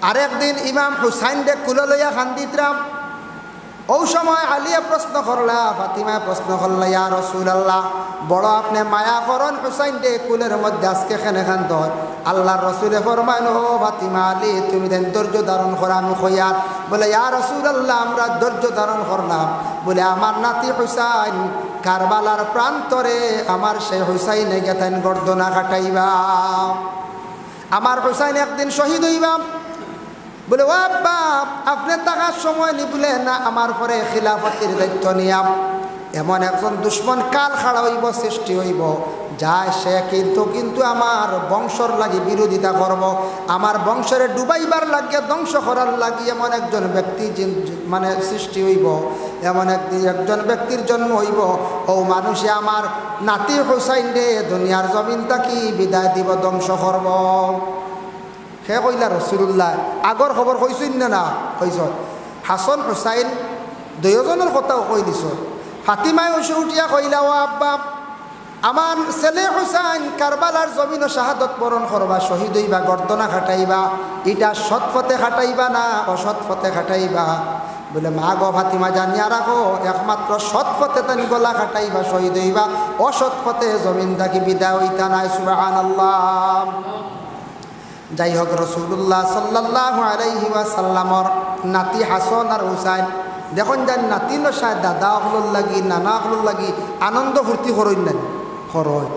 আরেকদিন ইমাম হুসাইন ডে কুলো লইয়া খান্দিতরাম। ওই সময় আলিয়া প্রশ্ন করলা, ফাতিমায় প্রশ্ন করলা, ইয়া রাসূলুল্লাহ, বড় আপনি মায়া করন হুসাইন ডে কুলের মধ্যে আজকে খেনে খান্ত। আল্লাহর রসুলে ফরমাইল, ও ফাতিমা আলী তুমি দেন ধৈর্য ধারণ করা। আমি খয়ার বলে, ইয়া রাসূলুল্লাহ আমরা ধৈর্য ধারণ করলাম। বলে আমার নাতি হুসাইন কারবালার প্রান্তরে আমার সেই হুসাইনে গেতেন গর্দনা কাটাইবা, আমার হুসাইন একদিন শহীদ হইবা। বলে ও আব্বা আপনি টাকার সময় নিবলে না আমার পরে খিলাফতির দায়িত্ব নিয়াম। এমন একজন দুশ্মন কাল খাড়া হইব, সৃষ্টি হইব, যায় সে কিন্তু আমার বংশর লাগি বিরোধিতা করব, আমার বংশরে ডুবাইবার লাগিয়ে ধ্বংস করার লাগি এমন একজন ব্যক্তি মানে সৃষ্টি হইব, এমন একজন ব্যক্তির জন্ম হইব। ও মানুষে আমার নাতি হুসাইন রে দুনিয়ার জমিন তাকি বিদায় দিব, ধ্বংস করব। সে কইলা রাসূলুল্লাহ আগর খবর কইছেন না কইছ? হাসন হুসাইন দুইজনের কথাও কই দিছ। ফাতিমায় উঠে উঠিয়া কইলা, ও আব্বা আমার ছেলে হুসাইন কারবালার জমিন শাহাদত বরণ করবা, শহীদ হইবা, গর্দনা খাটাইবা, এটা সৎ পথে খাটাইবা না অসৎ পথে খাটাইবা? বলে মা গো ফাতিমা জানিয়া রাখো, একমাত্র সৎ পথে তানি গলা খাটাইবা, শহীদ হইবা, অসৎ পথে জমিন থাকি বিদায় হইতা নাই। সুবহানাল্লাহ। যাই হোক রাসূলুল্লাহ সাল্লাল্লাহু আলাইহি ওয়াসাল্লামর নাতি হাসন আর হুসাইন দেখুন যান নাতি নশায় দাদা হলুর লাগি নানা হলুর লাগি আনন্দ ফুর্তি করইন না করয়।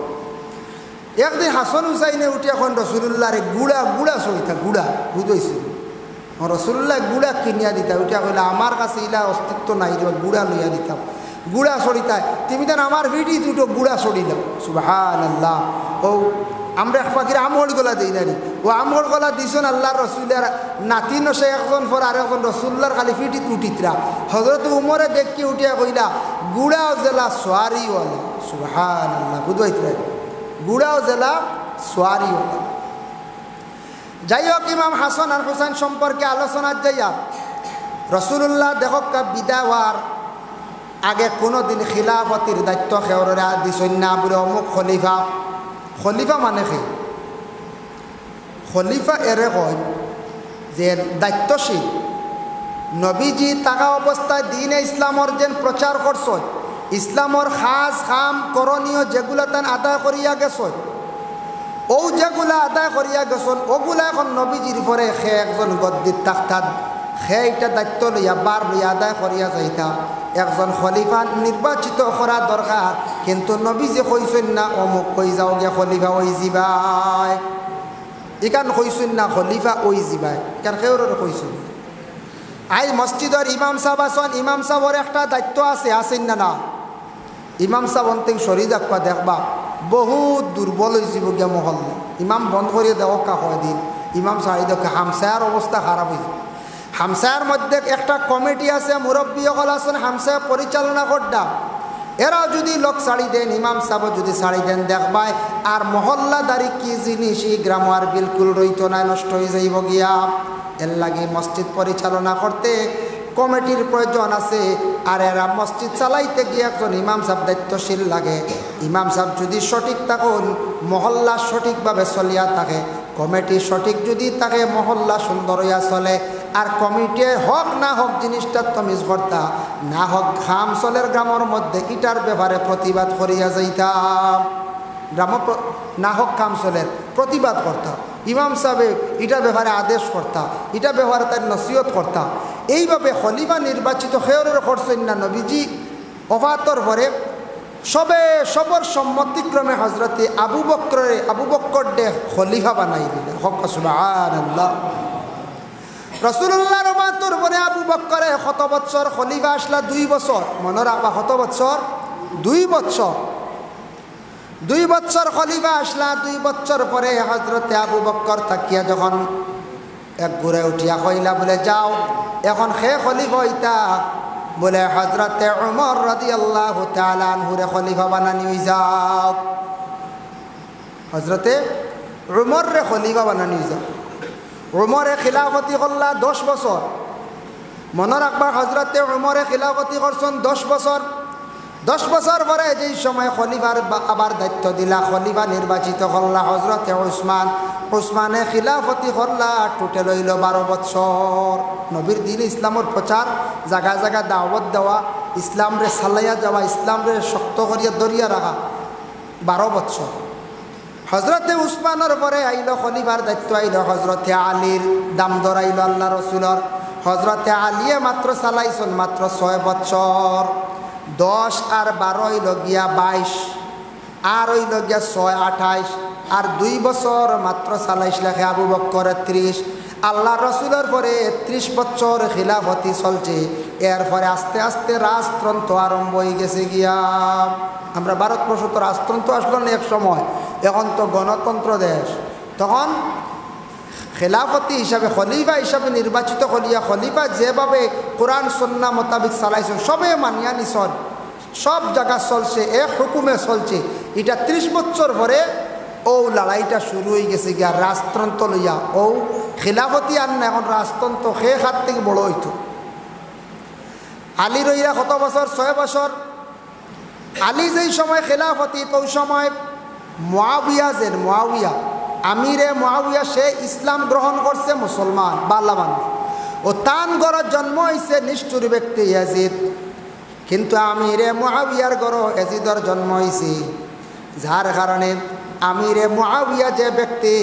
একদিন হাসন হুসাইনে উঠে এখন রাসূলুল্লাহরে গুড়া সইতা গুড়া বুঝাইছিল। রাসূলুল্লাহ গুড়া কিনিয়া দিতা, উঠিয়া কইলা আমার কাছে ইলা অস্তিত্ব নাই, গুড়া লইয়া দিতাম। গুড়া সরিতায় তুমি দেন আমার ভিডি দুটো গুড়া সরি দাও। সুবহানাল্লাহ। ও আমরা এক পাখির আমল গলা দিই নারি, ও আমল গলা দিছেন আল্লাহর রসুলের নাতি নসে একজন পর আর একজন রসুল্লার খালি ফিটি টুটিতরা। হযরত উমরে দেখকে উঠিয়া কইলা গুড়াও জেলা সোয়ারিওয়ালা। সুবহানাল্লাহ। বুঝাইতে গুড়াও জেলা সোয়ারিওয়ালা। যাই হোক ইমাম হাসান আর হুসাইন সম্পর্কে আলোচনার যাইয়া রসুল্লাহ দেখক বিদায় হওয়ার আগে কোনো দিন খিলাফতির দায়িত্ব খেওরে দিছেন না। বলে অমুক খলিফা, খলিফা মানে কি? খলিফা এরে কয় যে দায়িত্বশীল নবীজি থাকা অবস্থায় দিনে ইসলামর যেন প্রচার করছ, ইসলামর খাস খাম করণীয় যেগুলা তান আদায় করিয়া গেছ, ও যেগুলা আদায় করিয়া গেছন ওগুলা এখন নবীজির পরে সে একজন গদ্দির তাক্তাদ সে এটা দায়িত্ব লইয়া বার লইয়া আদায় করিয়া যাইতা। একজন খলিফা নির্বাচিত করা দরকার, কিন্তু নবীজি কইছেন না অমুক কই যাও গে খলিফা ওই যাবাই, ইকান কইছেন না খলিফা ওই যাবাই, ইকান কেউরে কইছেন। আই মসজিদের ইমাম সাহেব আছেন, ইমাম সাহেবের একটা দায়িত্ব আছে, আছেন না? ইমাম সাহেব অন্তিম শরীর দেখবা দেখবা বহুত দুর্বল হয়ে যাব গিয়া মহল্লা। ইমাম বন্ধ করিয়ে দেওয়া কয় দিন ইমাম সাহেব দেখে হামসায়ার অবস্থা খারাপ হয়েছে। হামসায়ার মধ্যে একটা কমিটি আছে, মুরব্বী সকল আছেন, হামসায়া পরিচালনা করডা। এরা যদি লোক ছাড়ি দেন, ইমাম সাহেব যদি ছাড়ি দেন দেখবাই আর মহল্লাদারি কি জিনিস এই গ্রাম আর বিলকুল রইত না, নষ্ট হয়ে যাইব গিয়া। এর লাগে মসজিদ পরিচালনা করতে কমিটির প্রয়োজন আছে। আর এরা মসজিদ চালাইতে গিয়ে একজন ইমাম সাহেব দায়িত্বশীল লাগে। ইমাম সাহেব যদি সঠিক থাকুন, মহল্লা সঠিকভাবে চলিয়া থাকে, কমিটি সঠিক যদি থাকে, মহল্লা সুন্দর হইয়া চলে। আর কমিটি হক না হক জিনিসটা তমিজ করতা, না হক খাম চলের গ্রামের মধ্যে ইটার ব্যাপারে প্রতিবাদ করিয়া যাইতাম। গ্রাম না হক কাম চলের প্রতিবাদ করতাম, ইমাম সাহেব এটার ব্যাপারে আদেশ করতা, এটা ব্যাপারে তার নসিহত করতা। এইভাবে খলিফা নির্বাচিত হেয়রের করছেন না নবীজি ওফাতর পরে সবর সম্মতিক্রমে হজরতে আবু বকর ডে খলিফা বানাই দিলেন। সুবহানাল্লাহ। রাসূলুল্লাহর ওফাতর পরে আবু বকরে কত বছর খলিফা আসলা? 2 বছর। মনে রাখবা কত বছর? 2 বছর। 2 বছর খলিফা আসলা। 2 বছর পরে হজরতে আবু বকর তাকিয়া যখন এক ঘুরে উঠিয়া কইলা বলে যাও এখন সে খলিফা হইতা, বলে হজরতে উমর রাদিয়াল্লাহু তাআলা আনহুরে খলিফা বানানি হই যাও। হজরতে উমর রে খলিফা বানানি হই যাও। উমরে খিলাফতি করলা 10 বছর। মনে রাখবা হজরতে উমরে খিলাফতি করছেন 10 বছর। 10 বছর পরে যেই সময় খলিফার আবার দায়িত্ব দিলা, খলিফা নির্বাচিত করলা হজরতে উসমান। উসমানে খিলাফতি করলা টোটাল হইল 12 বছর। নবীর দিন ইসলামের প্রচার, জায়গা জায়গা দাওয়াত দেওয়া, ইসলাম রে সালাইয়া যাওয়া, ইসলাম রে শক্ত করিয়া দরিয়া রাখা 12 বছর। হজরতে উসমানের পরে আইল খলিফার দায়িত্ব আইল হজরতে আলীর, দাম ধরাইল আল্লাহ রসুলর। হজরতে আলিয়ে মাত্র চালাইছেন মাত্র 6 বছর। 10 আর 12 হইল গিয়া 22, আর হইল গিয়া 6 28, আর 2 বছর মাত্র চালাইশ লেখে আবু বকর 30। আল্লাহ রসুলের পরে 30 বছর খিলাফতি চলছে। এরপরে আস্তে আস্তে রাজতন্ত্র আরম্ভ হয়ে গেছে গিয়া। আমরা ভারতবর্ষ তো রাজতন্ত্র আসলো না এক সময়, এখন তো গণতন্ত্র দেশ। তখন খেলাফতি হিসাবে খলিফা হিসাবে নির্বাচিত করিয়া খলিফা যেভাবে কোরআন সুন্নাহ মোতাবিক চালাইছেন সবে মানিয়া নিছন, সব জায়গা চলছে, এক হুকুমে চলছে। এটা 30 বছর পরে ও লড়াইটা শুরু হয়ে গেছে গিয়া রাজতন্ত্র লইয়া। ও খিলাফতি আর না, এখন রাজতন্ত্র সেই হাত থেকে বড় হইত। আলী রইয়া কত বছর? 6 বছর। আলী যেই সময় খেলাফতি, ওই সময় মুআবিয়া আমিরে মুআবিয়া সে ইসলাম গ্রহণ করছে, মুসলমান বালা মানুষ। ও তান গড় জন্ম হয়েছে নিষ্ঠুর ব্যক্তি ইয়াজিদ, কিন্তু আমিরে মুআবিয়ার গড় ইয়াজিদর জন্ম হয়েছে। যার কারণে আমিরে মুআবিয়া যে ব্যক্তি,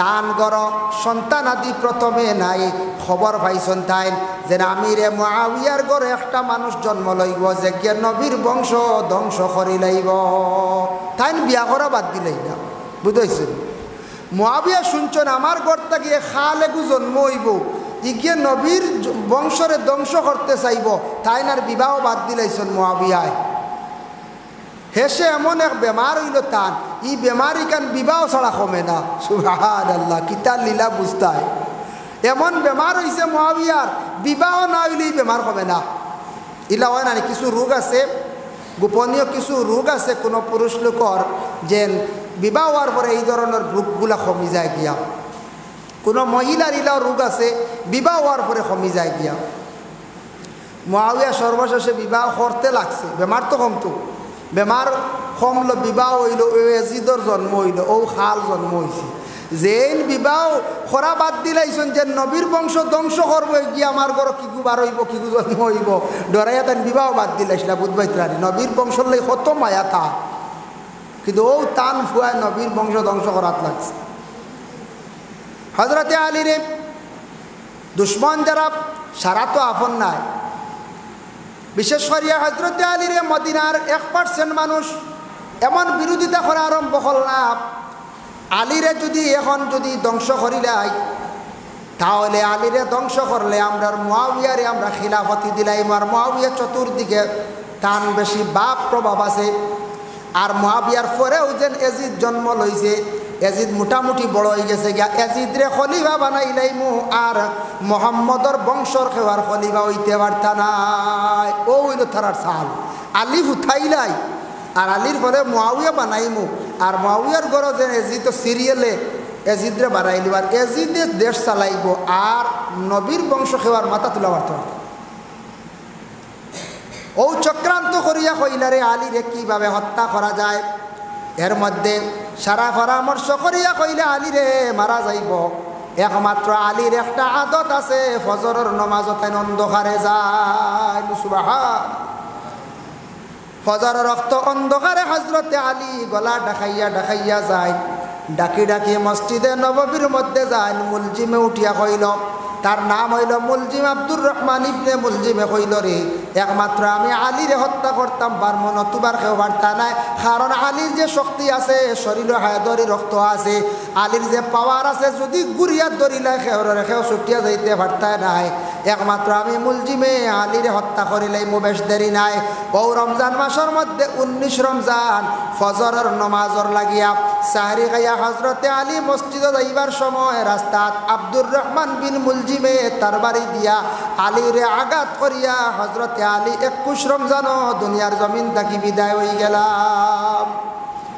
তান গড় সন্তান আদি প্রথমে নাই, খবর পাইছেন তাই যে আমিরে মুআবিয়ার গড়ে একটা মানুষ জন্ম লইব যে গিয়ে নবীর বংশ ধ্বংস করি লাইব। তাই বিয়া করা বাদ দিলেই না, বুঝাইছেন? মুআবিয়া শুনছেন আমার গড়টা গিয়ে খালেগু জন্ম হইব, ইগিয়ে নবীর বংশরে ধ্বংস করতে চাইব, তাই আর বিবাহ বাদ দিলাইছেন মুআবিয়ায়। হেসে এমন এক বেমার হইল তান, ই বেমারি কান বিবাহ ছাড়া কমে না। সুবহানাল্লাহ, কিতার লীলা বুঝতায়। এমন বেমার হইছে মুআবিয়ার, বিবাহ না হইলেই বেমার কমে না। ইলা হয় না, কিছু রোগ আছে, গোপনীয় কিছু রোগ আছে কোনো পুরুষ লোকর, যে বিবাহ হওয়ার পরে এই ধরনের রোগগুলা কমি যায় গিয়া। কোনো মহিলার ইলাও রোগ আছে, বিবাহ হওয়ার পরে কমি যায় গিয়া। মুআবিয়া সর্বশেষে বিবাহ করতে লাগছে, বেমার তো কমতো, বেমার কমলো, বিবাহ হইল, ইয়াজিদর জন্ম হইল, ও খাল জন্ম হয়েছে। যেন বিবাহ খরা বাদ দিলাইছেন যে নবীর বংশ ধ্বংস করবো গিয়ে আমার ঘর কিগু বার হইব, কিগু জন্ম হইব, ডরাইয়া তান বিবাহ বাদ দিলাইছিল। বুধবাইত্রানি নবীর বংশর লাই কত মায়া তা, কিন্তু ও তান ফুয়ায় নবীর বংশ ধ্বংস করাত লাগছে। হজরতে আলীরে দুশ্মন যারা, সারা তো আপন নাই, বিশেষ করিয়া হজরতে আলীরে মদিনার 1% মানুষ এমন বিরোধিতা করা আরম্ভ করলাম। আলীরে যদি এখন যদি ধ্বংস করিলাই, তাহলে আলীরে ধ্বংস করলে আমরা মুআবিয়ারে আমরা খিলাফতি দিলাইম। আর মুআবিয়া চতুর্দিকে তান বেশি বাপ প্রভাব আছে। আর মুআবিয়ার পরেও যেন ইয়াজিদ জন্ম লইছে, ইয়াজিদ মোটামুটি বড় হয়ে গেছে গিয়া, ইয়াজিদরে খলিফা বানাইলাইমু, আর মুহাম্মদর বংশর খেওয়ার খলিফা হইতে পারতা নাই। ও হইল তারার সাল। আলী উঠাইলাই আর আলীর পরে মুআবিয়া বানাইমু, আর মুআবিয়ার গড় যে ইয়াজিদ সিরিয়ালে ইয়াজিদরে বানাইলিব, আর ইয়াজিদে দেশ চালাইব, আর নবীর বংশ খেওয়ার মাথা তুলা পারত। ও চক্রান্ত করিয়া কইলারে আলীরে কিভাবে হত্যা করা যায়। এর মধ্যে সারা পরামর্শ করিয়া কইলে আলীরে মারা যাইব। একমাত্র আলীর একটা আদত আছে, ফজরের নমাজতে অন্ধকারে যায়। সুবহান, ফজরের রক্ত অন্ধকারে হজরতে আলী গলা ডাকাইয়া যায়। ডাকি ডাকি মসজিদে নববীর মধ্যে যায়। মুলজিমে উঠিয়া কইল, তার নাম হইল মুলজিম আব্দুর রহমান ইবনে মুলজিমে কইল, রে একমাত্র আমি আলীরে হত্যা করতাম পারবো না, তুবার কেউ বার্তা নাই। কারণ আলীর যে শক্তি আছে, শরীরে হায়দরি রক্ত আছে, আলীর যে পাওয়ার আছে, যদি গুড়িয়া ধরিলে খেউরে খেউ ছুটিয়া যাইতে পারতায় নাই। একমাত্র আমি মুলজিমে আলীরে হত্যা করিলেই বেশ দেরি নাই। ও রমজান মাসের মধ্যে 19 রমজান ফজরের নমাজর লাগিয়া সাহরি খাইয়া হজরতে আলী মসজিদে যাইবার সময় রাস্তাত আব্দুর রহমান বিন মুলজিমে তার বাড়ি দিয়া আলীরে আঘাত করিয়া হজরতে আলী 21 রমজানও দুনিয়ার জমিন থাকি বিদায় হয়ে গেলাম।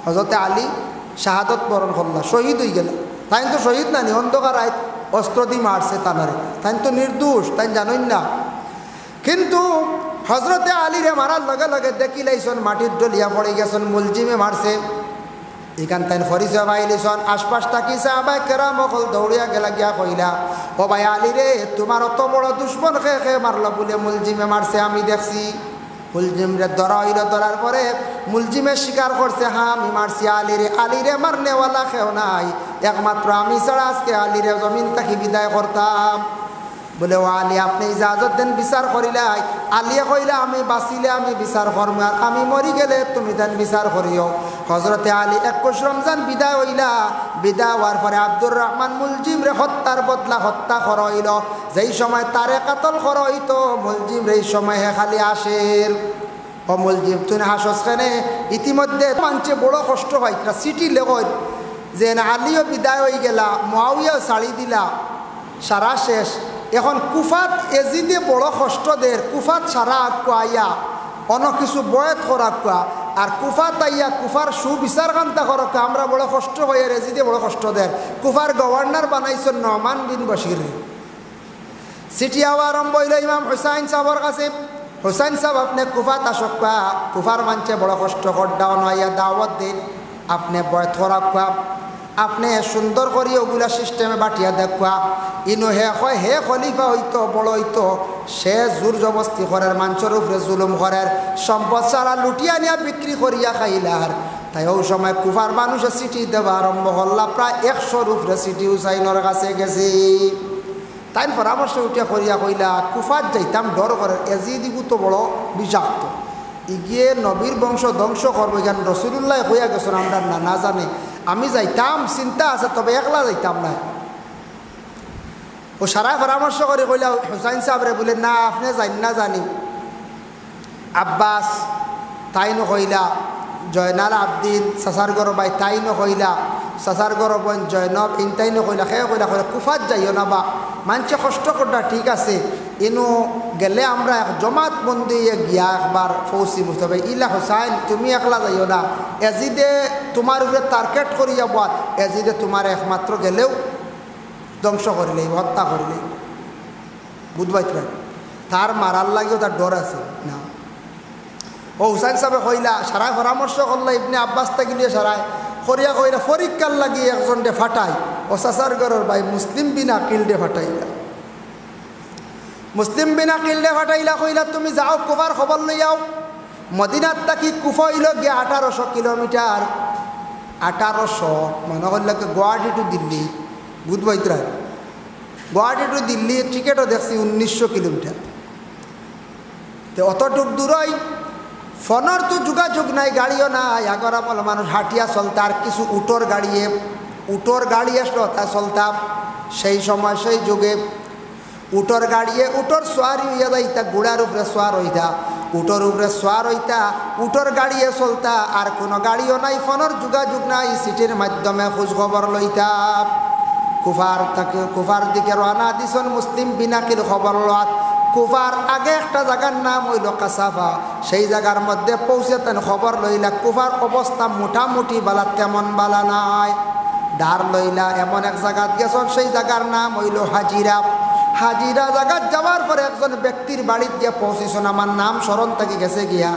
হজরতে আলী শাহাদত বরণ করলা, শহীদ হয়ে গেল। তাই তো শহীদ না, অন্ধকার আয় অস্ত্র দিয়ে মারছে তানারে, তাই তো নির্দোষ, তাই জানেন না। কিন্তু হজরতে আলীরে মারার লগে লগে দেখিলাইছেন মাটির ডলিয়া পড়ে গেছেন, মুলজিমে মারছে। এখান তাই পরিচয় পাইলিছন আশপাশ থাকি সাহাবায়ে কেরাম সকল দৌড়িয়া গেলা গিয়া কইলা ও ভাই আলী রে তোমার অত বড় দুশ্মন খে মারলো বলে মুলজিমে মারছে আমি দেখছি। মুলজিমরে ধরা হইল, ধরার পরে মুলজিমে স্বীকার করছে হ্যাঁ আমি মারছি আলীরে মারনেওয়ালা কেউ নাই, একমাত্র আমি ছাড়া আজকে আলীরে জমিন থাকি বিদায় করতাম। বলে ও আলী আপনি ইজাজত দেন বিচার করিলাই? আলিয়ে কইলা আমি বাঁচিলে আমি বিচার করম, আর আমি মরি গেলে তুমি দেন বিচার করিও। হজরতে আলী 21 রমজান বিদায় হইলা। বিদায় হওয়ার পরে আব্দুর রহমান মুলজিমরে হত্যার বদলা হত্যা করা হইল। যেই সময় তারে কাতল করা হইতো মুলজিম এই সময় খালি আসেল ও মুলজিম তুই হাসস খানে ইতিমধ্যে মানছে বড় কষ্ট হয় সিটি লেগর যে আলীও বিদায় হয়ে গেলা, মুআবিয়াও ছাড়ি দিলা, সারা শেষ। এখন কুফাত এজিদে বড় কষ্ট দের, কুফাত সারা আকুয়া আইয়া অন্য কিছু বয়ত করাকুয়া, আর কুফাত আইয়া কুফার সুবিচার কান্তা করকা আমরা বড় কষ্ট হয়ে এজিদে বড় কষ্ট দের। কুফার গভর্নর বানাইছেন নোমান বিন বশির। সিটি আওয়া আরম্ভ হইল ইমাম হুসাইন সাহর কাছে, হুসাইন সাহেব আপনি কুফাত আসকা, কুফার মানছে বড় কষ্ট করডাও নয়া দাওয়াত দিন, আপনি বয়ত করাকুয়া, আপনি সুন্দর করি ওগুলা সিস্টেমে বাটিয়া দেখুয়া। ইনো হে হয় হে খলিফা হইতো বড় হইতো, সে জোর জবস্তি করার মানুষের উপরে জুলুম করার, সম্পদ সারা লুটিয়া নিয়ে বিক্রি করিয়া খাইলার। তাই ওই সময় কুফার মানুষে চিঠি দেওয়া আরম্ভ করলা, প্রায় 100 উপরে চিঠি হুসাইনের কাছে গেছি। তাই পরামর্শ উঠিয়া করিয়া কইলা কুফাত যাইতাম ডর করে, এজিদিগু তো বড় বিষাক্ত, ইগিয়ে নবীর বংশ ধ্বংস করবো, এখান রসুল্লাহ হইয়া গেছেন আমরা না জানে, আমি যাইতাম চিন্তা আছে তবে একলা যাইতাম না। ও সারা পরামর্শ করে কইলা হুসাইন সাহেবরে বলে না আপনি যাইন না জানি। আব্বাস তাইনো কইলা, জয়নাল আবদিন চাচার গরবাই তাইনো কইলা, চাচার গরবন জয়নব ইনতাইনো কইলা, সে কইলা কুফাত যাইও না বা মানছে কষ্ট করটা ঠিক আছে, ইনো গেলে আমরা এক জমাত বন্দি গিয়া একবার ফৌসি মুস্তফা ইলা হুসাইন তুমি একলা যাইও না, এজিদে তোমার উপরে টার্গেট করিয়া বাদ, এজিদে তোমার একমাত্র গেলেও ধ্বংস করিলেই হত্যা করিলেই বুধবাই তার মারার লাগেও তার ডর আছে না। ও হুসাইন সাহেব কইলা সারায় পরামর্শ করলা ইবনে আব্বাস তাকিলিয়ে সারায় করিয়া কইলা পরীক্ষার লাগিয়ে একজন ডে ফাটাই, ও চাচার ঘরের ভাই মুসলিম বিন আকিল ডে ফাটাইলা, মুসলিম বিন আকিল ডে ফাটাইলা, কইলা তুমি যাও কুফার খবর লইয়াও। মদিনার তাকি কুফা হইল গিয়ে 1800 কিলোমিটার, 1800 মনে করলে গুয়াহাটি টু দিল্লি, বুধবাইত্রা গুয়াহাটি টু দিল্লি টিকেটও দেখছি 1900 কিলোমিটার। তো অতটুক দূরই ফোনের তো যোগাযোগ নাই, গাড়িও নাই, আগর আমল মানুষ হাঁটিয়া চলতা, আর কিছু উটোর গাড়ি আসলো তা চলতাম সেই সময় সেই যুগে। উটোর গাড়িয়ে উটোর সোয়ারি হইয়া যাইতা, গুড়ার উপরে সোয়ার হইতা, উটোর উপরে সোয়ার হইতা, উটোর গাড়িয়ে চলতা, আর কোনো গাড়িও নাই, ফোনের যোগাযোগ নাই, সিটির মাধ্যমে খোঁজ খবর লইতাম। কুফার দিকে রওনা দিছন মুসলিম বিন আকিল খবর লওয়াত। কুফার আগে একটা জায়গার নাম হইল কাসাফা, সেই জায়গার মধ্যে পৌঁছে তেন খবর লইলা কুফার অবস্থা মোটামুটি বালা তেমন বালা নাই। ডার লইলা এমন এক জায়গাত গেছন, সেই জায়গার নাম হইল হাজিরা। হাজিরা জায়গাত যাওয়ার পরে একজন ব্যক্তির বাড়িতে গিয়ে পৌঁছিছন, আমার নাম স্মরণ থেকে গেছে গিয়া,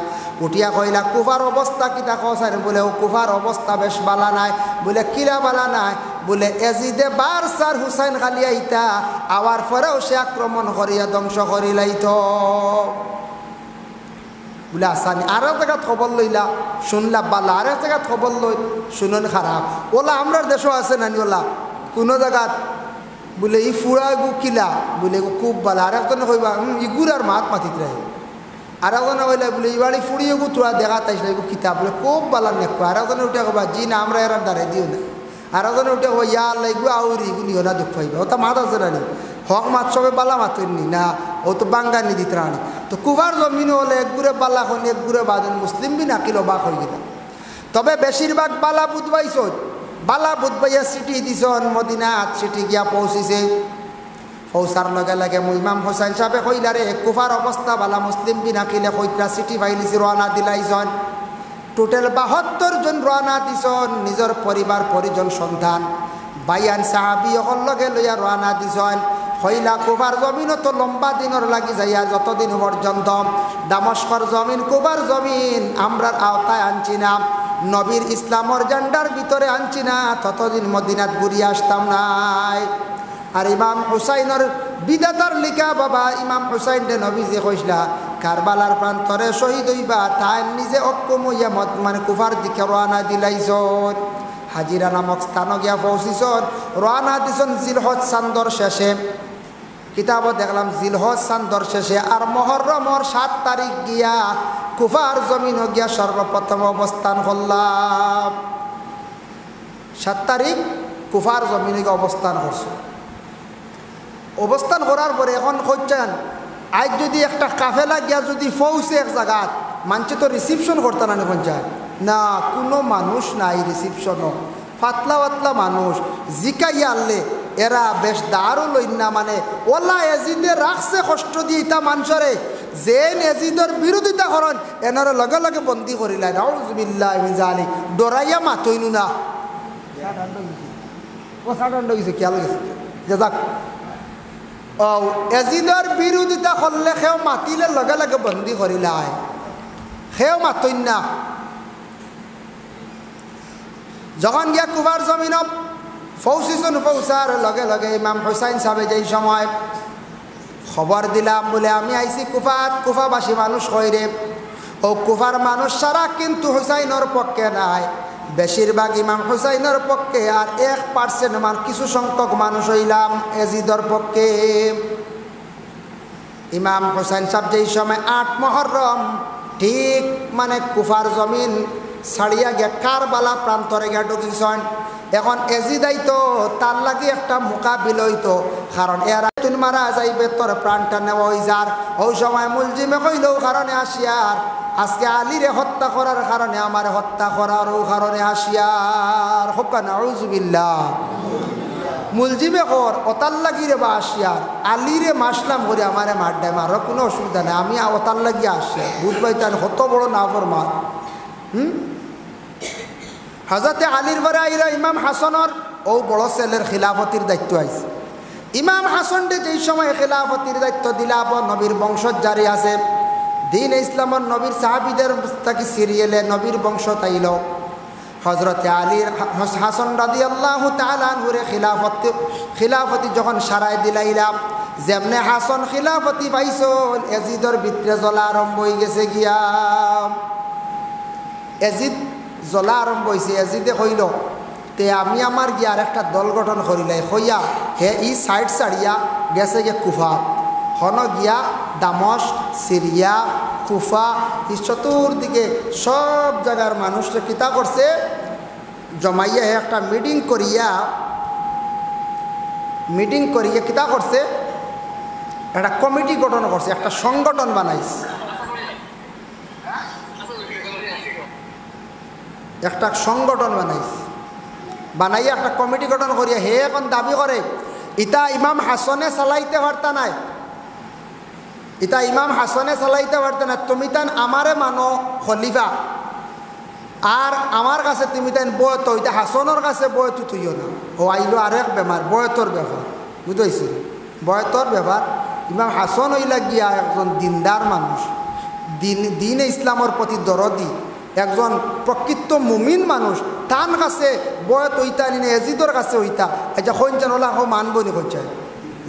উঠিয়া কইলা কুফার অবস্থা কিতা কসার? বলে ও কুফার অবস্থা বেশ বালা নাই। বলে কিরা বালা নাই? বলে এজিদে বার সার হুসাইন খালি আইতা, আওয়ার পরেও সে আক্রমণ করিয়া ধ্বংস করিলাইত। বলে আসানি আর এক জায়গাত খবর লইলা, শুনলা বালা, আর এক জায়গাত খবর লই শুনুন খারাপ। ওলা আমরার দেশও আছে নানি, ওলা কোনো জায়গাত বলে ই ফুড়া গু কিলা, বলে খুব বালা। আর একজনে কইবা ইগুর আর মাত মাতিত রায়। আর একজনে কইলা বলে ই বাড়ি ফুড়িয়ে গু তোরা দেখা তাইছিল এগু কিতাব, বলে খুব বালা নেক। আর একজনে উঠে কবা জি না আমরা এরা দাঁড়াই দিও না। আর একজনে উঠে কবা ইয়া আল্লাহ ইগু আউরি ইগু নিও না, দুঃখ পাইবা। ও তা মাত আছে রানি, হক মাত সবে বালা মাতনি না, ও তো বাঙ্গানি দিত রানি। তো কুবার জমিন হলে একগুড়ে বালা খন একগুড়ে বাদেন মুসলিম বিন আকিল অবাক হয়ে গেল। তবে বেশিরভাগ বালা বুধবাইছ, বালা বুধবাইয়া সিটি দিছন মদিনাত। সিটি গিয়া পৌঁছিছে, পৌঁছার লগে লগে ইমাম হুসাইন সাহেবে কইলা রে কুফার অবস্থা বালা, মুসলিম বিন আকিলে কইত্রা সিটি পাইলিছি, রওনা দিলাইছন। টোটাল 72 জন রওনা দিছন, নিজের পরিবার পরিজন সন্তান বাইয়ান সাহাবি অকল লগে লইয়া রওনা দিছন। হইলা কুফার জমিন তো লম্বা দিনের লাগি যাইয়া, যতদিন পর্যন্ত দামস্কর জমিন কুফার জমিন আমরার আওতায় আনছি না, নবীর ইসলামর জান্ডার ভিতরে আনছি না ততদিন মদিনাত ঘুরিয়ে আসতাম নাই। আর ইমাম হুসাইনের বিদাতার লিখা বাবা ইমাম হুসাইন রে নবীজি কইসলা কারবালার প্রান্তরে শহীদ হইবা তাই নিজে অক্ষম হইয়া মানে কুফার দিকে রওনা দিলাইছন। হাজিরা নামক স্থান গিয়া পৌঁছিছন, রওনা দিছন জিলহজ চান্দর শেষে। কিতাবত দেখলাম জিলহজ চান্দর শেষে আর মুহররমর 7 তারিখ গিয়া কুফার জমিন গিয়া সর্বপ্রথম অবস্থান করলাম। 7 তারিখ কুফার জমিনে গিয়ে অবস্থান করছো। অবস্থান করার পরে এখন খুঁজছেন আজ যদি একটা কাফেলা গিয়া যদি পৌঁছে এক জায়গাত মানছে তো রিসিপশন করতে না এখন যায় না, কোনো মানুষ নাই রিসিপশনও, পাতলা পাতলা মানুষ জিকাইয়া আনলে এরা বেশ দারও লইন না, মানে ওলা এজিদে রাখছে কষ্ট দিয়ে ইতা মানুষরে যে এজিদের বিরোধিতা করেন এনারা লগে লগে বন্দি করিলাই নাউজুবিল্লাহ মিন যালিক ডরাইয়া মাতইনু না ও সাডান্ড গেছে খেয়াল গেছে যে যাক ও এজিদের বিরোধিতা করলে সেও মাতিলে লগে লগে বন্দি করিলাই, সেও মাতইন না। যখন গিয়া কুফার জমিনত পৌঁছিছন, পৌঁছার লগে লগে ইমাম হুসাইন সাহেবে যেই সময় খবর দিলাম বলে আমি আইছি কুফাত, কুফাবাসী মানুষ কইরে ও কুফার মানুষ সারা কিন্তু হুসাইনের পক্ষে নাই, বেশিরভাগ ইমাম হুসাইনের পক্ষে, আর 1% কিছু সংখ্যক মানুষ হইলাম এজিদর পক্ষে। ইমাম হুসাইন সাহেব যেই সময় 8 মুহররম ঠিক মানে কুফার জমিন ছাড়িয়া গিয়া কারবালা প্রান্তরে গিয়া ঢুকিছেন। এখন এজিদাই তো তার লাগে একটা মোকাবিল হইতো, কারণ এরা তুই মারা যাইবে তোর প্রাণটা নেওয়া হই যার। ওই সময় মুলজিমে কইলেও কারণে আসিয়ার আজকে আলীরে হত্যা করার কারণে আমার হত্যা করারও কারণে আসিয়ার হোকা নাউজুবিল্লাহ। মুলজিমে কর ওতার লাগিরে বা আসিয়ার আলীরে মাসলাম করে আমারে মার দেয়, মারও কোনো অসুবিধা নেই, আমি ওতার লাগিয়ে আসিয়ার বুঝ পাইতেন কত বড় না ফরমান। হযরতে আলীর পরে আইরা ইমাম হাসানের ও বড় ছেলের খিলাফতির দায়িত্ব আইছে। ইমাম হাসানকে যেই সময় খিলাফতির দায়িত্ব দিলাব নবীর বংশ জারি আছে, দিন ইসলামের নবীর সাহাবীদের তাকে সিরিয়ালে নবীর বংশ তাইল। হযরতে আলীর হাসান রাদিয়াল্লাহু তাআলা আনহুরে খিলাফতি যখন সারাই দিলাইলাম, যেমনে হাসান খিলাফতি পাইছল এজিদর ভিতরে জ্বলা আরম্ভ হয়ে গেছে গিয়া। এজিদ জ্বলা আরম্ভ হয়েছে। এজিদে কইল তে আমি আমার গিয়ে আর একটা দল গঠন করিলাই, হইয়া হে ই সাইড ছাড়িয়া গেছে গিয়ে কুফাত, হন গিয়া দামস্ক, সিরিয়া, কুফা এই চতুর্দিকে সব জায়গার মানুষরা কিতা করছে জমাইয়া একটা মিটিং করিয়া কিতা করছে একটা কমিটি গঠন করছে, একটা সংগঠন বানাইছে, একটা সংগঠন বানাইয়া একটা কমিটি গঠন করিয়া হে এখন দাবি করে ইতা ইমাম হাসনে চালাইতে পারতা নাই, ইতা ইমাম হাসনে চালাইতে পারতা না, তুমি তান আমারে মানো খলিফা আর আমার কাছে তুমি তাই বয়ত, ইতা হাসনের কাছে বয়ত তুইও না। ও আইলো আর এক বেমার বয়তর ব্যাপার, বুঝতেছি বয়তর ব্যাপার। ইমাম হাসন হইলা গিয়া একজন দিনদার মানুষ, দিন ইসলামের প্রতি দরদি, একজন প্রকৃত মুমিন মানুষ, তান কাছে বয়ত হইতা নিনে এজিদর কাছে হইতা এটা কইছেন ওলা মানব নি কইছেন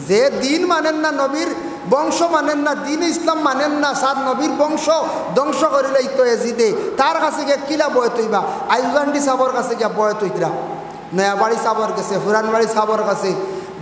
যে দিন মানেন না, নবীর বংশ মানেন না, দিন ইসলাম মানেন না, সার নবীর বংশ ধ্বংস করিলে তো এজিদে তার কাছে গিয়ে কিলা বয়ত হইবা। আইজান্ডি সাবর কাছে গিয়া বয়ত হইতরা, নয়াবাড়ি সাবর কাছে, ফুরানবাড়ি সাবর কাছে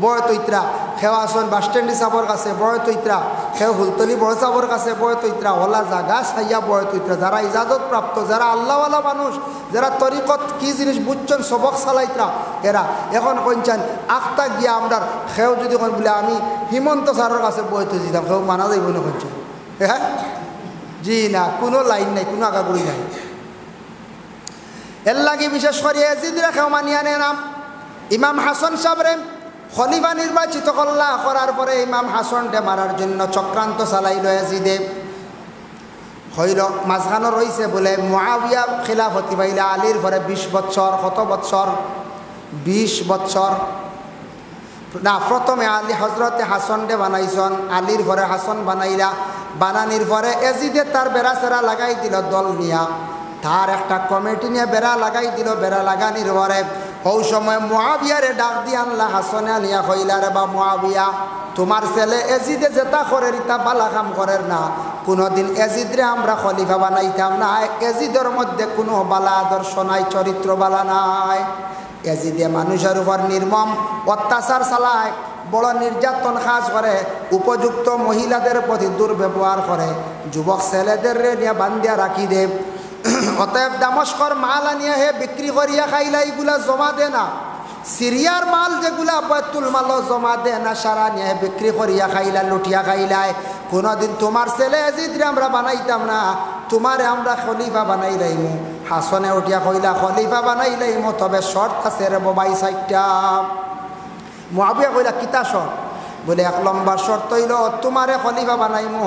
বয়ত হইতরা, খেও আসন বাস স্ট্যান্ডি সাবর কাছে বয়ত হইতরা, খেও হুলতলি বড় সাবর কাছে বয়ত হইতরা, ওলা জাগা সাইয়া বয়ত হইতরা, যারা ইজাজত প্রাপ্ত, যারা আল্লাহওয়ালা মানুষ, যারা তরিকত কি জিনিস বুঝছেন সবক চালাইতরা এরা এখন কইছেন আখতা গিয়া আমরা খেও যদি কোন বলে আমি হিমন্ত স্যারের কাছে বয়ত হয়েছিলাম, খেও মানা যাইব না কইছেন। হ্যাঁ জি না, কোনো লাইন নাই, কোনো আগাগুড়ি নাই। এর লাগে বিশেষ করে এজিদরা খেও মানিয়া নেনাম ইমাম হাসান সাহেবরে খলিফা নির্বাচিত করার পরে ইমাম হাসানকে মারার জন্য চক্রান্ত চালাইল এজিদে। হইল মাঝখানো রয়েছে বলে মুআবিয়া খিলাফতি পাইলে আলীর পরে 20 বছর, কত বছর 20 বছর না, প্রথমে আলী হজরতে হাসানকে বানাইছন, আলীর পরে হাসান বানাইলা, বানানির পরে এজিদে তার বেড়াচেরা লাগাই দিল দল নিয়া, তার একটা কমিটি নিয়ে বেড়া লাগাই দিল। বেড়া লাগানির পরে ওই সময় মুআবিয়ারে ডাক দিয়ে আনলা। হাসনে আনিয়া কইলা, রে বা মুআবিয়া, তোমার ছেলে এজিদে যেটা করে রিতা বালা কাম করের না, কোনোদিন এজিদরে আমরা খলিফা বানাইতাম না। এজিদের মধ্যে কোনো বালা আদর্শ নাই, চরিত্র বালা নাই। এজিদে মানুষের উপর নির্মম অত্যাচার চালায়, বড় নির্যাতন কাজ করে, উপযুক্ত মহিলাদের প্রতি দুর্ব্যবহার করে, যুবক ছেলেদের নিয়ে বান্ধিয়া রাখি দে। অতএব দামস্কর মাল আনিয়া হে বিক্রি করিয়া খাইলা, এইগুলা জমা দে না। সিরিয়ার মাল যেগুলা বৈতুল মাল জমা দে না, সারা নিয়ে বিক্রি করিয়া খাইলা, লুটিয়া খাইলাই। কোনোদিন তোমার ছেলে এজিদরে আমরা বানাইতাম না, তোমারে আমরা খলিফা বানাই লাইমু। হাসনে উঠিয়া কইলা, খলিফা বানাই লাইমু, তবে শর্ত আছে রে বাবাই 4টা। মুআবিয়া কইলা, কিতা শর্ত? বলে 1 নম্বর শর্ত হইল, তোমারে খলিফা বানাইমু,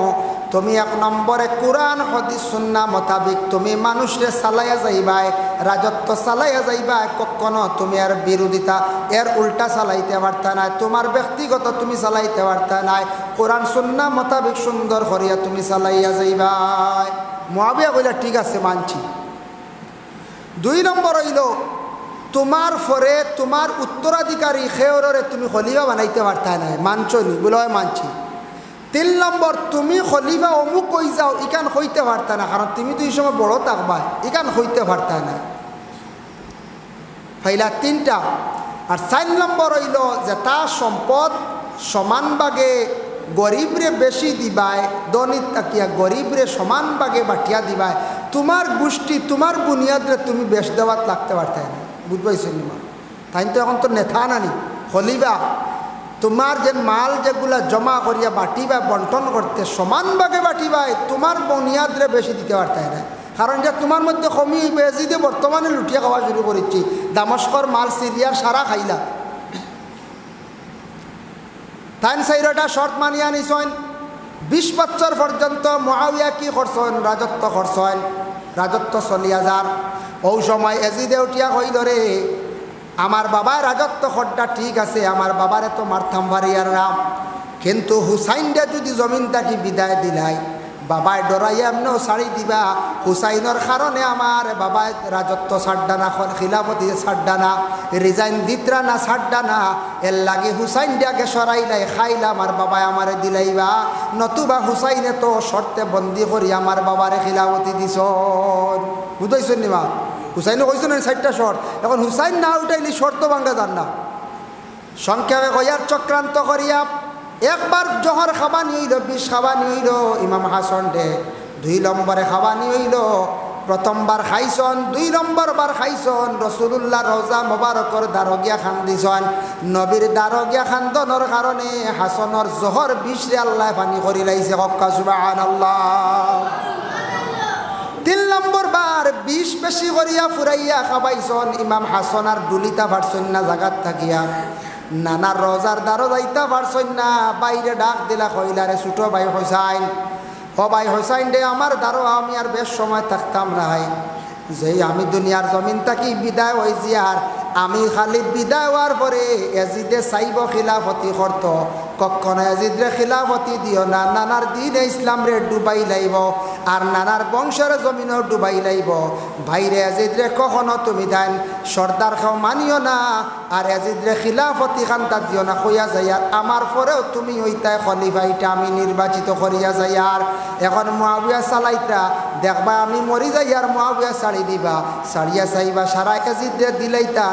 তুমি 1 নম্বরে কোরআন হাদিস সুন্নাহ মোতাবিক তুমি মানুষরে চালাইয়া যাইবাই, রাজত্ব চালাইয়া যাইবাই। কখনো তুমি আর বিরোধিতা এর উল্টা চালাইতে পারতা না, তোমার ব্যক্তিগত তুমি চালাইতে পারতা না, কোরআন সুন্নাহ মোতাবিক সুন্দর করিয়া তুমি চালাইয়া যাইবাই। মুআবিয়া কইলা, ঠিক আছে, মানছি। 2 নম্বর হইল, তোমার পরে তোমার উত্তরাধিকারী খেয়রে তুমি খলিফা বানাইতে পারতা না, মানছো নি? বলে হয়, মানছি। 3 নম্বর, তুমি খলিফা অমুক কই যাও, ইকান হইতে পারতা না, কারণ তুমি তো এই সময় বড় থাকবা, ইকান হইতে পারতা না। ফাইলা 3টা। আর 4 নম্বর হইল যে তার সম্পদ সমান ভাগে গরিবরে বেশি দিবায়, দনিত তাকিয়া গরিবরে সমান ভাগে বাটিয়া দিবায়। তোমার গোষ্ঠী তোমার বুনিয়াদরে তুমি বেশ দেওয়াত লাগতে পারতে না, বুঝবাইছেন না? তাই তো এখন তো নেতা নানি খলিফা, তোমার যে মাল যেগুলা জমা করিয়া বাটিবা বন্টন করতে সমান ভাগে বাটিবাই, তোমার বুনিয়াদরে বেশি দিতে পারতে না। কারণ যে তোমার মধ্যে কমি বেশি দিয়ে বর্তমানে লুটিয়া খাওয়া শুরু করেছি, দামস্কর মাল সিরিয়ার সারা খাইলা। তাই 4টা শর্ত মানিয়া নিছেন। 20 বছর পর্যন্ত মুআবিয়া কি করছেন? রাজত্ব করছেন, রাজত্ব চলিয়া যার। ওই সময় এজিদে উঠিয়া কইল, রে আমার বাবার রাজত্ব খরটা ঠিক আছে, আমার বাবারে তো মারতাম ভারিয়ার রাম, কিন্তু হুসাইনরে যদি জমিন তাকি বিদায় দিলাই, বাবায় ডরাইয়া এমনও ছাড়ি দিবা। হুসাইনের কারণে আমার বাবায় রাজত্ব ছাড়ডা না, খিলাফতি ছাড়ডা না, রিজাইন দিতরা না, ছাড়ডা না। এর লাগে হুসাইন দিয়াকে সরাইলাই, খাইলা আমার বাবায় আমারে দিলাইবা, নতুবা হুসাইনে তো শর্তে বন্দি করি আমার বাবারে খিলাফতি দিছ। বুঝাইছেন নিবা? হুসাইনে কইছেন 4টা শর্ত। এখন হুসাইন না উঠাইলি শর্ত ভাঙ্গা যান না। সংক্ষেপে কইয়ার চক্রান্ত করিয়া একবার জহর খাবানি হইল, 20 খাবানি হইল ইমাম হাসন ডে। 2 নম্বরে খাবানি হইল, প্রথমবার খাইছন, 2 নম্বর বার খাইছন রসুলুল্লাহ রওজা মোবারকর দারগিয়া খান দিছন। নবীর দারগিয়া খান্দনের কারণে হাসনের জহর 20 রে আল্লাহ পানি করি লাইছে। হক্কা সুবহানাল্লাহ। 3 নম্বর বার 20 বেশি করিয়া ফুরাইয়া খাবাইছন। ইমাম হাসন আর দুলিতা পারছেন না জাগাত থাকিয়া, নানার রোজার দ্বারো যাইতা পারছেন না, বাইরে ডাক দিলা, কইলা, রে ছোট ভাই হোসাইন, ও ভাই হোসাইন রে, আমার দ্বারো আমি আর বেশ সময় থাকতাম নাই, যে আমি দুনিয়ার জমিন থাকি বিদায় হয়েছি, আর আমি খালি বিদায় হওয়ার পরে এজিদে চাইব খিলাফতি করত, কখনো এজিদরে খিলাফতি দিও না, নানার দিন ইসলাম রে ডুবাই লাইব, আর নানার বংশের জমিনও ডুবাই লাইব। ভাইরে এজিদরে কখনো তুমি দেন সর্দার খাও মানিও না, আর এজিদরে খিলাফতি খান্তা দিও না, কইয়া যাই। আর আমার পরেও তুমি ওইটাই খলিফা, এটা আমি নির্বাচিত করিয়া যাই। আর এখন মুআবিয়া চালাইতা দেখবা আমি মরি যাই, আর মুআবিয়া ছাড়ি দিবা, ছাড়িয়া চাইবা সারা এজিদরে দিলাইতা।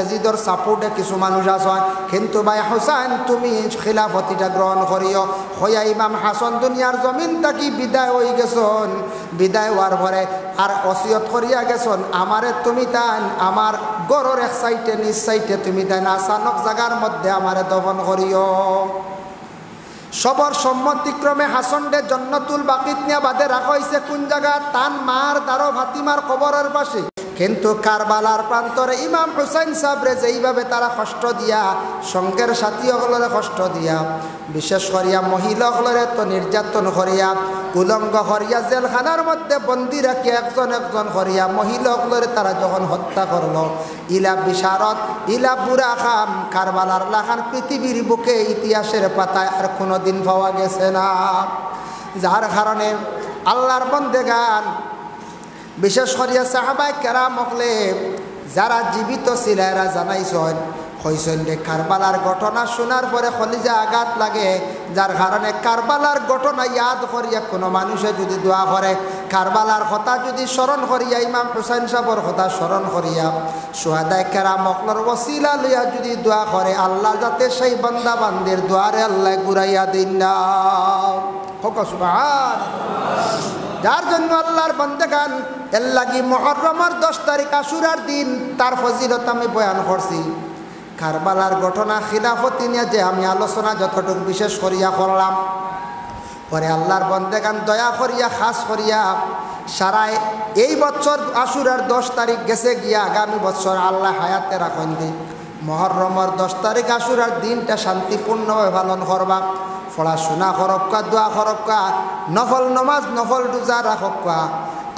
এজিদর সাপোর্টে কিছু মানুষ আছেন, কিন্তু ভাই হোসেন তুমি খিলাফতিটা গ্রহণ করিও। হইয়া ইমাম হাসন দুনিয়ার জমিন থাকি বিদায় হয়ে গেছন। বিদায় হওয়ার পরে আর ওসিয়ত করিয়া গেছন, আমারে তুমি তান আমার গড়ের এক সাইডে নিজ সাইডে তুমি তান আচানক জায়গার মধ্যে আমারে দফন করিও। সবর সম্মতিক্রমে হাসনডে জন্নতুল বাকিত নিয়ে বাদে রাখা হয়েছে কোন জায়গা? তান মার দারো ফাতিমার কবরের পাশে। কিন্তু কারবালার প্রান্তরে ইমাম হুসাইন সাবরে যেইভাবে তারা কষ্ট দিয়া, সঙ্গের সাথীসকলরে কষ্ট দিয়া, বিশেষ করিয়া মহিলাসকলরে তো নির্যাতন করিয়া, উলঙ্গ করিয়া জেলখানার মধ্যে বন্দি রাখি একজন একজন করিয়া মহিলাসকলরে তারা যখন হত্যা করল, ইলা বিশারত, ইলা বুড়া খাম, কারবালার লাখান পৃথিবীর বুকে ইতিহাসের পাতায় আর কোনো দিন পাওয়া গেছে না। যার কারণে আল্লাহর বন্দেগান বিশেষ করিয়া সাহাবায়ে কেরাম হকলে যারা জীবিত ছিল এরা জানাইছেন হইছেন যে কারবালার ঘটনা শোনার পরে কলিজা আঘাত লাগে, যার কারণে কারবালার ঘটনা ইয়াদ করিয়া কোনো মানুষে যদি দোয়া করে, কারবালার কথা যদি স্মরণ করিয়া, ইমাম হুসাইন সাহেবের কথা স্মরণ করিয়া, সুহাদায়ে কেরাম হকলের ওসিলা লইয়া যদি দোয়া করে, আল্লাহ যাতে সেই বান্দা বান্দির দোয়ারে আল্লাহ ঘুরাইয়া দিন না। হোক সুবহানাল্লাহ। যার জন্য আল্লাহর বান্দাগান এর লাগি মুহররমের 10 তারিখ আশুরার দিন তার ফজিলত আমি বয়ান করছি। কারবালার ঘটনা খিলাফতি নিয়ে যে আমি আলোচনা যতটুকু বিশেষ করিয়া করলাম, পরে আল্লাহর বান্দাগান দয়া করিয়া খাস করিয়া সারায় এই বছর আশুরার 10 তারিখ গেছে গিয়া আগামী বছর আল্লাহ হায়াতে রাখেন দি মুহররমের 10 তারিখ আশুরার দিনটা শান্তিপূর্ণভাবে পালন করবা। পড়াশোনা করক্কা, দোয়া করক্কা, নফল নমাজ নফল রোজা রাখক্কা।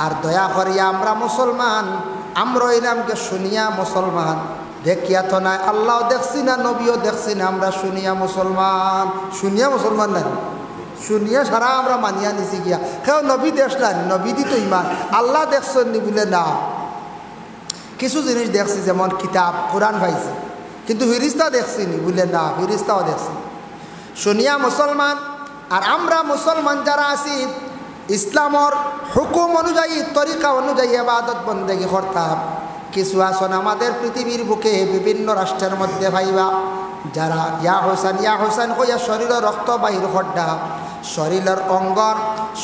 আর দয়া করিয়া আমরা মুসলমান, আমরা ইনামকে শুনিয়া মুসলমান, দেখিয়া তো নাই আল্লাহ দেখছি না নবীও দেখছি না, আমরা শুনিয়া মুসলমান। শুনিয়া মুসলমান নাই, শুনিয়া সারা আমরা মানিয়া নিছি গিয়া। কেউ নবী দেখলেন, নবী দিত ইমান, আল্লাহ দেখছেন নি বলে না। কিছু জিনিস দেখছি, যেমন কিতাব কোরআন পাইছি, কিন্তু ফিরিস্তা দেখছি নি বলে না, ফিরিস্তাও দেখছি। শুনিয়া মুসলমান। আর আমরা মুসলমান যারা আছি ইসলামর হুকুম অনুযায়ী, তরিকা অনুযায়ী ইবাদত বন্দেগী করতাম। কিছু আসন আমাদের পৃথিবীর বুকে বিভিন্ন রাষ্ট্রের মধ্যে পাইবা, যারা ইয়া হোসেন কইয়া শরীরের রক্ত বাহির করডা, শরীরের অঙ্গর,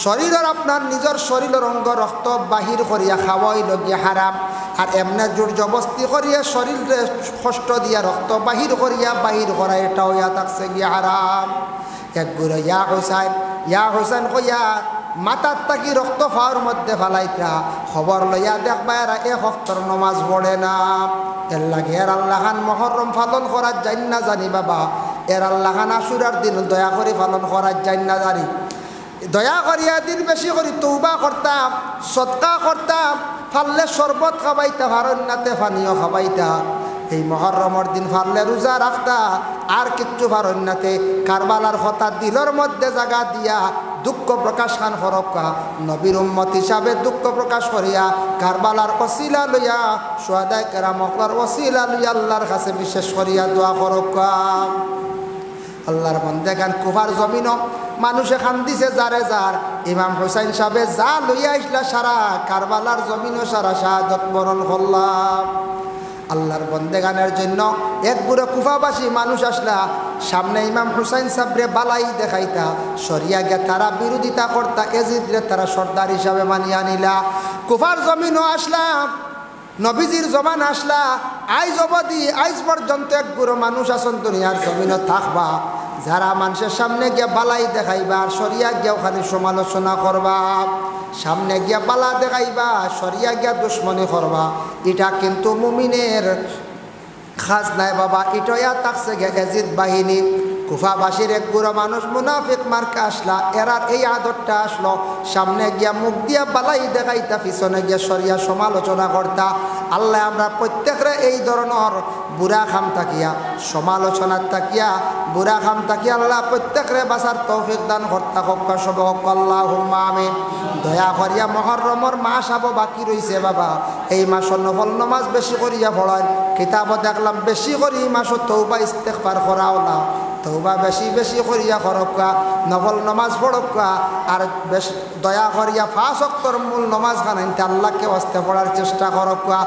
শরীরের আপনার নিজের শরীরের অঙ্গ রক্ত বাহির করিয়া খাওয়াই লগিয়া হারাম। আর এমনি জোর জবস্তি করিয়া শরীরে কষ্ট দিয়া রক্ত বাহির করিয়া বাহির করা, এটাও ইয়া থাকছে গিয়া হারাম। একগুলো ইয়া হোসেন কইয়া মাতার তাকি রক্ত ফাওয়ার মধ্যে ফালাইতা, খবর লইয়া দেখবা এরা এক ওয়াক্তের নমাজ পড়ে না। এর লাগে এর আল্লাহান মুহররম পালন করার জানি না জানি বাবা, এর আল্লাহান আশুরার দিন দয়া করে পালন করার জানি না জানি। দয়া করিয়া দিন বেশি করি তৌবা করতাম, সদকা করতাম, ফাললে শরবত খাবাইতা, ফারন্নাতে পানীয় খাবাইতা। এই মুহররমের দিন ফারলে রোজা রাখতা, আর কিচ্ছু ফারন্নাতে কারবালার কথা দিলের মধ্যে জায়গা দিয়া দুঃখ প্রকাশ খান করক্কা। নবীর উম্মত হিসাবে দুঃখ প্রকাশ করিয়া কারবালার ওসিলা লইয়া, সুহাদায়ে কেরাম হকলের ওসিলা লইয়া আল্লাহর কাছে বিশেষ করিয়া দোয়া করক্কা। আল্লাহর বান্দাগান কুফার জমিনও মানুষে খান্দিছে যারে যার, ইমাম হুসাইন সাহেবে যা লইয়া আসলা সারা কারবালার জমিনও সারা শাহাদত বরণ করলাম। আল্লাহর বন্দেগানের জন্য এক বুড়ো কুফাবাসী মানুষ আসলা, সামনে ইমাম হুসাইন সাবরে বালাই দেখাইতা, সরিয়া গে তারা বিরোধিতা করতা, এজিদরে তারা সর্দার হিসাবে মানিয়া নিলা। কুফার জমিনও আসলা, নবীজির জমান আসলা, আইজ অবধি আইজ পর্যন্ত এক বুড়ো মানুষ আসন দুনিয়ার জমিনও থাকবা, যারা মানুষের সামনে গিয়া বালাই দেখাইবা আর সরিয়া গিয়া ওখানে সমালোচনা করবা, সামনে গিয়া বালা দেখাইবা সরিয়া গিয়া দুশ্মনী করবা, এটা কিন্তু মুমিনের খাস নাই বাবা। এটা থাকছে এজিদ বাহিনী। কুফাবাসীর এক বুড়ো মানুষ মুনাফিক মার্কা আসলা, এরার এই আদরটা আসলো, সামনে গিয়া মুখ দিয়া বালাই দেখাইতা, পিছনে গিয়া সরিয়া সমালোচনা করতা। আল্লাহ আমরা প্রত্যেকরে এই ধরনের বুড়া খাম তাকিয়া, সমালোচনার তাকিয়া, বুড়া খাম তাকিয়া আল্লাহ প্রত্যেকরে বাঁচার তৌফিক দান কর্তা কক্কা সব আল্লাহুম্মা আমিন। দয়া করিয়া মুহররমের মাস আবো বাকি রইছে বাবা, এই মাসের নফল নমাজ বেশি করিয়া পড়ায়। কিতাবও দেখলাম বেশি করি এই মাসও তওবা ইস্তেগফার করাও না, তওবা বেশি বেশি করিয়া করক্কা, নফল নমাজ পড়ক্কা। আর বেশ দয়া করিয়া 5 ওয়াক্তের মূল নমাজ খানাইতে আল্লাহকে ওয়াস্তে পড়ার চেষ্টা করক্কা।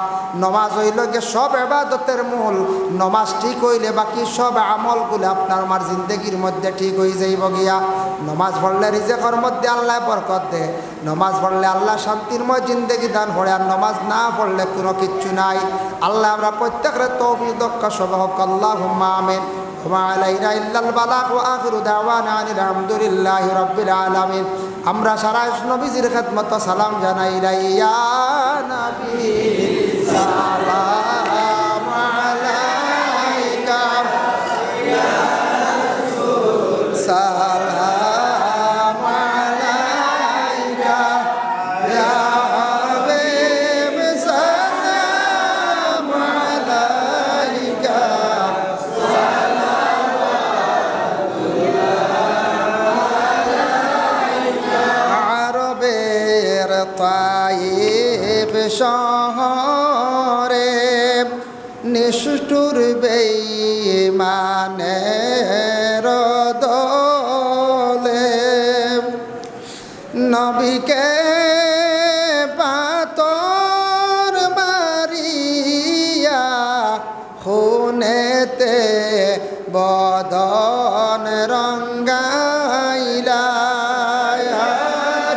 নমাজ হইল গে সব ইবাদতের মূল, নমাজ ঠিক হইলে বাকি সব আমলগুলো আপনার আমার জিন্দগির মধ্যে ঠিক হয়ে যাইব গিয়া। নমাজ পড়লে রিজেকের মধ্যে আল্লাহ বরকত দেয়, নমাজ পড়লে আল্লাহ শান্তিরময় জিন্দগি দান করে, আর নমাজ না পড়লে কোনো কিচ্ছু নাই। আল্লাহ আমরা প্রত্যেকের তৌফিক দক্কা সব হোক আল্লাহুম্মা আমিন। ওয়া আলাইনা ইল্লাল বালাগ ওয়া আখিরু দাওয়ানা আনিল হামদুলিল্লাহি রাব্বিল আলামিন। আমরা সারা নবীজির খিদমত সালাম জানাই, ইয়া নবী সালাম আলাইকা, ইয়া রাসূল সালাম আলাইকা, ইয়া হাবিব সালাম আলাইকা, আরবের তাইব শহরে নিষ্ঠুর বেঈমানের দলে নবীকে পাথর মারিয়া খুনেতে বদন রঙ্গাইলা ইয়া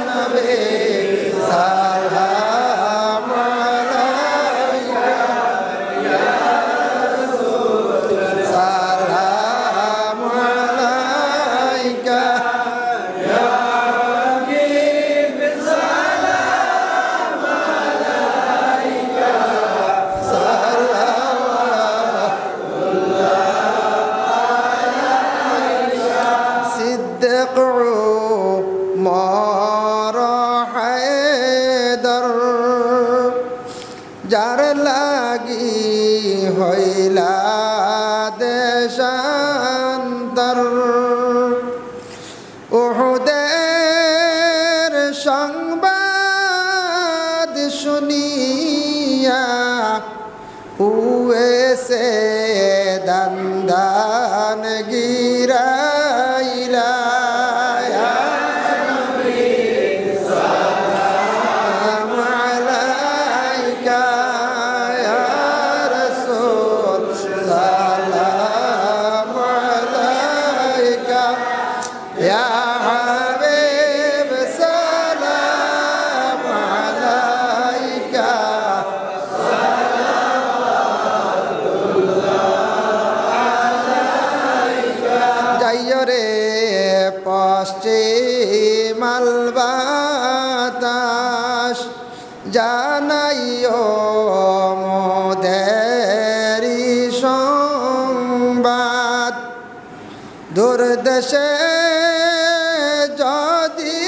নবী সালাম আলাইকা ইয়া রাসূল সালাম আলাইকা ইয়া হাবিব সালাম আলাইকা সিদ্দিক উমর হায়দার যার লাগি হইলা দেশান্তর উহুদের সংবাদ শুনিয়া হুয়েছে দন্দন গিরাইলা ইয়া নবী সালাম আলাইকা ইয়া রাসূল সালাম আলাইকা ইয়া হাবিব সালাম আলাইকা যাইও রে পশ্চিমাল বাতাস জানাইও মোদেরি সংবাদ দুর্দশে যদি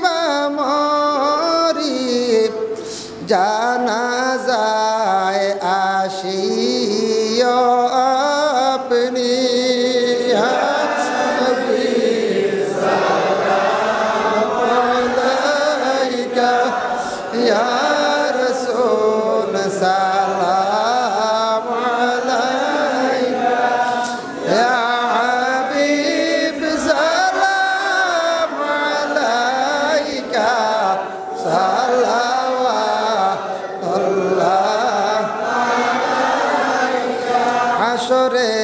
বা মরি জানা যায় আসিও আপনি ইয়া রাসূল সালাম আলাইকা ইয়া হাবিব সালাম আলাইকা সালাওয়াতুল্লাহ আলাইকা হাসরে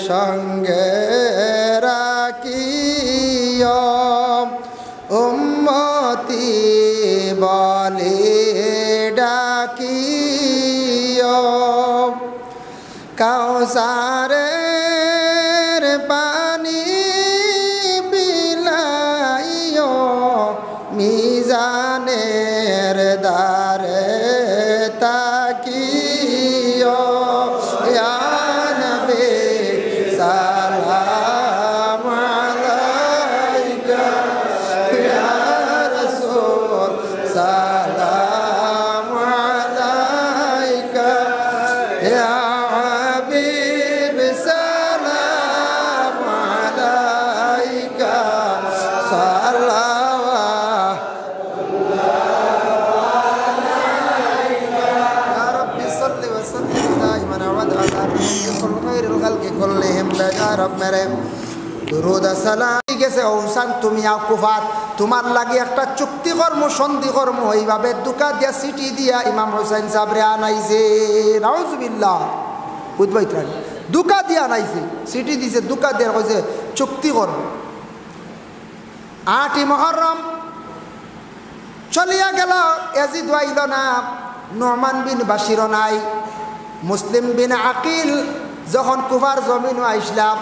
সঙ্গে রাখিও উম্মতি বলে ডাকিও কাউসারের পানি বিলাইও মিজানের দ্বারে তাকিও ইয়া নবী সালাম আলাইকা ইয়া রাসূল সালাম আলাইকা ইয়া হাবিব সালাম আলাইকা يا رب صل وسلم دائما ابدا على خير الخلق كلهم يا رب মেরে দুরুদ সালাম গেছে ওসান তুমি কুফাত তোমার লাগি একটা চুক্তি কর্ম সন্ধি কর্ম এইভাবে দুকা দিয়া সিটি দিয়া ইমাম হোসেন সাহেবরে আনাইছে নাউজুবিল্লাহ বুঝবাইত্রা দুকা দিয়া আনাইছে সিটি দিছে দুকা দিয়া কইছে চুক্তি কর্ম 8 মুহররম চলিয়া গেল ইয়াজিদ আইল না নুমান বিন বাশির নাই মুসলিম বিন আকিল যখন কুফার জমিন আইসলাম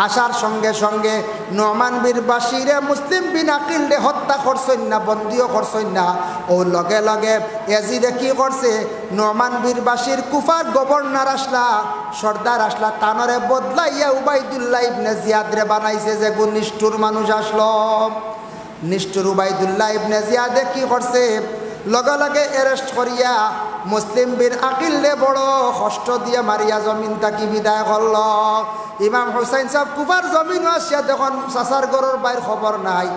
আসার সঙ্গে সঙ্গে নুমান বিন বাশিরে মুসলিম বিন আকিলরে হত্যা করছেন না বন্দিও করছেন না ও লগে লগে ইয়াজিদে কি করছে নুমান বিন বাশির কুফার গভর্নর আসলা সর্দার আসলা তানরে বদলাইয়া উবাইদুল্লাহ ইবনে জিয়াদরে বানাইছে যে নিষ্ঠুর মানুষ আসলো নিষ্ঠুর উবাইদুল্লাহ ইবনে জিয়াদে কি করছে লগে লগে অ্যারেস্ট করিয়া মুসলিম বিন আকিলরে বড় কষ্ট দিয়ে মারিয়া জমিন তাকি বিদায় করল ইমাম হুসাইন সাহেব কুফার জমিন আসিয়া যখন চাচার ঘরের বাইর খবর নাই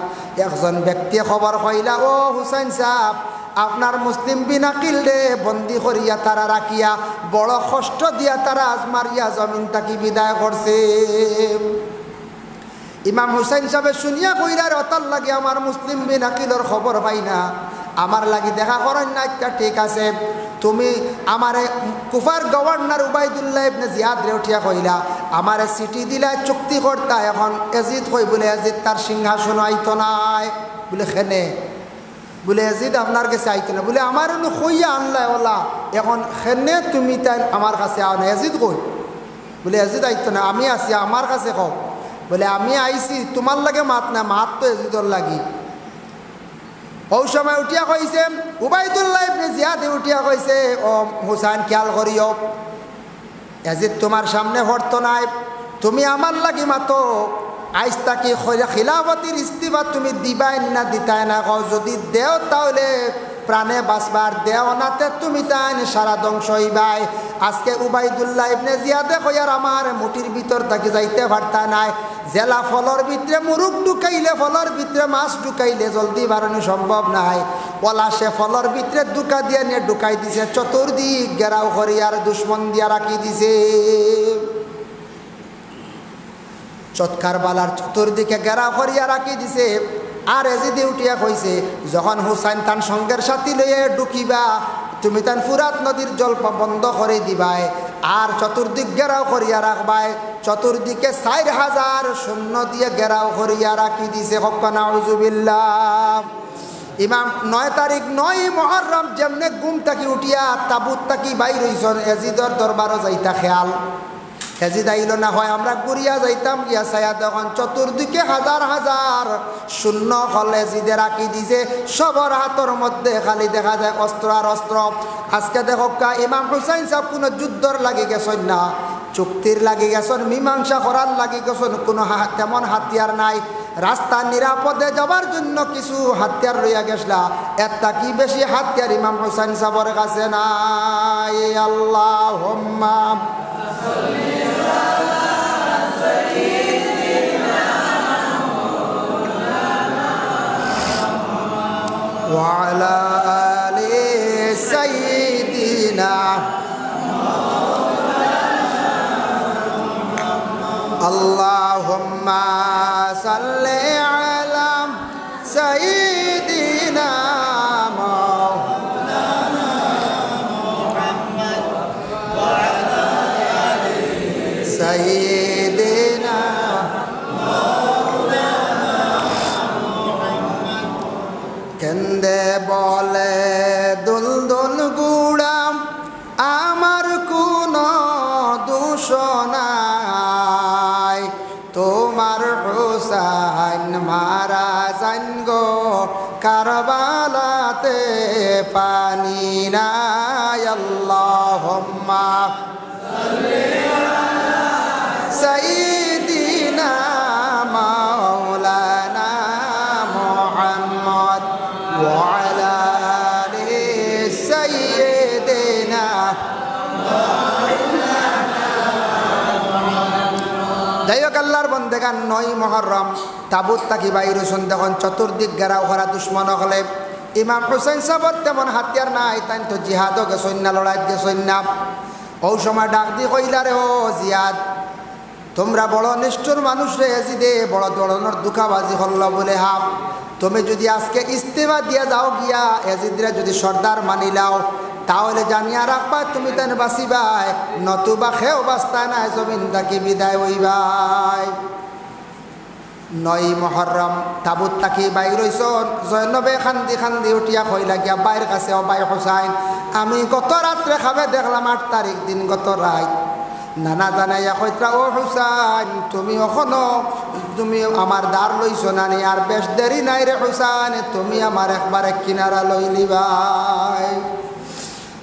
একজন ব্যক্তিয়ে খবর কইলা ও হুসাইন সাহেব আপনার মুসলিম বিন আকিল রে বন্দি করিয়া তারা রাখিয়া বড় কষ্ট দিয়া তারা আজমারিয়া জমিন তাকি বিদায় করছে। ইমাম হুসাইন সাহেব শুনিয়া কইরার অতার লাগে আমার মুসলিম বিন আকিলর খবর পাই না, আমার লাগি দেখা করেন না। একটা ঠিক আছে, তুমি আমারে কুফার গভর্নর উবাইদুল্লাহ ইবনে জিয়াদ রে উঠিয়া কইলা আমারে চিঠি দিলা চুক্তি করতা। এখন এজিদ কই বলে এজিদ তার সিংহাসন আইতো নাই বলে খেনে, বলে এজিদ আপনার কাছে আইতো না, বলে আমার কইয়া আনলাই ওলা এখন খেনে তুমি তাই আমার কাছে আও না। এজিদ কই বলে এজিদ আইতো না, আমি আছি আমার কাছে কও। বলে আমি আইছি তোমার লাগে মাত না, মাত তো এজিদর লাগি। ওই সময় উঠিয়া কইছে উবাইদুল্লাহ ইবনে জিয়াদ উঠিয়া কইছে ও হুসাইন খেয়াল করিও, এজিদ তোমার সামনে হরতো নাই, তুমি আমার লাগি মাতো আইস তাকি খিলাফতির ইস্তিফা তুমি দিবাই না দিতাই না, যদি দেও তাহলে প্রাণে বাঁচবার, দেও নাতে তুমি তাই সারা ধ্বংস হইবাই। আজকে উবাইদুল্লাহ ইবনে জিয়াদে কইয়ার আমার মুটির ভিতর তাকে যাইতে পারতা নাই, জেলা ফলর ভিতরে মুরুখ ঢুকাইলে ফলর ভিতরে মাছ ঢুকাইলে জলদি বাড়ানো সম্ভব নাই। বলা সে ফলর ভিতরে ঢুকা দিয়ে নিয়ে ঢুকাই দিছে, চতুর্দিক গেরাও করিয়ার দুশ্মন দিয়া রাখি দিছে। চৎকার বালার চতুর্দিকে গেরাও করিয়া রাখি দিছে। আর এজিদে উঠিয়া কইছে যখন হুসাইন তান সঙ্গের সাথী লইয়া ঢুকিবা তুমি তান ফুরাত নদীর জল বন্ধ করে দিবাই আর চতুর্দিক গেরাও করিয়া রাখবাই। চতুর্দিকে 4000 সৈন্য দিয়ে গেরাও করিয়া রাখি দিছে। নাউজুবিল্লাহ। ইমাম 9 তারিখ 9 মুহররম যেমনে ঘুম থাকি উঠিয়া তাবুত থাকি বাইর হইছন, এজিদর দরবারও যাইতা খেয়াল। এজিদ আইল না হয় আমরা ঘুরিয়া যাইতাম, গিয়া ছায়া তখন চতুর্দিকে 1000 শূন্য হল এজিদে রাখি দিছে। সবর হাতর মধ্যে খালি দেখা যায় অস্ত্র আর অস্ত্র। আজকে দেখো ইমাম হুসাইন সাহেব কোনো যুদ্ধর লাগি গেছেন না, চুক্তির লাগি গেছেন, মীমাংসা করার লাগি গেছেন, কোনো তেমন হাতিয়ার নাই। রাস্তা নিরাপদে যাবার জন্য কিছু হাতিয়ার লইয়া গেছলা, একটা কি বেশি হাতিয়ার ইমাম হুসাইন সাহেবের কাছে নাই। আল্লাহুম্মা وعلى آل سيدنا اللهم صل على سيدنا مولانا محمد وعلى آل سيدنا কেন্দে বলে দুলদুল গুড়াম আমার কোনো দোষ নাই, তোমার হুসাইন মারা যান গো কারবালাতে পানি নাই। আল্লাহুম্মা সাল্লি আলা সাইয়্যিদিনা মাওলানা মুহাম্মদ وعلى آل سيدنا যাই হোক আল্লাহর বন্দেগান 9 মুহররম তাবুত তাকি বাইর হইছেন, তখন চতুর্দিক ঘেরাও করা দুশ্মন হলে ইমাম হুসাইন সাহেবের তেমন হাতিয়ার নাই, তাই তো জিহাদও গেছেন না, লড়াইত গেছেন না। ওই সময় ডাক দি কইলা রে ও জিয়াদ তোমরা বড় নিষ্ঠুর মানুষ রে, এজিদে বড় ধরনের দুঃখাবাজি হল বলে হাব, তুমি যদি আজকে ইস্তেফা দিয়া যাও গিয়া এজিদরা যদি সর্দার মানিলাও তাহলে জানিয়া রাখবা তুমি তেন বাঁচিবাই, নতুবা খেও বাঁচতায় না, জমিন থাকি বিদায় হইবাই। 9 মুহররম তাবুত থাকি বাইর হইছন, জয়নবে খান্দি খান্দি উঠিয়া কইলা গিয়া বাইর কাছে ও বাই হুসাইন আমি গত রাত্রে খাবে দেখলাম 8 তারিখ দিন গত রাত নানা জানাইয়া কইত্রা ও হুসাইন তুমি এখনো তুমি আমার দ্বার লইছ না নি, আর বেশ দেরি নাই রে হুসাইন, তুমি আমার একবারে কিনারা লইলি ভাই।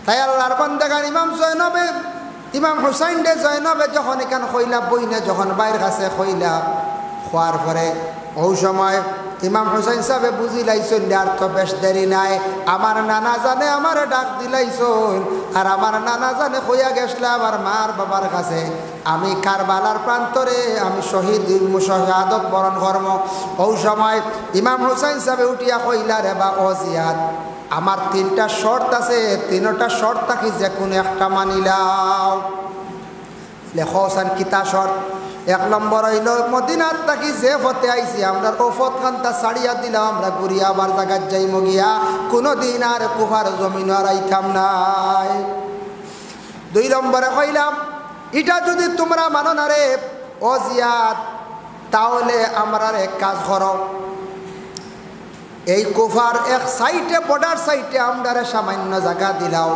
তাই আল্লাহর বান্দাগান ইমাম হুসাইন দে জয়নবে যখন এখান কইলা বইনে যখন বাইর কাছে কইলা খোয়ার পরে ওই সময় ইমাম হুসাইন সাহেব বুঝি লাইছেন আর তো বেশ দেরি নাই, আমার নানা জানে আমার ডাক দিলাইছেন, আর আমার নানা জানে কইয়া গেছলা আমার মার বাবার কাছে আমি কারবালার প্রান্তরে আমি শহীদ শাহাদত বরণ কর্ম। ওই সময় ইমাম হুসাইন সাহেব উঠিয়া কইলা রে বা ও জিয়াদ আমার 3টা শর্ত আছে, 3টা শর্ত থাকি যে কোনো একটা মানিলাও। লেখসান কিতা শর্ত? 1 নম্বর হইল মদিনার থাকি যে পথে আইছি আমরা ও পথখানটা ছাড়িয়া দিলাম, আমরা ঘুরিয়া আবার জায়গার যাইম গিয়া, কোনোদিন আর কুফার জমিন আর আইতাম নাই। 2 নম্বরে কইলাম এটা যদি তোমরা মানো না রে ও জিয়াদ, তাহলে আমরা এক কাজ করো, এই কুফার এক সাইডে বর্ডার সাইডে আমরা সামান্য জায়গা দিলাও,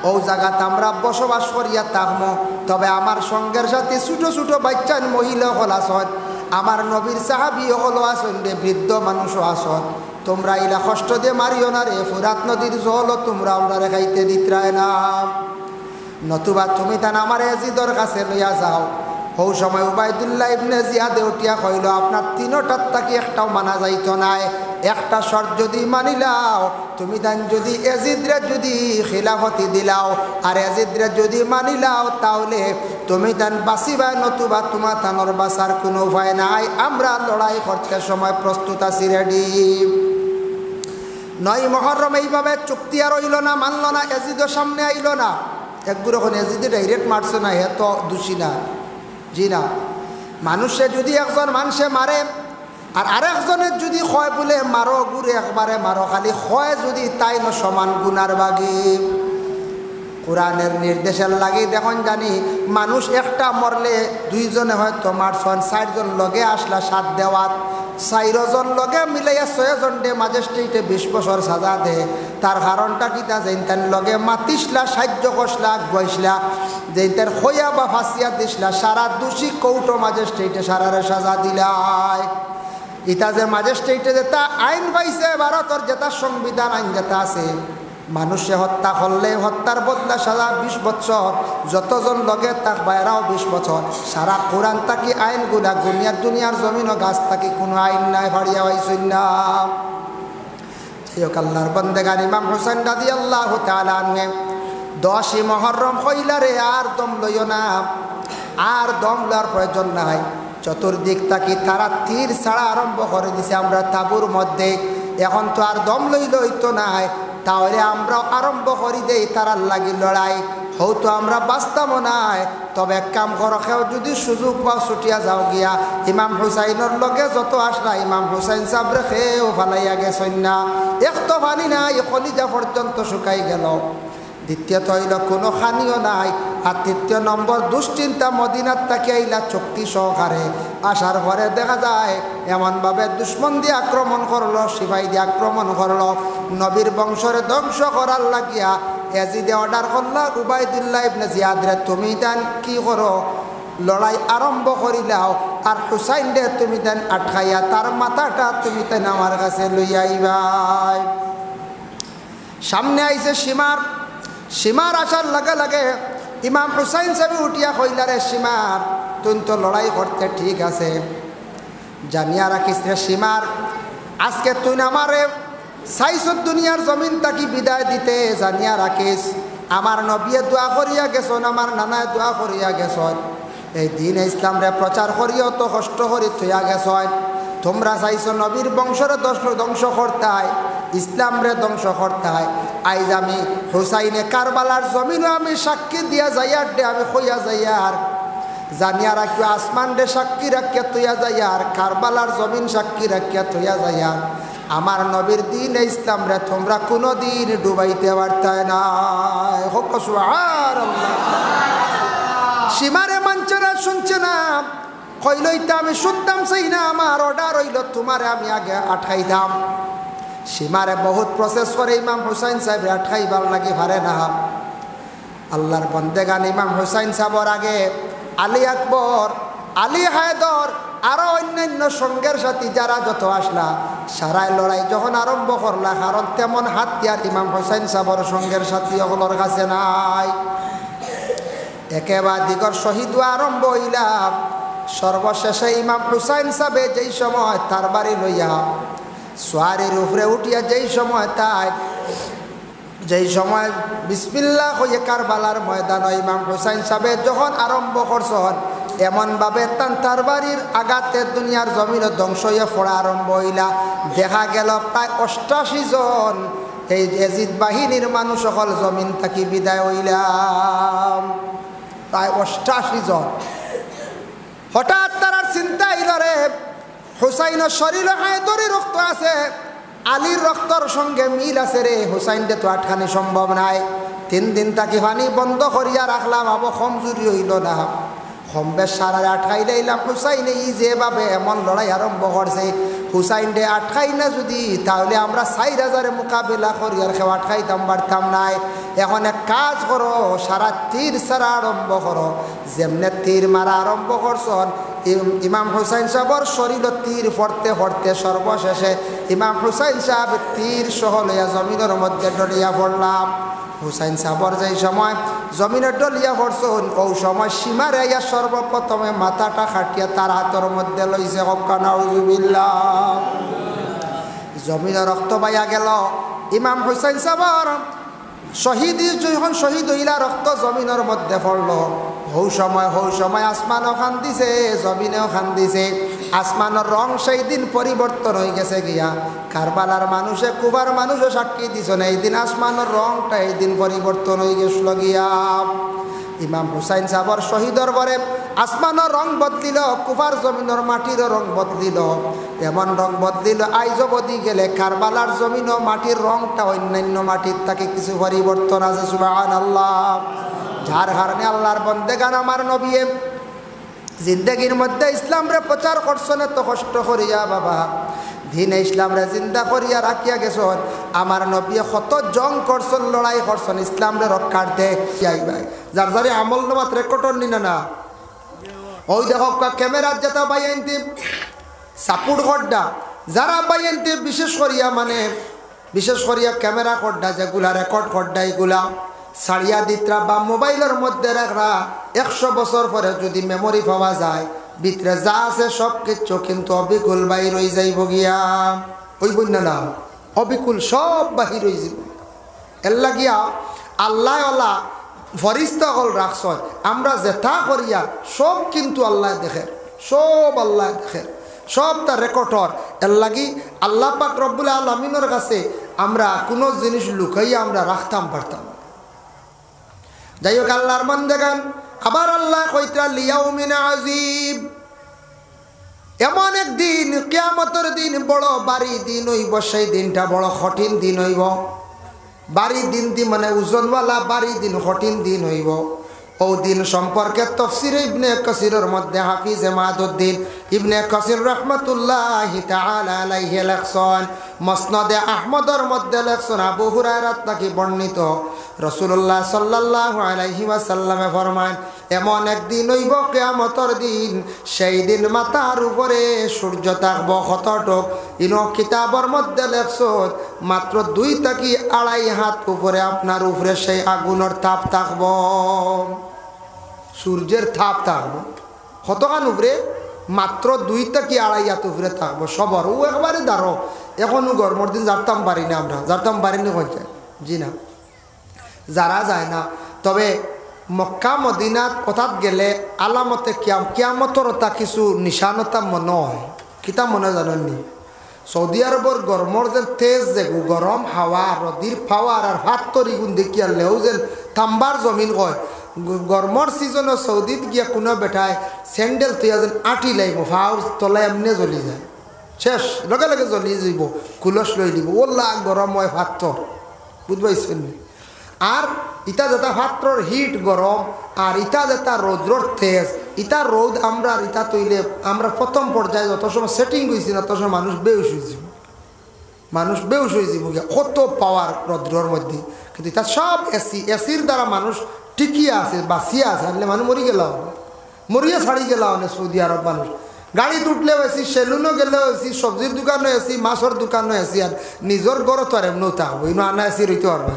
ও জায়গাতে আমরা বসবাস করিয়া থাকবো। তবে আমার সঙ্গের সাথে ছোটো ছোটো বাচ্চা মহিলা হল আসন, আমার নবীর সাহাবি হলো আসন রে, বৃদ্ধ মানুষও আসন। তোমরা ইলা কষ্ট দিয়ে মারিও না রে, ফুরাত নদীর জল তোমরা আমরা খাইতে দিত্রায় না, নতুবা তুমি তান আমার এজিদর কাছে লইয়া যাও। ওই সময় উবাইদুল্লাহ ইবনে জিয়াদে উঠিয়া কইল আপনার 3টার থাকি একটাও মানা যাইত নাই, একটা শর্ত যদি মানিলাও তুমি তান যদি এজিদরে যদি খিলাফতি দিলাও আর এজিদরে যদি মানিলাও তাহলে তুমি তান বাঁচিবা, নতুবা তোমার তানোর বাঁচার কোনো উপায় নাই। আমরা লড়াই করতে সময় প্রস্তুত আছি, রেডি। 9 মুহররম এইভাবে চুক্তি আর হইল না, মানল না, এজিদের সামনে আইল না। একগুলো এখন এজিদে ডাইরেক্ট মারছে না, হে তো দোষী না, জি না। মানুষে যদি একজন মানুষে মারে আর আরেকজনের যদি হয় বলে মারো গুড়ে একবারে মারো, খালি হয় যদি তাই না সমান গুনার বাগি। কোরআনের নির্দেশের লাগি দেখুন জানি মানুষ একটা মরলে 2 জনে হয়তো মারছন, 4 জন লগে আসলা 7 দেওয়াত, 4 জন লগে মিলাইয়া 6 জন দে ম্যাজিস্ট্রেটে 20 বছর সাজা দে। তার কারণটা কিতা যেন লগে মাতিসলা, সাহায্য করসলা, বইসলা, যেন খইয়া বা ফাঁসিয়া দিসলা, সারা দোষী কৌটো ম্যাজিস্ট্রেটে সারারে সাজা দিলাই। ইটা যে ম্যাজিস্ট্রেটে যেটা আইন পাইছে ভারতের, যেটা সংবিধান আইন যেটা আছে, মানুষে হত্যা করলে হত্যার বদলা সাজা 20 বছর, যতজন লগে তাক বাইরাও 20 বছর। সারা কোরআন তাকি আইনগুলা দুনিয়ার জমিন ও গাছ তাকি কোনো আইন নাই, হারিয়া হয়েছেন না। আল্লাহর বন্দেগান ইমাম হুসাইন রাদিয়াল্লাহু তাআলা আনহু 10 মুহররম কইলারে আর দম লইও না, আর দম লওয়ার প্রয়োজন নাই। চতুর্দিক তাকি তারা তীর ছাড়া আরম্ভ করে দিছে আমরা তাবুর মধ্যে। এখন তো আর দম লইতো নাই, তাহলে আমরা আরম্ভ করি দেই তারার লাগি লড়াই। হয়তো আমরা বাঁচতাম নাই, তবে এক কাম করো, কেউ যদি সুযোগ পাও ছুটিয়া যাও গিয়া ইমাম হুসাইনের লগে যত আসলা ইমাম হুসাইন সাবরে খেয়েও ফালাইয়া গেছেন না, এক তো পানি নাই, কলিজা পর্যন্ত শুকাই গেল। দ্বিতীয়ত হইল কোনো খানিও নাই। আর 3 নম্বর দুশ্চিন্তা, মদিনার তাকে আইলা চুক্তি সহকারে আসার পরে দেখা যায় এমনভাবে দুশ্মন দিয়ে আক্রমণ করলো, সিপাই দিয়ে আক্রমণ করলো, নবীর বংশরে ধ্বংস করার লাগিয়া এজিদে অর্ডার করলা উবাইদুল্লাহ ইবনে জিয়াদরে তুমি দেন কি করো, লড়াই আরম্ভ করিলাও, আর হুসাইন দে তুমি দেন আটকাইয়া তার মাথাটা তুমি দেন আমার কাছে লইয়া আইবাই। সামনে আইছে সীমার আসার লাগে লাগে ইমাম হুসাইন সাহেব উঠিয়া কইলারে সীমার তুই তো লড়াই করতে ঠিক আছে, জানিয়া রাখিস রে সীমার, আজকে তুই আমারে সাইসুদ দুনিয়ার জমিন তাকি বিদায় দিতে, জানিয়া রাখিস আমার নবীয়ে দোয়া করিয়া গেছন, আমার নানায় দোয়া করিয়া গেছন, এই দিন ইসলাম রে প্রচার করিও তো কষ্ট করি থইয়া গেছন। তোমরা চাইছো নবীর বংশরে ধ্বংস করতাই, ইসলাম রে ধ্বংস করতাই। আইজ আমি হুসাইনে কারবালার জমিনও আমি সাক্ষী দিয়া যাইয়ার দে আমি কইয়া যাইয়ার, জানিয়া রাখিও আসমান রে সাক্ষী রাখিয়া থইয়া যাইয়ার, কারবালার জমিন সাক্ষী রাখিয়া থইয়া যাইয়ার, আমার নবীর দিন ইসলাম রে তোমরা কোনো দিন ডুবাইতে পারতাই না। সীমারে মানছে না, শুনছে না, কইলইতা আমি শুনতাম চাই না, আমার অর্ডার হইল তোমারে আমি আগে আটকাইতাম। সীমারে বহুত প্রসেস করে ইমাম হুসাইন সাহেব আটকাইবার লাগে পারে না। আল্লাহর বন্দেগান ইমাম হুসাইন সাহেবর আগে আলী আকবর, আলী হায়দর, আরো অন্যান্য সঙ্গের সাথী যারা যত আসলা সারাই লড়াই যখন আরম্ভ করলা, কারণ তেমন হাতিয়ার ইমাম হুসাইন সাহেবর সঙ্গের সাথী ওগুলোর কাছে নাই। একেবারে দিগর শহীদ আরম্ভ হইলাম। সর্বশেষে ইমাম হুসাইন সাহেব যেই সময় তার বাড়ি লইয়া সোয়ারির উপরে উঠিয়া যেই সময় বিসমিল্লাহ হইয়া কারবালার ময়দান ইমাম হুসাইন সাহেব যখন আরম্ভ করছেন, এমনভাবে তার বাড়ির আঘাতে দুনিয়ার জমিন ধ্বংস হইয়া পড়া আরম্ভ হইলা। দেখা গেল প্রায় 88 জন এই এজিদ বাহিনীর মানুষ সকল জমিন থাকি বিদায় হইলাম, প্রায় 88 জন। হঠাৎ তার চিন্তা হইল রে হুসাইনের শরীরে হায়দরি রক্ত আছে, আলীর রক্তর সঙ্গে মিল আছে রে, হুসাইনকে তো আটকানি সম্ভব নাই। 3 দিন তাকে পানি বন্ধ করিয়া রাখলাম, আবো কমজুরি হইল না, কমবেশ সারারে আটকাই দিলাম। হুসাইনে ই যেভাবে এমন লড়াই আরম্ভ করছে, হুসাইনরে আটকাই না যদি তাহলে আমরা 4000 মোকাবিলা করি আর কেউ আটকাইতাম পারতাম নাই। এখন এক কাজ করো, সারা তীর সারা আরম্ভ করো, যেমনে তীর মারা আরম্ভ করছন। ইমাম হুসাইন সাহেবর শরীর তীর পড়তে পড়তে সর্বশেষে ইমাম হুসাইন সাহেব তীর সহ লইয়া জমিনের মধ্যে ডলিয়া পড়লাম। হুসাইন সাহেবর যেই সময় জমিনে ডলিয়া পড়ছন, ওই সময় সীমারে ইয়া সর্বপ্রথমে মাথাটা খাটিয়া তার হাতের মধ্যে লইছে, নাউজুবিল্লাহ। জমিনে রক্ত বাইয়া গেল। ইমাম হুসাইন সাহেবর শহীদ যখন শহীদ হইলা রক্ত জমিনের মধ্যে পড়ল, হৌ সময় আসমানও খান দিছে, জমিনেও খান দিছে। আসমানের রং সেই দিন পরিবর্তন হয়ে গেছে গিয়া। কারবালার মানুষে কুবার মানুষও সাক্ষী দিছ না, এই দিন আসমানের রংটা এই দিন পরিবর্তন হয়ে গেছিল গিয়া। ইমাম হুসাইন সাহেবর শহীদর পরে আসমানের রং বদলিল, কুফার জমিনের মাটির রং বদলিল। এমন রং বদলিল আইজ বদি গেলে কারবালার জমিন ও মাটির রংটা অন্যান্য মাটির থেকে কিছু পরিবর্তন আছে। সুবহানাল্লাহ। যার কারণে আল্লাহর বন্দেগান আমার নবী জিন্দগির মধ্যে ইসলামরে প্রচার করছেন এত কষ্ট করিয়া, বাবা দিনে ইসলামরে জিন্দা করিয়া রাখিয়া গেছেন। আমার নবী কত জং করছেন, লড়াই করছেন ইসলামরে রক্ষার্থে। যার যারে আমল নামাত রেকর্ডর নিনা না, ওই দেখো ক্যামেরার যেটা বাইনতি সাপোর্ট করডা, যারা বাইনতি বিশেষ করিয়া ক্যামেরা করডা যেগুলা রেকর্ড করডা, এগুলা ছাড়িয়া দিতরা বা মোবাইলের মধ্যে রাখরা। 100 বছর পরে যদি মেমোরি পাওয়া যায়, ভিতরে যা আছে সব কিছু কিন্তু অবিকুল বাহির হয়ে যাইব গিয়া। ওই বন্য না অবিকুল সব বাহির হয়ে যাব। এর লাগিয়া আল্লাহ আল্লাহ ফরিস্তা হল রাখছ, আমরা যেটা করিয়া সব কিন্তু আল্লাহ দেখে, সব আল্লাহ দেখে, সব তার রেকর্ডর। এর লাগি আল্লাহ পাক রব্বুল আলামিনের কাছে আমরা কোনো জিনিস লুকাইয়া আমরা রাখতাম পারতাম। যাই হোক আল্লাহর বান্দাগান, আবার আল্লাহ কইতা লিয়াউমিন আযীব, এমন এক দিন কিয়ামতের দিন বড় বাড়ি দিন হইব, সেই দিনটা বড় কঠিন দিন হইব। বাড়ি দিন মানে ওজনওয়ালা বাড়ি দিন, কঠিন দিন হইব। ও দিন সম্পর্কে তাফসীর ইবনে কাসিরের মধ্যে হাফিজ মাদউদ্দিন ইবনে কাসির রাহমাতুল্লাহি তাআলা আলাইহি লেখছেন, মুসনাদে আহমদের মধ্যে লেখছেন, আবু হুরায়রা থেকে বর্ণিত রাসূলুল্লাহ সাল্লাল্লাহু আলাইহি ওয়াসাল্লামে ফরমান, এমন একদিন হইব কিয়ামতের দিন, সেই দিন মাথার উপরে সূর্য থাকব কতটুক। ইনো কিতাবের মধ্যে লেখছেন মাত্র 2 থেকে 2.5 হাত উপরে আপনার উপরে সেই আগুনের তাপ থাকব, সূর্যের তাপ থাকবো। কতখান উপরে? মাত্র 2 থেকে 2.5 হাত উপরে থাকবো সবর। ও একবারে দাঁড়ো, এখনও গরমের দিন যারতাম পারি না, আমরা যারতাম পারিনি হচ্ছে জি না, যারা যায় না। তবে মক্কা মদিনাত কথাত গেলে আলামতে কিয়ামতর তা কিছু নিশানতা মনে হয়। কিতা মনে জানেননি? সৌদি আরবর গরমর যে তেজ যে গরম হাওয়া, রদির পাওয়ার আর ভাত তরি গুণ দেখিয়া লেও যে তাম্বার জমিন কয়। গরমর সিজনে সৌদিত গিয়া কোনো বেটায় স্যান্ডেল তুইয়া যেন আটি লাগব, ফাউর তলায় এমনি জ্বলি যায়, শেষ লগে লগে জ্বলি যাব, কুলস লই দিব, ওল্লা গরম হয় ভাতর, বুঝবাইছেন? আর ইটা যেটা ভাতর হিট গরম, আর ইটা যেটা রৌদ্রর তেজ, ইটা রৌদ আমরা ইটা তৈলে আমরা প্রথম পর্যায়ে যত সময় সেটিং হয়েছি না, তত সময় মানুষ বেউস হয়ে যাব, মানুষ বেউস হয়ে যাব গিয়া, কত পাওয়ার রৌদ্রর মধ্যে। কিন্তু এটা সব এসির দ্বারা মানুষ টিকিয়া আছে, বাঁচিয়া আছে, আনলে মানুষ মরি গেল, মরিয়া ছাড়ি গেল অনেক সৌদি আরব মানুষ। গাড়ি উঠলেও এসি, সেলুনও গেলেও এসি, সবজির দোকানও এসি, মাছের দোকানও এসি, আর নিজের গড় তো আর এমনও থাকবো, ইনো আনা এসি রইতে পারবে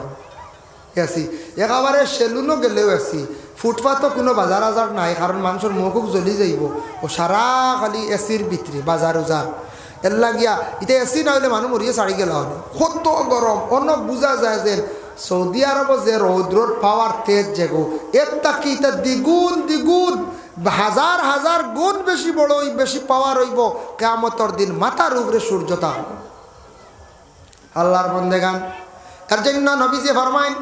এসি। একেবারে সেলুনও গেলেও এসি, ফুটপাথও কোনো বাজার আজার নাই, কারণ মানুষের মুখুক জ্বলি যাইব, ও সারা খালি এসির ভিতরে বাজার উজার। এর লাগিয়া এটা এসি না হইলে মানুষ মরিয়া ছাড়ি গেল হলে কত গরম। অন্য বোঝা যায় যে সৌদি আরব যে রৌদ্রর পাওয়ার তেজ যেগো, এর তাকি এটা দ্বিগুণ দ্বিগুণ হাজার হাজার গুণ বেশি বড়, বেশি পাওয়ার হইব কিয়ামতের দিন মাথার উপরে সূর্য থাকবে। আল্লাহর বন্দেগান, এর জন্য নবীজি ফরমাইন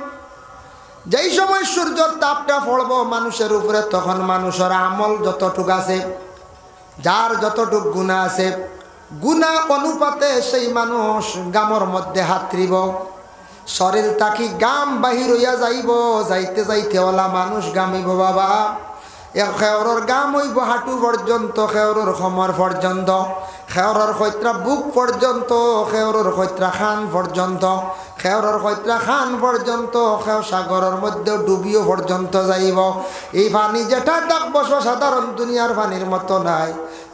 যেই সময় সূর্যের তাপটা পড়ব মানুষের উপরে তখন মানুষের আমল যতটুক আছে, যার যতটুক গুনাহ আছে, গুনাহ অনুপাতে সেই মানুষ গামর মধ্যে হাতরিব, শরীর তাকি গাম বাহির হইয়া যাইব, যাইতে যাইতে ওলা মানুষ গামিব বাবা। খেয়রর গাম হইব হাঁটু পর্যন্ত, খেয়রর খমর পর্যন্ত, খেয়রর খৈত্রা বুক পর্যন্ত, খেয়রর খৈত্রা খান পর্যন্ত, খেয়রর খৈত্রা খান পর্যন্ত, খেয় সাগরের মধ্যে ডুবিও পর্যন্ত যাইব। এই পানি যেটা দেখব সাধারণ দুনিয়ার পানির মতো নাই।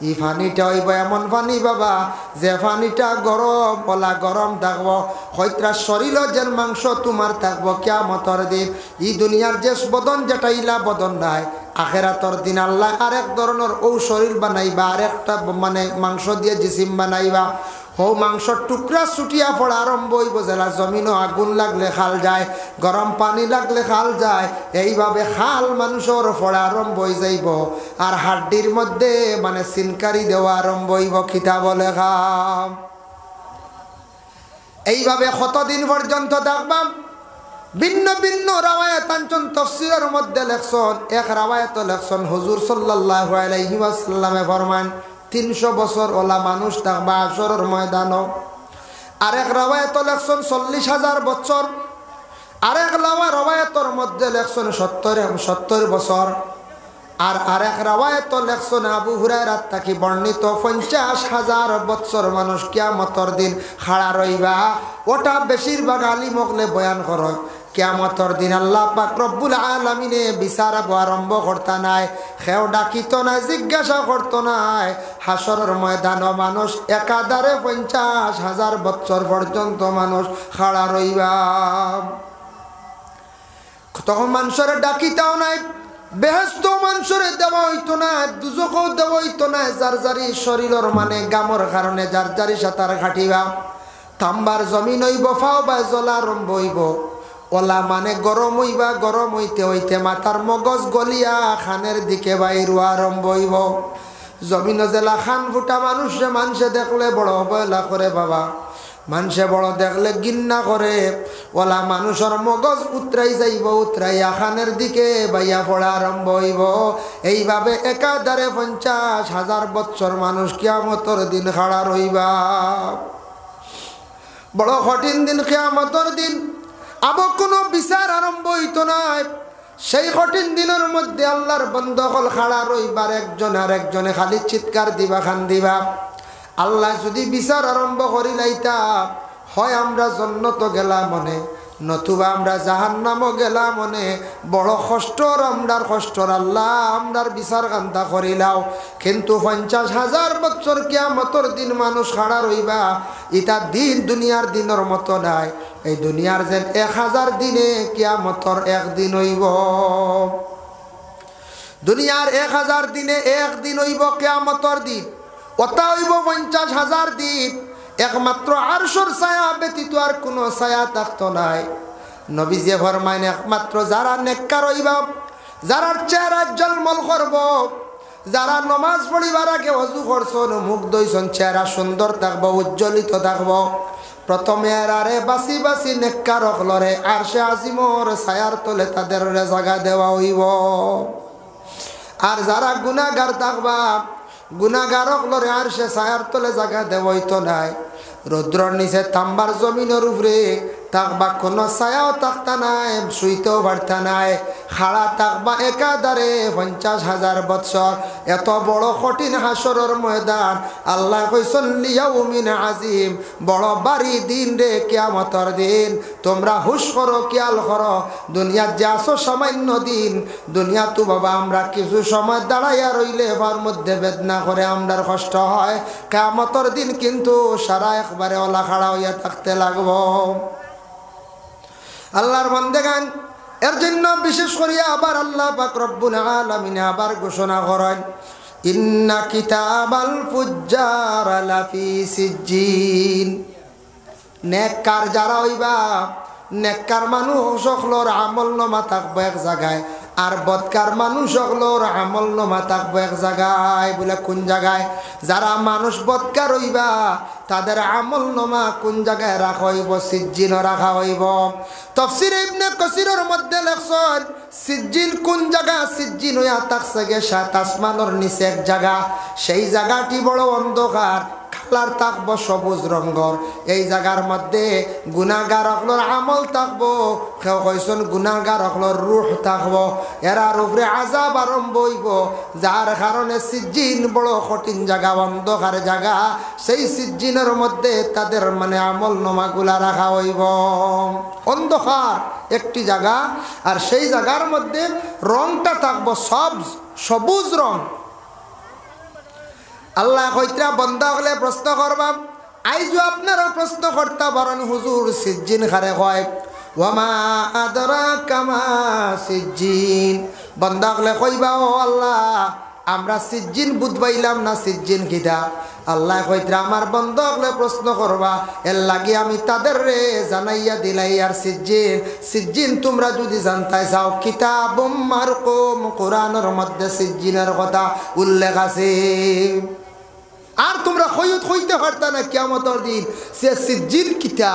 এই পানিটা হইব এমন পানি বাবা যে পানিটা গরম, বলা গরম থাকব, খৈত্রা শরীর যে মাংস তোমার থাকবো কিয়ামতের দিন। এই দুনিয়ার যে বদন যেটা ইলা বদন নাই, আখেরাতর দিন আল্লাহ আরেক ধরনের ও শরীর বানাইবা, আরেকটা মানে মাংস দিয়ে জিসিম বানাইবা। হো মাংসর টুকরা ছুটিয়া পড়া আরম্ভ হইব, জেলা জমিনও আগুন লাগলে খাল যায়, গরম পানি লাগলে খাল যায়, এইভাবে খাল মানুষের পড়া আরম্ভ হয়ে যাইব। আর হাড্ডির মধ্যে মানে সিনকারি দেওয়া আরম্ভ হইব, খিতা বলে খাম। এইভাবে কতদিন পর্যন্ত দেখবাম। ভিন্ন ভিন্ন রাওয়ায়াত আনছেন, তাফসীরের মধ্যে লেখছেন, এক রাওয়ায়াত লেখছেন হুজুর সাল্লাল্লাহু আলাইহি ওয়াসাল্লামে ফরমান 300 বছর ওলা মানুষ থাকবা আসরের ময়দানও। আরেক রাওয়ায়াত লেখছেন 40,000 বছর, আরেক রাওয়ায়াতের মধ্যে লেখছেন 70 বছর, আর আরেক রাওয়ায়াত লেখছেন আবু হুরায়রা থেকে বর্ণিত 50,000 বছর মানুষ কিয়ামতের দিন খাড়া রইবা। ওটা বেশিরভাগ আলিম হকলে বয়ান করে কিয়ামতের দিন আল্লাহ পাক রব্বুল আলামিনে বিচার আরম্ভ করতে নাই, খেও ডাকিত নাই, জিজ্ঞাসা করতো নাই। হাসরের ময়দানও মানুষ একাধারে 50,000 বছর পর্যন্ত মানুষ খাড়া রইবা। তখন মানুষের ডাকিতাও নাই, বেহেস্ত মানুষরে দেওয়া হইতো না, দুজকও দেওয়া হইতো না। যার যারি শরীরের মানে গামর কারণে যার যারি সাঁতার খাটিবা। তাম্বার জমিন হইব, ফাও বা জ্বলা আরম্ভ হইব, ওলা মানে গরম হইবা, গরম হইতে হইতে মাথার মগজ গলিয়া খানের দিকে বাইর আরম্ভ হইব। জমিন জেলা খান ফুটা মানুষে দেখলে বড় অবহেলা করে বাবা, মানুষে বড় দেখলে গিন্না করে, ওলা মানুষের মগজ উতরাই যাইব, উতরাইয়া খানের দিকে বাইয়া পড়া আরম্ভ হইব। এইভাবে একাধারে 50,000 বছর মানুষ কিয়ামতের দিন খাড়া রইবা। বড় কঠিন দিন কিয়ামতের দিন, আবার কোনো বিচার আরম্ভ হইতো না। সেই কঠিন দিনের মধ্যে আল্লাহর বন্দকল খাড়া রইবার, একজন আর একজনে খালি চিৎকার দিবা, খান দিবা। আল্লাহ যদি বিচার আরম্ভ করিলাইতা, হয় আমরা জান্নাত গেলাম মনে, নতুবা আমরা জাহান্নামও গেলাম মনে। বড় কষ্টর আমরার কষ্টর আল্লাহ আমরার বিচার কান্তা করিলাও। কিন্তু 50,000 বছর কিয়ামতের দিন মানুষ খাড়া রইবা, ইটা দিন দুনিয়ার দিনের মতো নাই। এই দুনিয়ার যেন 1000 দিনে কিয়ামতের একদিন হইব। দুনিয়ার 1000 দিনে একদিন হইব কিয়ামতের দিন, ওটা হইব 50,000 দিন। একমাত্র আরশের ছায়া ব্যতীত আর কোনো ছায়া থাকতো নাই। নবীজি ফরমাইন একমাত্র যারা নেককার হইবা, যারা চেহারা জলমল করব, যারা নমাজ পড়িবার আগে ওযু করছন, মুখ ধুইছন, চেহারা সুন্দর থাকবো, উজ্জ্বলিত থাকবো, প্রথমে আরে বাসি বাসি নেককার হলরে আরশে আজিমর ছায়ার তলে তাদের জায়গা দেওয়া হইব। আর যারা গুনাহগার থাকবা, গুনাহগার হলরে আরশে ছায়ার তলে জায়গা দেওয়া হইতো নাই। রৌদ্রর নিচে তাম্বার জমিনের উপরে থাকবা, কোনো ছায়াও থাকতা নাই, শুইতেও পারতা নাই, খাড়া থাকবা একাধারে 50,000 বছর। এত বড় কঠিন হাসরের ময়দান, আল্লাহ কইছেন লিয়াউমিন আজিম, বড় বাড়ি দিন রে কিয়ামতের দিন। তোমরা হুশ করো, খেয়াল করো, দুনিয়ার যে আসো সামান্য দিন, দুনিয়া তো বাবা আমরা কিছু সময় দাঁড়াইয়া রইলে এবার মধ্যে বেদনা করে আমরার কষ্ট হয়। কিয়ামতের দিন কিন্তু সারা একবারে ওলা খাড়া হইয়া থাকতে লাগবো। আল্লাহর বান্দাগান, এর জন্য বিশেষ করিয়া আবার আল্লাহ পাক রব্বুল আলামিন আবার ঘোষণা করেন, ইন্না কিতাবাল ফুজ্জার লাফি সিজ্জিন। নেককার যারা হইবা, নেককার মানুষ সকলের আমল নামা থাকবো এক জায়গায়, আর বদকার মানুষ হলোর আমল নামা থাকবো এক জায়গায়। বলে কোন জায়গায়? যারা মানুষ বদকার হইবা তাদের আমল নামা কোন জায়গায় রাখা হইব? সিজ্জিন রাখা হইব। তাফসীরে ইবনে কাসিরের মধ্যে লেখছেন সিজ্জিন কোন জায়গা? সিজ্জিন হইয়া থাকছে গে 7 আসমানের নিচে এক জায়গা। সেই জায়গাটি বড় অন্ধকার, কালার থাকবো সবুজ রঙের। এই জায়গার মধ্যে গুনাহগার হকলোর আমল থাকবো, কেউ কইছেন গুনাহগার হকলোর রূহ থাকবো। এরার উপরে আযাব আরম্ভ হইব, যার কারণে সিজ্জিন বড় কঠিন জায়গা, অন্ধকার জায়গা। সেই সিজ্জিনের মধ্যে তাদের মানে আমল নামাগুলা রাখা হইব। অন্ধকার একটি জায়গা, আর সেই জায়গার মধ্যে রংটা থাকবো সবুজ রং। আল্লাহ কইত্রা বন্ধা হলে প্রশ্ন করবাম। আইজও আপনারা প্রশ্ন করতে পারেন হুজুর সিজ্জিন খারে হয়, ওয়ামা আদরাকা মা সিজ্জিন। বন্ধা হলে কইবা ও আল্লাহ আমরা সিজ্জিন বুঝবাইলাম না, সিজ্জিন কিতা? আল্লাহ কইত্রা আমার বন্ধা হলে প্রশ্ন করবা, এর লাগে আমি তাদের রে জানাইয়া দিলাই। আর সিজ্জিন তোমরা যদি জানতে চাও, কিতাবুম মারকুম, কোরআনের মধ্যে সিজ্জিনের কথা উল্লেখ আছে। আর তোমরা হইতে পারতা না কিয়ামতের দিন সে সিজ্জিন কিতা?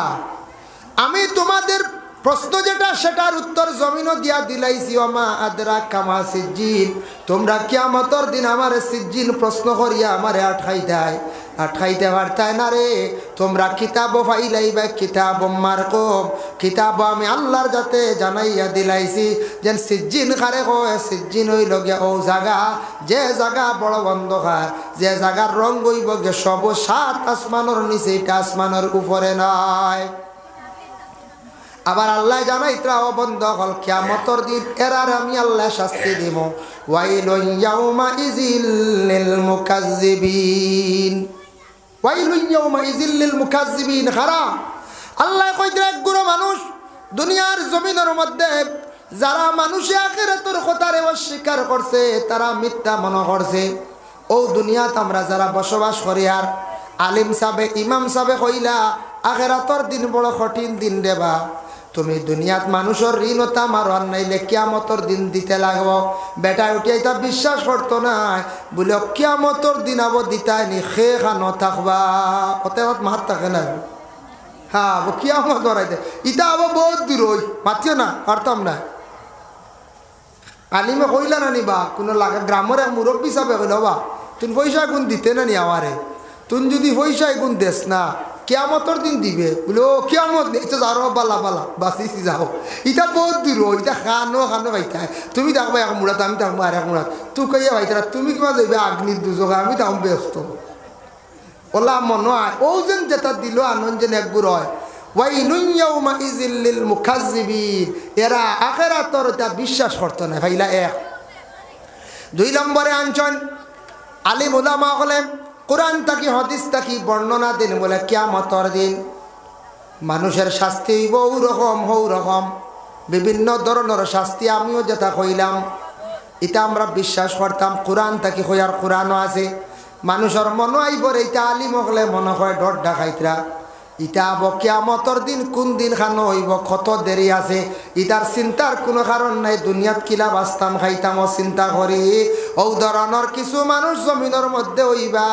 আমি তোমাদের প্রশ্ন যেটা সেটার উত্তর জমিনও দিয়া দিলাইছি। ওমা আদরাকা মা সিজ্জিন। তোমরা কিয়ামতের দিন আমার সিজ্জিন প্রশ্ন করিয়া আমারে আটকাইতে পারতাই না রে। তোমরা কিতাব পাইলাইবা, কিতাব মারকুম, কিতাব আমি আল্লাহর যাতে জানাইয়া দিলাইছি। যেন সিজ্জিন কারে কয়? সিজ্জিন হইল গিয়া ও জায়গা, যে জায়গা বড় অন্ধকার, যে জায়গার রং হইব গে সব 7 আসমানের নিচে, এটা আসমানের উপরে নয়। আবার আল্লাহ জানাইত্রা ও বন্ধ হল কিয়ামতের দিন এরার আমি আল্লাহ শাস্তি দিব। ওয়াইলুন ইয়াউমাইযিল লিল মুকাজ্জিবিন, ওয়াইলুন ইয়াউমাইযিল লিল মুকাজ্জিবিন। খারা আল্লাহ কইত্রা এক গুরু মানুষ দুনিয়ার জমিনের মধ্যে যারা মানুষে আখিরাতের কথারে অস্বীকার করছে, তারা মিথ্যা মনে করছে। ও দুনিয়াত আমরা যারা বসবাস করি, আর আলিম সাবে ইমাম সাবে কইলা আখিরাতের দিন বড় কঠিন দিন দেবা। তুমি দুনিয়াত মানুষের ঋণতা মারার নাইলে কিয়ামতের দিন দিতে লাগবো। বেটা উঠে এটা বিশ্বাস করতো না, বলে কিয়ামতের দিন আবো দিতাই নি, খে খানো থাকবা ওতে মাত থাকে না। হ্যাঁ কিয়ামত ধরাইতে ইটা আবো বহুত দূর ওই মাতিও না, পারতাম না। আলিমে কইলা না নিবা কোনো লাগা গ্রামের এক মুরব্বী হিসাবে কইল, বা তুমি পয়সা গুণ দিতে না নি আমারে, তুমি যদি পয়সায় গুণ দেস না কিয়ামতের দিন দিবে। বলে ও কিয়ামত নেই তো যাও বালা বাঁচিছি যাও, ইটা বহুত দূর, ইটা খানো ভাইতা। তুমি থাকবা এক মুড়াত, আমি থাকবো আর এক মুড়াত। তুই কইয়া ভাইতা তুমি কিবা যাইবে আগ্নির দুজোগে, আমি তাও ব্যস্ত। ওলা মনে হয় ও যেন যেটা দিল আনন্দ যেন একগুর হয়। ওয়াইলুন ইয়াউমাইযিল লিল মুকাজ্জিবিন। এরা আখিরাতের এটা বিশ্বাস করতো না ভাইলা। এক 2 নম্বরে আনছেন আলিম উলামা হলেন কোরআন তাকি হাদিস তাকি বর্ণনা দিন। বলে কিয়ামতের দিন মানুষের শাস্তি হইব হৌ রকম বিভিন্ন ধরনের শাস্তি। আমিও যেটা কইলাম এটা আমরা বিশ্বাস করতাম, কোরআন তাকি হইয়ার কোরআনও আছে। মানুষের মনে আইব এইটা আলিম হলে মনে হয় ডর ডাকাইতরা। ইটা আব কিয়ামতের দিন কোন দিন খানো হইব, কত দেরি আছে, ইটার চিন্তার কোনো কারণ নাই। দুনিয়াত কিলা বাঁচতাম খাইতামও চিন্তা করি। ও ধরনের কিছু মানুষ জমিনের মধ্যে হইবা,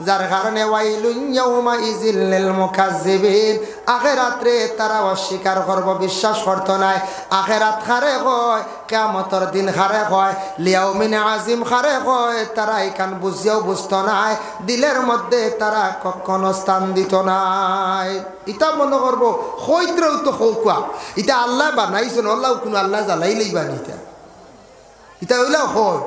যার কারণে ওয়াইলুন ইয়াউমাইযিল লিল মুকাজ্জিবিন। আখিরাতে তারা অস্বীকার করব, বিশ্বাস করতো নাই। আখিরাত খারে কয়, কিয়ামতের দিন খারে কয়, লিয়াউমিন আজিম খারে কয়। তারা এখান বুঝিয়াও বুঝতো নাই, দিলের মধ্যে তারা কখনো স্থান দিত নাই। ইটা মনে করবো হইত্রেও তো হৌকা, ইটা আল্লাহ বানাইছেন, আল্লাহ কোনো আল্লাহ জ্বালাইলেই বানিতা ইটা হইলেও হয়।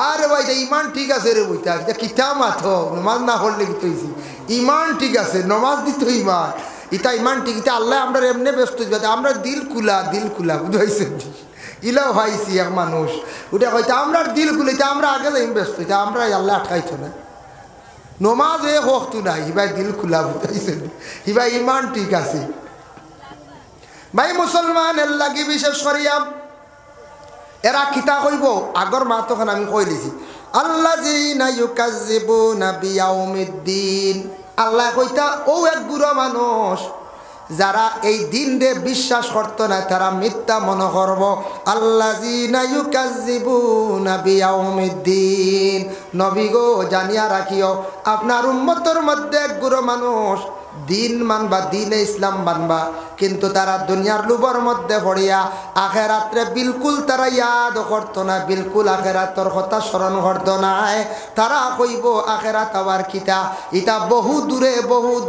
আরে ভাই এটা ইমান ঠিক আছে রে বইটা, এটা কিতা মাথ নমাজ না পড়লে কি তৈছি, ইমান ঠিক আছে নমাজ দিত ইমান, ইটা ইমান ঠিক। ইটা আল্লাহ আমরা এমনি ব্যস্ত, আমরা দিল খুলা বুঝাইছেন। ইলাও ভাইছি এক মানুষ ওটা হয়তো আমরা দিল খুলে, আমরা আগে যাই ব্যস্ত, এটা আমরা আল্লাহ আটকাইছো না। নমাজ এ হকতো নাই, হিবাই দিল খোলা বুঝাইছেন, হিবাই ইমান ঠিক আছে। ভাই মুসলমান এর লাগি বিশেষ করিয়া এরা কিতা কইব আগর মা তখন আমি কই দিছি, আল্লাযীনা ইউকাজ্জিবুনা বিয়াউমিদ্দিন। আল্লাহ কইতা ও এক গুড়া মানুষ যারা এই দিন রে বিশ্বাস করত না তারা মিথ্যা মনে করব। আল্লাযীনা ইউকাজ্জিবুনা বিয়াউমিদ্দিন। নবী গো জানিয়া রাখিও আপনার উম্মতের মধ্যে এক গুরু মানুষ দিন মানবা, দিনে ইসলাম মানবা, কিন্তু তারা দুনিয়ার লুবর মধ্যে পড়িয়া আখেরাত্রে বিলকুল তারা ইয়াদ করতো না, বিলকুল আখেরাতর কথা স্মরণ করতো না। তারা কইব আখেরাত আবার কিতা, ইটা বহু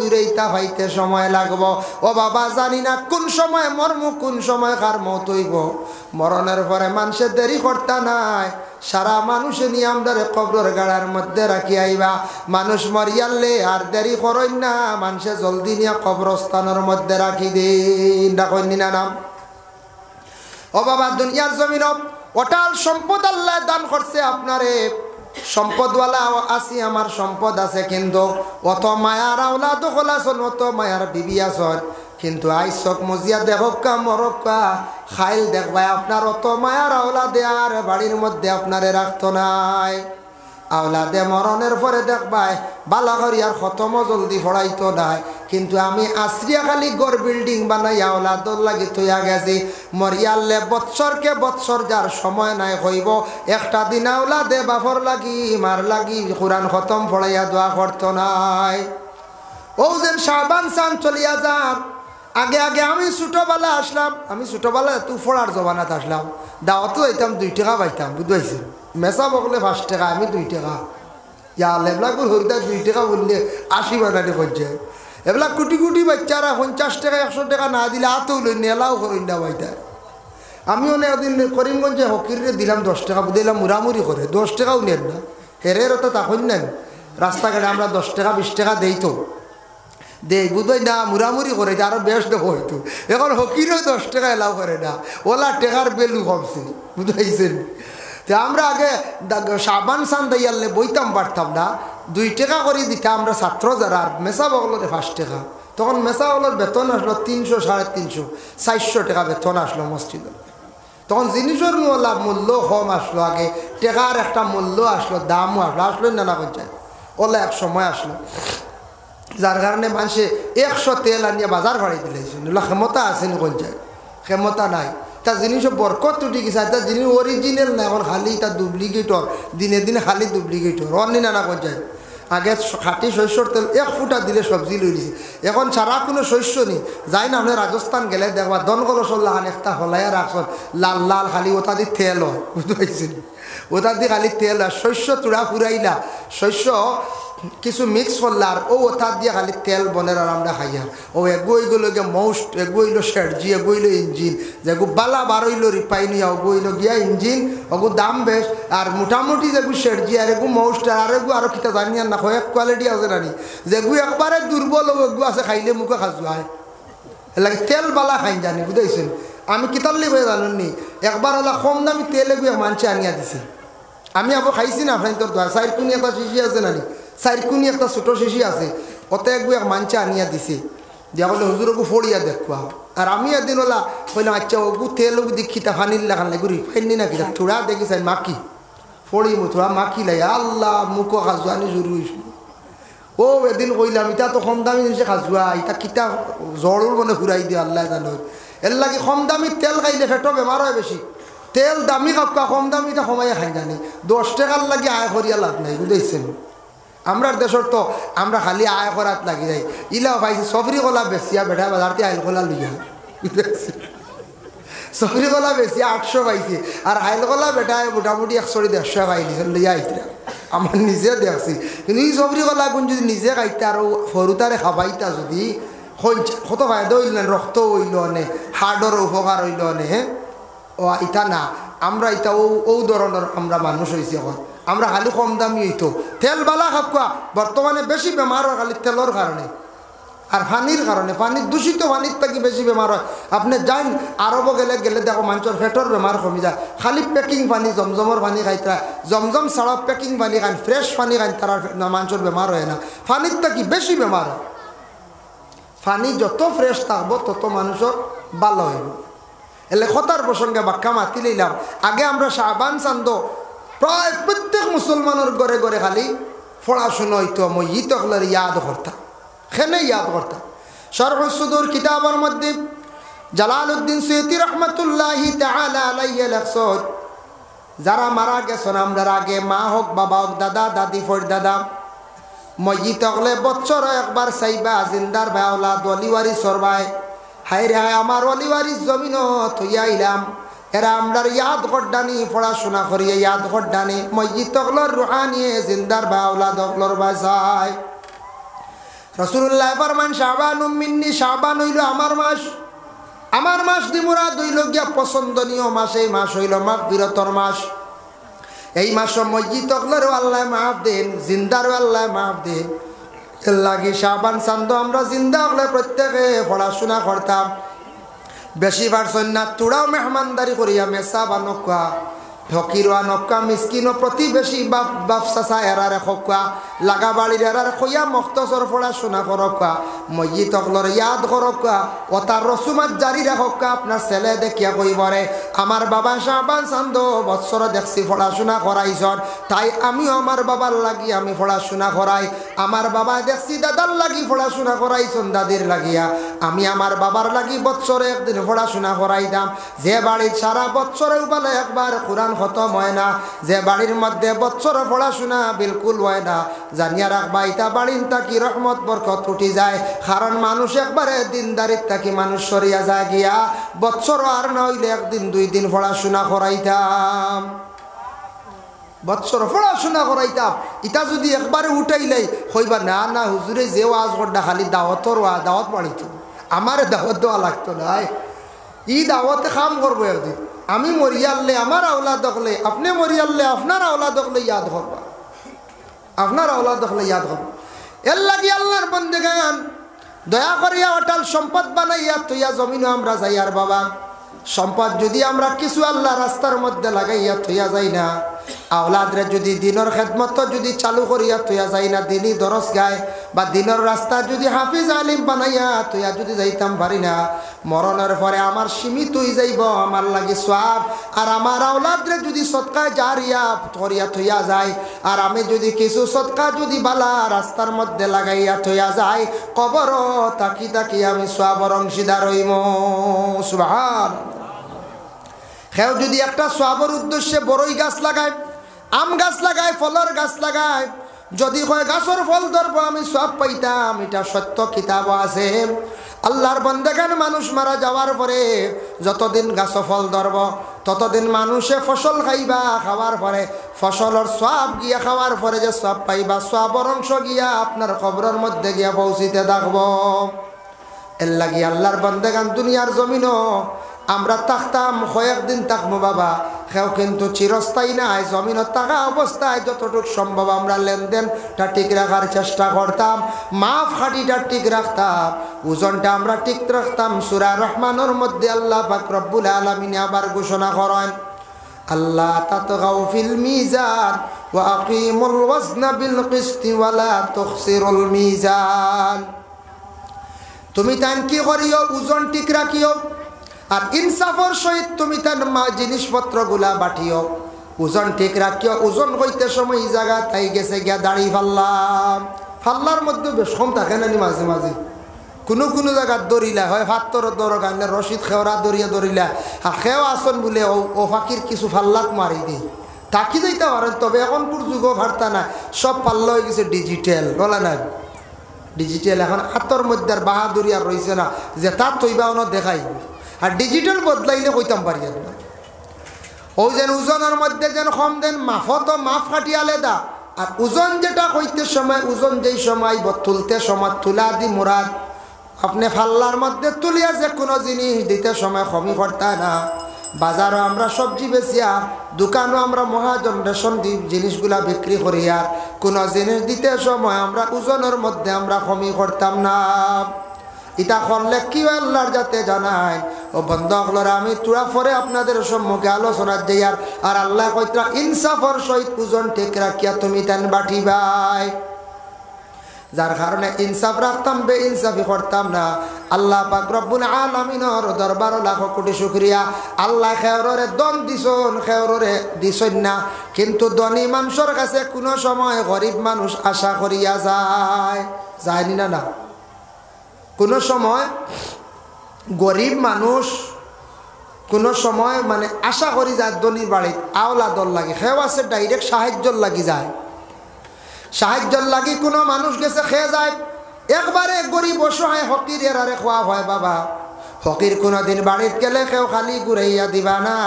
দূরে ইটা হইতে সময় লাগব। ও বাবা জানি না কোন সময় মরম, কোন সময় কার মত হইব। মরণের পরে মানুষের দেরি করতা নাই, সারা মানুষ নিয়ে আমরা কবরের গাড়ার মধ্যে রাখি আইবা। মানুষ মরিয়ালে আর দেরি করেন না, মানুষে জলদি নিয়ে কবরস্থানের মধ্যে রাখি দিন। ডাকইন না নাম। ও বাবা দুনিয়ার জমিন অটাল সম্পদ আল্লাহ দান করছে আপনারে, সম্পদওয়ালা আছি, আমার সম্পদ আছে, কিন্তু অত মায়ার আওলাদ হলাছন, অত মায়ার বিবি আছন, কিন্তু আই চক মজিয়া দেখকা মরক্কা খাইল দেখবা আপনার অত মায়ার আওলাদে আর বাড়ির মধ্যে আপনারে রাখতো নাই। আওলাদে মরণের পরে দেখবাই বালাঘরিয়ার খতম জলদি ফড়াইতো নাই, কিন্তু আমি আশ্রিয়া খালি গড় বিল্ডিং বানাই আওলাদর লাগি থইয়া গেছি। মরিয়ালে বৎসরকে বৎসর যার সময় নাই হইব, একটা দিন আওলাদে বাফর লাগি মার লাগি কোরআন খতম ফড়াইয়া দোয়া করতো নাই। ও যেন শাবান চান চলিয়া যান। আগে আগে আমি ছোটবেলা আসলাম, আমি ছোটবেলা তুই ফোড়ার জবানাত আসলাম, দাওয়াতও হইতাম 2 টাকা পাইতাম, বুঝতে মেসা বকলে 5 টাকা, আমি 2 টাকা। ইয়া লেবলাগুলো হরিদা 2 টাকা বললে 80 বানানি করছে। এবেলা কোটি কোটি বাচ্চারা 50 টাকা 100 টাকা না দিলে আতও লই নেলাও করেন না পাইতা। আমি অনেকদিন করিমগঞ্জে হকিরে দিলাম 10 টাকা, দিলাম মুরামুরি করে 10 টাকাও নেন না। হেরের তো তখন নেন রাস্তাঘাটে আমরা 10 টাকা 20 টাকা দেই তো দেই, বুঝই না মুরামুরি করে আরো বেশ দেবো হইতো। এখন হকিরও 10 টাকা এলাও করে না, ওলা টেকার বেলু কমছে, বুঝাইছেন। তো আমরা আগে সাবান সান দাইয়ালে বইতাম পারতাম না, 2 টাকা করে দিতাম আমরা ছাত্র যারা, মেসা বগলরে 5 টাকা। তখন মেসা বগলের বেতন আসলো 300 350 400 টাকা বেতন আসলো মসজিদে। তখন জিনিসের মূল্য কম আসলো, আগে টেকার একটা মূল্য আসলো, দামও আসলো না না পঞ্চায়েত ওলা এক সময় আসলো, যার কারণে মানুষে 100 তেল আনিয়ে বাজার ভাড়াই দিলেছেন। ক্ষমতা আছে নি পঞ্চায়েত, ক্ষমতা নাই। তার জিনিসও বরকত উঠে গেছে, তার জিনিস অরিজিনাল না, এখন খালি তার ডুপ্লিকেটর, দিনে দিনে খালি ডুপ্লিকেটর অন্য নানা পঞ্চায়েত। আগে খাঁটি শস্যর তেল 1 ফুটা দিলে সবজি লই দিছে, এখন ছাড়া কোনো শস্য নেই। যাই না আপনি রাজস্থান গেলে দেখবা দনগল চল্লাহান একটা হলাইয়া রাখছেন লাল লাল, খালি ওটা দিয়ে তেল হয়, বুঝতে পারছেন, ওটা দিয়ে খালি তেল হয়। শস্য তুড়া ফুরাইলা, শস্য কিছু মিক্স করলা আর ও ওটা দিয়ে খালি তেল বনের আর আমরা খাই। আর ও এগুলো গিয়ে মোস্ট, এগুলো শেরজি, এগুলো ইঞ্জিন, যেগু বালা বারইলো রিফাইনি, ওগুলো গিয়া ইঞ্জিন, ওগু দাম বেশ। আর মোটামুটি যেগু শেরজি আর এগু মোস্ট আর এগু আরো কিতা জানি আর না কয়েক কোয়ালিটি আছে নানি, যেগু একবারে দুর্বল এগু আছে, খাইলে মুখে খাজু হয় লাগে তেল বালা খাই জানি, বুঝাইছেন। আমি কিতাল্লি হয়ে জানুননি, একবার হলো কম দামি তেল এগু মানছে আনিয়া দিছে, আমি আবার খাইছি না। আপনার তোর 4 কোনি একটা শিশি আছে নানি, 4 কোনি একটা ছোটো শিশি আছে, ওতে একগু এক মানছে আনিয়া দিছে, দিয়া বলে হুজুর ওগু ফড়িয়া দেখবা। আর আমি একদিন ওলা কইলাম আচ্ছা ওগু তেল ওগু দীক্ষিতা ফানির লাগান লাগে রিফাইনি না কিনা, থোড়া দেখি চাই মাকি ফড়ি থোড়া মাকি লাই আল্লাহ মুখো খাজু আনি জরু হয়েছিল। ও এদিন কইলাম ইটা তো কম দামি জিনিসে খাজুয়া, ইটা কিতা জ্বরের মানে ঘুরাই দিয়ে আল্লাহ জানোর। এর লাগে কম দামি তেল খাইলে ফেটো বেমার হয় বেশি। তেল দামি কাপকা কম দামিটা কমাইয়া খাই জানি, 10 টাকার লাগে আয় করিয়া লাভ নাই, বুঝেছেন। আমরা দেশের তো আমরা খালি আয় করাত লাগি যাই। ইলা পাইছি সফরি কলা বেশিয়া বেটা বাজারতে আইল কলা লইয়া, বুঝেছেন। সফরি কলা বেশি 800 পাইছে, আর আইল কলা বেটায় মোটামুটি 100-150 পাই দিয়েছেন লইয়া আইতে। আমার নিজে দেখছি, কিন্তু এই সফরি কলা গুণ যদি নিজে খাইতে আর সরুতারে খাবাইতা যদি কত ফায়দা হইল না, রক্ত হইল নে, হার্টর উপকার হইল নে। হ্যাঁ ও ইটা না, আমরা ইটা ও ধরনের আমরা মানুষ হয়েছি। এখন আমরা খালি কম দামি হইতো তেল বালা খাওয়া, বর্তমানে বেশি বেমার হয় খালি তেলের কারণে আর পানির কারণে। পানির দূষিত পানির থেকে বেশি বেমার হয়। আপনি যান আরব গেলে গেলে দেখো মানুষের পেটের বেমার কমে যায়, খালি প্যাকিং পানি, জমজমর পানি খাইতা, জমজম ছাড়া প্যাকিং পানি খান, ফ্রেশ পানি খান, তারা মানুষের বেমার হয় না। পানির থেকে বেশি বেমার হয়। পানি যত ফ্রেশ থাকবো তত মানুষের ভালো হইব। এলে কথার প্রসঙ্গে বাক্যা মাতি লইলাম। আগে আমরা শাবান চান্দ প্রায় প্রত্যেক মুসলমানের ঘরে ঘরে খালি পড়াশোনা হইতো, মই তকলের ইয়াদ করতাম, খেনে ইয়াদ করতাম। শরহুস সুদূর কিতাবের মধ্যে জালালউদ্দিন সুয়ুতি রহমাতুল্লাহি তাআলা আলাইহি লেখছেন, যারা মারা গেছেন আমরা আগে মা হোক বাবা হোক দাদা দাদি ফরদাদা মইয়িত হলে বছর একবার চাইবা জিন্দার ভাই আওলাদ ওলিওয়ারি সরবাই হায় রে হায় আমার ওলিওয়ারি জমিন থইয়া আইলাম এরা আমরার ইয়াদ গড্ডানি পড়াশোনা করিয়ে ইয়াদ গড্ডানি মইয়িত হলর রুহানিয়ে জিন্দার ভাই আওলাদ হলর বাসায়। রাসূলুল্লাহ ফরমান শাবানুম মিন্নি, শাবান হইল আমার মাস দি মুরাদ হইল গিয়া পছন্দনীয় মাস। এই মাস হইল মাগফিরাতর মাস। এই মাস মসজিদ হলেও আল্লাহ মাফ দেন, জিন্দারও আল্লাহ মাফ দেন। এর লাগি শাবান চান্দ আমরা জিন্দা হলে প্রত্যেকে পড়াশোনা করতাম। বেশি পারছেন না তোরাও মেহমানদারি করিয়া মেসা বা নকা ফকিরা নকা মিসকিন প্রতিবেশী বাপ চাচা এরারে খোকা লাগা বাড়ির এরার খইয়া মখতসর পড়াশোনা করকা মসজিদ হকলর ইয়াদ করকা ও তার রসুমাত জারি রাখকা। আপনার ছেলে দেখিয়া কইবরে আমার বাবা শাবান চান্দ বৎসর দেখছি পড়াশোনা করাইছন, তাই আমিও আমার বাবার লাগি আমি পড়াশোনা করাই। আমার বাবা দেখছি দাদার লাগি পড়াশোনা করাইছন, দাদির লাগিয়া আমি আমার বাবার লাগি বৎসরে একদিন পড়াশোনা করাইতাম। যে বাড়ির সারা বৎসরে বলে একবার কোরআন খতম হয় না, যে বাড়ির মধ্যে বৎসর পড়াশোনা বিলকুল হয় না, জানিয়া রাখবা ইতা বাড়ির তাকি রহমত বরকত উঠি যায়। কারণ মানুষ একবারে দিনদারির তাকি মানুষ সরিয়া যায় গিয়া বৎসর আর না হইলে একদিন দুই দিন পড়াশোনা করাইতাম, বৎসর পড়াশোনা করাইতাম। ইটা যদি একবারে উঠাইলাই হইবা না না হুজুরে যে ওয়াজ করডা খালি দাওয়াতর দাওয়াত বাড়িত আমার দাওয়াত দেওয়া লাগতো না। ই দাওয়াতে কাম করবো একদিন আমি মরিয়াললে আমার আওলাদ হলে, আপনি মরিয়াললে আপনার আওলাদ হলে ইয়াদ করবা, আপনার আওলাদ হলে ইয়াদ করবা। এর লাগি আল্লাহর বন্দেগান দয়া করিয়া অটাল সম্পদ বানাইয়া তুইয়া জমিনও আমরা যাই। আর বাবা সম্পদ যদি আমরা কিছু আল্লাহ রাস্তার মধ্যে লাগাইয়া থইয়া যাই না, আওলাদরে যদি দিনের খেদমত যদি চালু করিয়া থইয়া যাই না, দিনই দরস গায় বা দিনের রাস্তা যদি হাফিজ আলিম বানাইয়া থইয়া যদি যাইতাম পারি না, মরণের পরে আমার সীমিত হয়ে যাইব আমার লাগি সওয়াব। আর আমার আওলাদরে যদি সদকা জারিয়া করিয়া থইয়া যায়, আর আমি যদি কিছু সদকা যদি বালা রাস্তার মধ্যে লাগাইয়া থইয়া যায়, কবর তাকি তাকি আমি সওয়াবের অংশীদার হইব। সুবহানাল্লাহ। কেউ যদি একটা সওয়াবের উদ্দেশ্যে বড়ই গাছ লাগায়, আম গাছ লাগায়, ফলের গাছ লাগায়, যদি কয় গাছের ফল ধরবো আমি সওয়াব পাইতাম, এটা সত্য কিতাব আছে। আল্লাহর বন্দেগান মানুষ মারা যাওয়ার পরে যতদিন গাছ ফল ধরব ততদিন মানুষে ফসল খাইবা, খাওয়ার পরে ফসলের সওয়াব গিয়া খাওয়ার পরে যে সওয়াব পাইবা, সওয়াবের অংশ গিয়া আপনার কবরের মধ্যে গিয়া পৌঁছিতে থাকব। এর লাগি আল্লাহর বন্দেগান দুনিয়ার জমিনও আমরা থাকতাম কয়েকদিন থাকবো বাবা, কেউ কিন্তু চিরস্থায়ী নাই। জমিনত থাকা অবস্থায় যতটুকু সম্ভব আমরা লেনদেনটা ঠিক রাখার চেষ্টা করতাম, মাফ খাটিটা ঠিক রাখতাম, ওজনটা আমরা ঠিক রাখতাম। সূরা রহমানের মধ্যে আল্লাহ পাক রব্বুল আলামিন আবার ঘোষণা করেন, আল্লাহ তাতগাউ ফিল মিজান ওয়া আকিমুল ওয়াজনা বিল কিসতি ওয়া লা তুখসিরুল মিজান। তুমি তান কি করিও ওজন ঠিক রাখিও, আর ইনসাফর সহিত তুমি তার জিনিসপত্রগুলা বাটিও, ওজন ঠিক রাখিও। ওজন হইতে সময় এই জায়গা তাই গেছে গিয়া দাড়ি ফাল্লার মধ্যে বেশ কম থাকে না মাঝে মাঝে, কোনো কোনো জায়গার দৌড়িলা হয় ভাত্তর দৌড় গাইলে রশিদ খেওরা দৌড়িয়া দৌড়িলা, আর খেও আসন বলে ও ফাঁকির কিছু ফাল্লাত মারি দিই থাকি যাইতে পারেন। তবে এখনপুর যুগও ভারতা না, সব পাল্লা হয়ে গেছে ডিজিটাল, বলে না ডিজিটাল। এখন হাতর মধ্যে আর বাহাদুরি আর রয়েছে না যে তার তৈবা অন দেখাই, আর ডিজিটাল বদলাইলে কইতাম পারি না। ও যেন ওজনের মধ্যে যেন কম দেন, মাফত মাফ কাটি আলাদা। আর ওজন যেটা কইতে সময়, ওজন যেই সময় তুলতে সময় তুলা দি মুরাদ আপনি ফাল্লার মধ্যে তুলিয়া যে কোনো জিনিস দিতে সময় কমি করতে না। বাজারও আমরা সবজি বেচিয়া, দোকানও আমরা মহাজন রেশন জিনিসগুলা বিক্রি করি, আর কোনো জিনিস দিতে সময় আমরা ওজনের মধ্যে আমরা কমি করতাম না। ইটা করলে কি আল্লাহর যাতে জানায় ও বন্ধুরা, আমি তোরা পরে আপনাদের সম্মুখে আলোচনা দিই। আর আল্লাহ কইতরা ইনসাফর সহিত ওজন ঠিক রাখিয়া তুমি তেন বাটিবাই, যার কারণে ইনসাফ রাখতাম, বে ইনসাফি করতাম না। আল্লাহ পাক রব্বুল আলামিনের দরবারে লাখ কোটি শুকরিয়া। আল্লাহ খেয়রে দন দিছন, খেয়রে দিছন না, কিন্তু ধনী মানুষের কাছে কোনো সময় গরিব মানুষ আশা করিয়া যায়, যায়নি না না কোনো সময় গরিব মানুষ কোনো সময় মানে আশা করি যায় ধনীর বাড়িত আওলা দল লাগে, সেও আছে ডাইরেক্ট সাহায্যর লাগি যায়, সাহায্যর লাগি কোনো মানুষ গেছে খেয়ে যায়। একবারে গরিব অসহায় ফকির এরারে খোয়া হয় বাবা। ফকির কোনোদিন বাড়িত গেলে কেউ খালি ঘুরাইয়া দিবা না।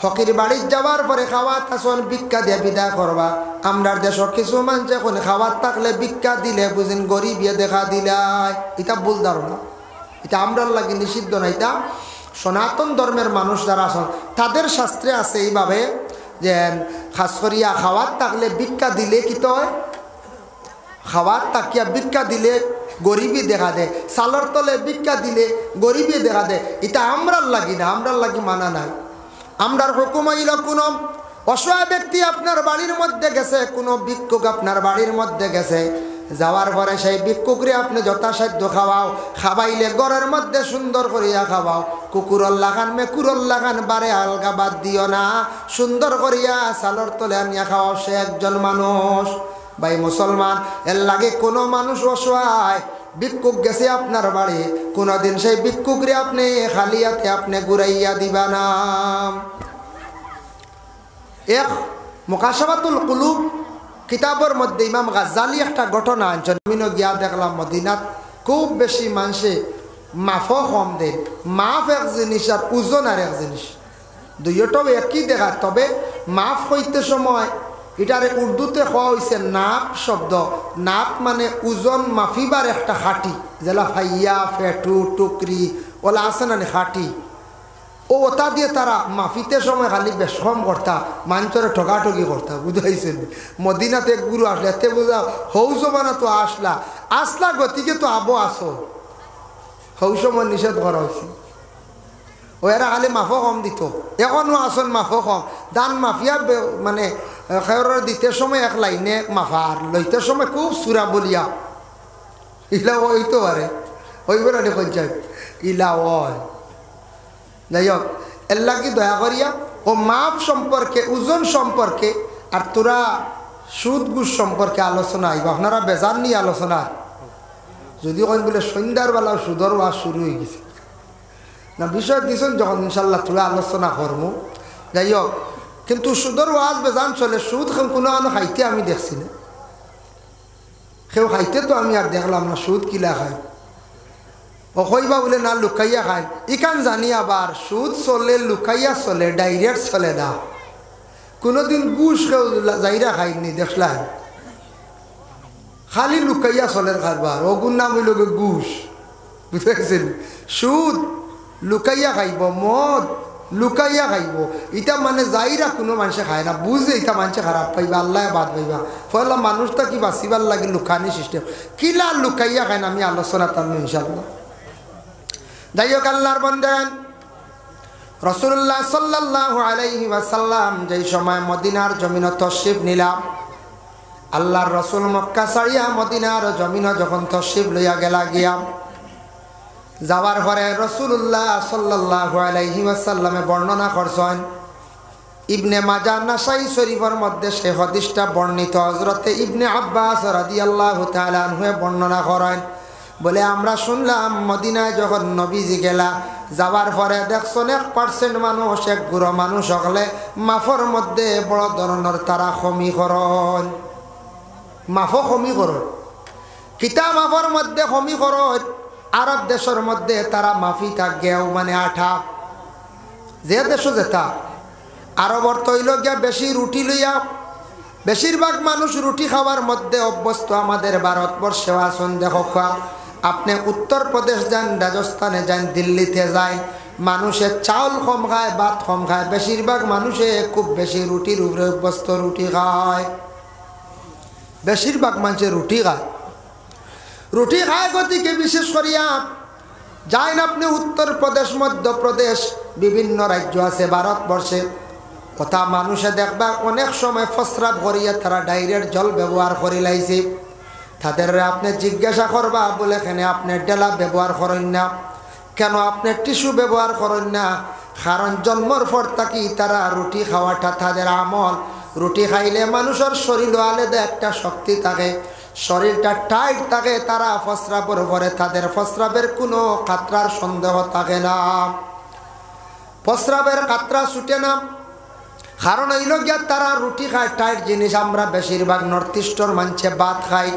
ফকির বাড়িত যাওয়ার পরে খাওয়াত আসল ভিক্ষা দিয়ে বিদায় করবা। আমরার দেশের কিছু মানুষ এখন খাওয়ার থাকলে ভিক্ষা দিলে বুঝেন গরিব ইয়ে দেখা দিলাই, এটা ভুল ধারণা, এটা আমরার লাগে নিষিদ্ধ না। এটা সনাতন ধর্মের মানুষ যারা আসল তাদের শাস্ত্রে আছে এইভাবে যে খাস করিয়া খাওয়ার থাকলে ভিক্ষা দিলে কি তো হয়, খাওয়ার তাকিয়া ভিক্ষা দিলে গরিবই দেখা দেয়, সালর তলে ভিক্ষা দিলে গরিবই দেখা দেয়। এটা আমরার লাগি না, আমরার লাগি মানা নাই। আমরার হুকুম হইল কোনো অসহায় ব্যক্তি আপনার বাড়ির মধ্যে গেছে, কোনো ভিক্ষুক আপনার বাড়ির মধ্যে গেছে, যাওয়ার পরে সেই ভিক্ষুকরে আপনি যথাসাধ্য খাওয়াও, খাওয়াইলে ঘরের মধ্যে সুন্দর করিয়া খাওয়াও। কুকুরর লাগান মেকুরর লাগান বারে আলগা বাদ দিও না, সুন্দর করিয়া সালর তলে আনিয়া খাওয়াও। সে একজন মানুষ ভাই মুসলমান, এর লাগে কোনো মানুষ অসহায় ভিক্ষুক গেছে আপনার বাড়ি, কোনোদিন সেই ভিক্ষুকরে আপনি খালিয়াতে আপনি ঘুরাইয়া দিবা না। এক মুকাশাফাতুল কুলুব কিতাবের মধ্যে ইমাম গাজ্জালি একটা ঘটনা আনছেন। আমিও গিয়া দেখলাম মদিনাত খুব বেশি মানুষে মাফও কম দেন। মাফ এক জিনিস আর ওজন আর এক জিনিস, দুইটাও একই দেখা, তবে মাফ হইতে সময় এটারে উর্দুতে হওয়া হয়েছে নাপ শব্দ। নাপ মানে ওজন মাফিবার একটা খাটি, যেলা ফাইয়া ফেটু টুকরি ওলা আছে না খাটি, ও ওটা দিয়ে তারা মাফিতে সময় খালি বেশ কম করতা, মানুষের ঠকাঠকি করতা, বুঝাইছেন। মদিনাতে এক গুরু আসলে এতে বোঝা হৌ জমানা তো আসলা গতিকে তো আবো আসো, হৌ সময় নিষেধ করা হয়েছে। ও এরা খালি মাফও কম দিত, এখনও আসন মাফও কম। দান মাফিয়া মানে খেয়র দিতে সময় এক লাইনে মাফা, আর লইতে সময় খুব সুরা বলিয়া ইলা ওইতো পারে, ওইবার দেখছেন ইলা ওয়। যাই হোক, এর লাগি দয়া করিয়া ও মাপ সম্পর্কে, ওজন সম্পর্কে আর তোরা সুদ ঘুষ সম্পর্কে আলোচনা আইব। আপনারা বেজান নিয়ে আলোচনা, যদি কন বলে সন্ধ্যারবেলা সুদর ওয়াজ শুরু হয়ে গেছে না, বিষয় দিয়েছেন যখন ইনশাল্লাহ তোরা আলোচনা করবো। যাই হোক, কিন্তু সুদর ওয়াজ বেজান চলে, সুদ কোনো খাইতে আমি দেখছি না, কেউ খাইতে তো আমি আর দেখলাম না। সুদ কিলা খায় ও কইবা বলে না লুকাইয়া খায়, ইখান জানি আবার সুদ চলে লুকাইয়া চলে, ডাইরেক্ট চলে না। কোনোদিন ঘুষ কেউ যাইরা খাইনি দেখলাম, খালি লুকাইয়া চলে খারবার। ওগুর নাম হইল ঘুষ, বুঝেছেন। সুদ লুকাইয়া খাইব, মদ লুকাইয়া খাইব, ইটা মানে যাইরা কোনো মানুষে খায় না, বুঝে ইটা মানুষে খারাপ পাইবা, আল্লাহ বাদ পাইবা। ফলে মানুষটা কি বাঁচিবার লাগে লুকানি সিস্টেম, কিলা লুকাইয়া খায় না, আমি আলোচনা টানবো ইনশাল্লাহ। যাই হোক, আল্লাহর বান্দান রাসূলুল্লাহ সাল্লাল্লাহু আলাইহি ওয়াসাল্লাম যেই সময় মদিনার জমিন তশরিফ নিলাম, আল্লাহর রসুল মক্কা ছাড়িয়া মদিনার জমিন যখন তশরিফ লইয়া গেলা গিয়া, যাওয়ার পরে রাসূলুল্লাহ সাল্লাল্লাহু আলাইহি ওয়াসাল্লামে বর্ণনা করছেন, ইবনে মাজাহ নাসাই শরীফের মধ্যে সে হাদিসটা বর্ণিত। হযরতে ইবনে আব্বাস রাদিয়াল্লাহু তাআলা আনহু বর্ণনা করেন, বলে আমরা শুনলাম মদিনায় যখন নবীজি গেলা, যাওয়ার পরে দেখছেন 1% মানুষ, এক গুঁড়ো মানুষ হলে মাফর মধ্যে বড় ধরনের তারা খমি করেন, মাফও খমি করেন। কিতা মাফর মধ্যে খমি করেন? আরব দেশের মধ্যে তারা মাফি থাকেও মানে আঠা, যে দেশ যেটা আরবর তৈল গিয়া বেশি রুটি লইয়া, বেশিরভাগ মানুষ রুটি খাওয়ার মধ্যে অভ্যস্ত। আমাদের ভারতবর্ষে আসুন দেখো, আপনি উত্তরপ্রদেশ যান, রাজস্থানে যান, দিল্লিতে যান, মানুষের চাউল কম খায়, ভাত কম খায়, বেশিরভাগ মানুষে খুব বেশি রুটির উপরে অভ্যস্ত, রুটি খায়, বেশিরভাগ মানুষের রুটি খায়, রুটি খায়। গতিকে বিশেষ করিয়া যাইন আপনি উত্তরপ্রদেশ, মধ্যপ্রদেশ, বিভিন্ন রাজ্য আছে ভারতবর্ষে, কথা মানুষে দেখবা অনেক সময় প্রস্রাব করিয়া তারা ডাইরেক্ট জল ব্যবহার করে লাইছে। তাদের আপনি জিজ্ঞাসা করবা, বলে এখানে আপনি ডেলা ব্যবহার করেন না কেন, আপনি টিস্যু ব্যবহার করেন না? কারণ জন্মর পর থাকি তারা রুটি খাওয়াটা তাদের আমল। রুটি খাইলে মানুষের শরীর আলাদা একটা শক্তি থাকে, শরীরটা টাইট থাকে, তারা প্রস্রাবের পরে তাদের প্রস্রাবের কোনো কাতরার সন্দেহ থাকে না, প্রস্রাবের কাতরা ছুটে না। কারণ হইল গিয়া তারা রুটি খায়, টাইট জিনিস। আমরা বেশিরভাগ নর্থ ইস্টর মানুষে ভাত খাই,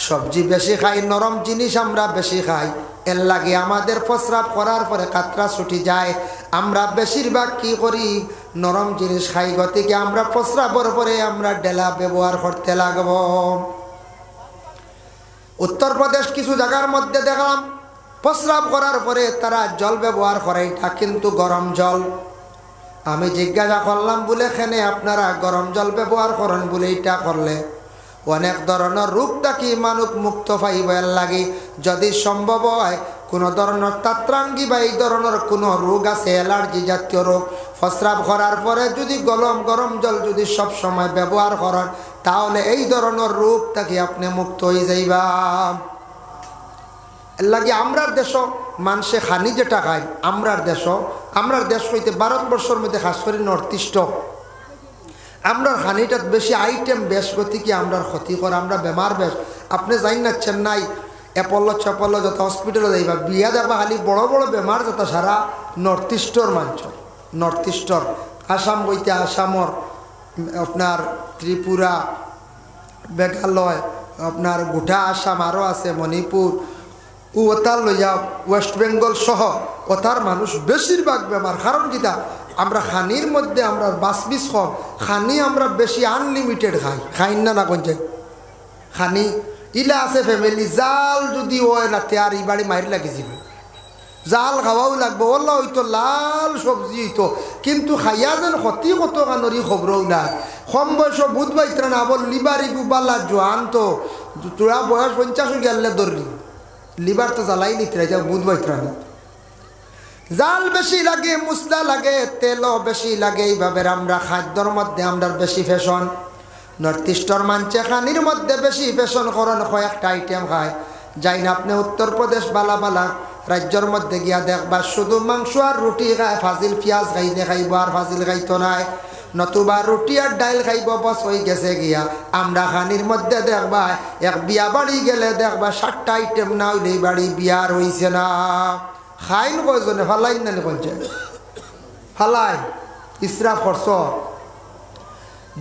সবজি বেশি খাই, নরম জিনিস আমরা বেশি খাই। এর লাগে আমাদের প্রস্রাব করার পরে কাতরা ছুটি যায়। আমরা বেশিরভাগ কি করি, নরম জিনিস খাই, গতিকে আমরা প্রস্রাবের পরে আমরা ডেলা ব্যবহার করতে লাগব। উত্তরপ্রদেশ কিছু জায়গার মধ্যে দেখলাম প্রস্রাব করার পরে তারা জল ব্যবহার করে, এটা কিন্তু গরম জল। আমি জিজ্ঞাসা করলাম, বলে এখানে আপনারা গরম জল ব্যবহার করেন, বলে এটা করলে অনেক ধরনের রোগ থাকি মানুষ মুক্ত পাইবার লাগে। যদি সম্ভব হয় কোনো ধরনের তাত্রাঙ্গি বা এই ধরনের কোনো রোগ আছে, অ্যালার্জি জাতীয় রোগ, প্রস্রাব করার পরে যদি গরম জল যদি সব সময় ব্যবহার করেন, তাহলে এই ধরনের রোগ থাকি আপনি মুক্ত হয়ে যাইবা। এর লাগে আমরার দেশ মানুষে খানি যেটা খায়, আমরার দেশ হইতে ভারতবর্ষের মধ্যে খাস করে নর্থ ইস্ট, আমরার খানিটা বেশি আইটেম বেশ, গতিকে আমরার ক্ষতি করে, আমরা বেমার বেশ। আপনি যাই না চেন্নাই অ্যাপোলো চপোলো যত হসপিটালে যাইবা, বিয়া দেখবা খালি বড় বড় বেমার যত সারা নর্থ ইস্টর মানুষ, নর্থ ইস্টর। আসাম বইতে আসামর, আপনার ত্রিপুরা, মেঘালয়, আপনার গোটা আসাম আরও আছে, মণিপুর, ওতার লইয়া ওয়েস্ট বেঙ্গল সহ ওতার মানুষ বেশিরভাগ বেমার। কারণ কিতা, আমরা খানির মধ্যে আমরা বাসবিস কম, খানি আমরা বেশি আনলিমিটেড খাই না কোনছে খানি ইলা আছে ফ্যামিলি। জাল যদি হয় না তে আর এই বাড়ি মারি লাগিয়েছিল, জাল খাওয়াও লাগবো, ওলা হইতো লাল সবজি হইতো, কিন্তু খাইয়া যেন ক্ষতি কত কানরি খবরও না। কম বয়স বুধ বাইত্রা না বল লিবারি গুবালা জোয়ান, তো তোরা বয়স 50 গেলে ধরলি লিভার তো জ্বালাই নিতে বুধ বাইত্রা না। জাল বেশি লাগে, মশলা লাগে, তেলও বেশি লাগে, এইভাবে আমরা খাদ্যর মধ্যে আমরা বেশি ফ্যাশন। নর্থ ইস্টর মানছে খানির মধ্যে বেশি ফ্যাশন করেন, কয়েকটা আইটেম খায়। যাই না আপনি উত্তরপ্রদেশ বালা বালা রাজ্যের মধ্যে গিয়া দেখবা শুধু মাংস আর রুটি খায়, ফাজিল পেঁয়াজ খাইলে খাইব আর ফাজিল খাইতো নাই, নতুবা রুটি আর ডাইল খাইব, বস হয়ে গেছে গিয়া। আমরা খানির মধ্যে দেখবা এক বিয়া বাড়ি গেলে দেখবা 7টা আইটেম না হইলে বাড়ি বিয়ার হইছে না। খাইন কয়জনে, ফালাইন না কইছে ফালাই ইসরাফ খরচ,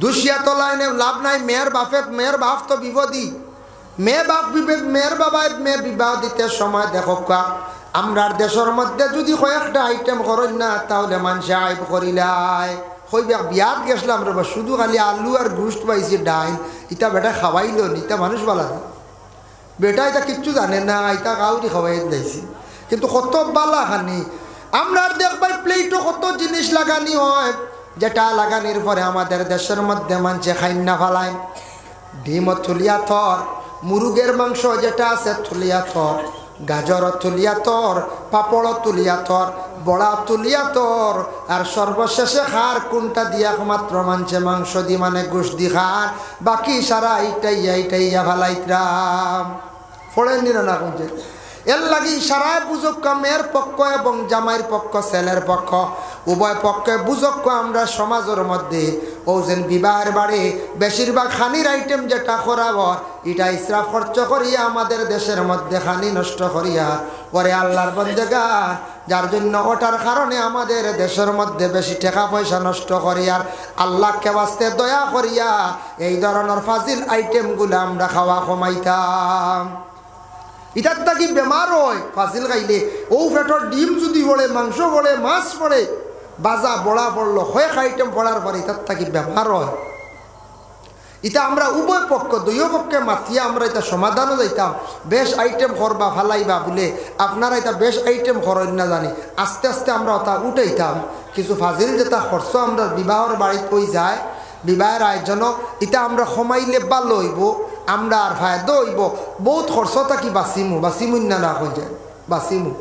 দুশিয়া তোলাইনে লাভ নাই। মেয়ের বাপ তো বিপদী, মেয়ের বাবায় মেয়ে বিবাহ দিতে সময় দেখো আমরার দেশের মধ্যে যদি কয়েকটা আইটেম করেন না, তাহলে মানুষে আইব করিলায় কইবে বিয়াত গেছিলাম রে, শুধু খালি আলু আর গুস্ত পাইছি ডাইল, ইটা বেটা খাওয়াইল নি, ইটা মানুষ বালা না, বেটা এটা কিচ্ছু জানে না, ইটা কাউরি খাওয়াই দিয়েছি। কিন্তু কত বালা খানি আমরা দেখবার প্লেটও কত জিনিস লাগানি হয়, যেটা লাগানির পরে আমাদের দেশের মধ্যে মানুষে খাই না ফালায়। ডিম থুলিয়া থর, মুরুগের মাংস যেটা আছে থুলিয়া থর, গাজর তুলিয়া তোর, পাপড় তুলিয়া তোর, বড়া তুলিয়া তোর, আর সর্বশেষে খার কোনটা দিয়া মাত্র মানছে মাংস দি মানে গোশ দি খার, বাকি সারা ইটাইয়া ভালাইতরাম ফড়ে নিল না কোনছে। এর লাগি সারাই বুঝক্য মেয়ের পক্ষ এবং জামাইয়ের পক্ষ, ছেলের পক্ষ, উভয় পক্ষে বুঝক্য আমরা সমাজের মধ্যে ও যেন বিবাহের বাড়ি বেশিরভাগ খানির আইটেম যেটা খরাবর, এটা ইসরাফ খরচ করিয়া আমাদের দেশের মধ্যে খানি নষ্ট করিয়া পরে আল্লাহর বন্দেগান, যার জন্য ওটার কারণে আমাদের দেশের মধ্যে বেশি টাকা পয়সা নষ্ট করিয়া আল্লাহকে বাস্তে দয়া করিয়া এই ধরনের ফাজিল আইটেমগুলো আমরা খাওয়া কমাইতাম। ইটার থাকি বেমার হয় ফাজিল খাইলে, ও পেটর ডিম যদি পড়ে, মাংস পড়ে, মাছ পড়ে, বাজা বড়া পড়লো, কয়েক আইটেম পড়ার পরে ইটার থাকি বেমার হয়। এটা আমরা উভয় পক্ষ দুই পক্ষে মাতিয়া আমরা এটা সমাধানও যাইতাম, বেশ আইটেম করবা ফালাইবা বলে আপনারা এটা বেশ আইটেম করেন না জানি, আস্তে আস্তে আমরা ওটা উঠাইতাম। কিছু ফাজিল যেটা খরচ আমরা বিবাহর বাড়িতে হয়ে যায়, বিবাহের আয়োজনও এটা আমরা কমাইলে ভালো হইব, আমরা আর ফায়দা হইব, বহুত খরচ থাকি বাঁচিমু না হয়ে যায় বাঁচিমু।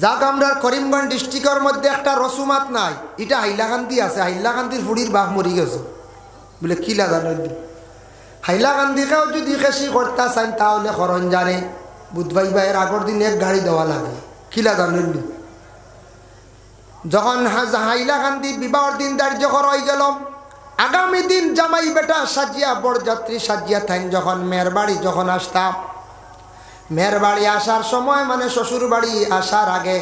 যাক আমরা করিমগঞ্জ ডিস্ট্রিক্টের মধ্যে একটা রসুমাত নাই, এটা হাইলাকান্দি আছে, হাইলাকান্দির ফুড়ির বাঘ মরি গেছে বলে কিলা জানেন। হাইলাকান্দিকেও যদি খেসি করতে চান তাহলে খরণ জানে বুধবাই ভাইয়ের আগের দিন এক গাড়ি দেওয়া লাগে, কিলা জানেন। যখন হাইলাকান্দি বিবাহর দিন ধার্য করা হয়ে গেল, আগামী দিন জামাই বেটা সাজিয়া বরযাত্রী সাজিয়া থাইন যখন মেয়ের বাড়ি যখন আসতাম, মেয়ের বাড়ি আসার সময় মানে শ্বশুর বাড়ি আসার আগে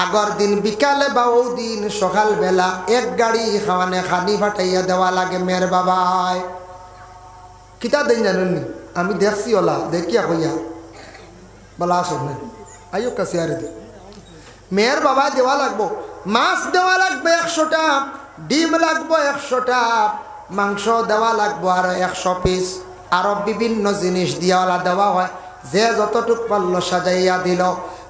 আগর দিন বিকালে বা ও দিন সকালবেলা এক গাড়ি খাওয়ানে খানি ফাটাইয়া দেওয়া লাগে মেয়ের বাবায়। কিতা দেন জানেননি? আমি দেখছি ওলা দেখিয়া কইয়া বলা আসব না আইও কাছে আর মেয়ের বাবা দেওয়া লাগবো, মাছ দেওয়া লাগবে 100টা, ডিম লাগবো 100টা, মাংস দেওয়া লাগবো আর 100 পিস, আরো বিভিন্ন জিনিস দিয়াওয়ালা দেওয়া হয়। যে যতটুক পারলো সাজাইয়া দিল,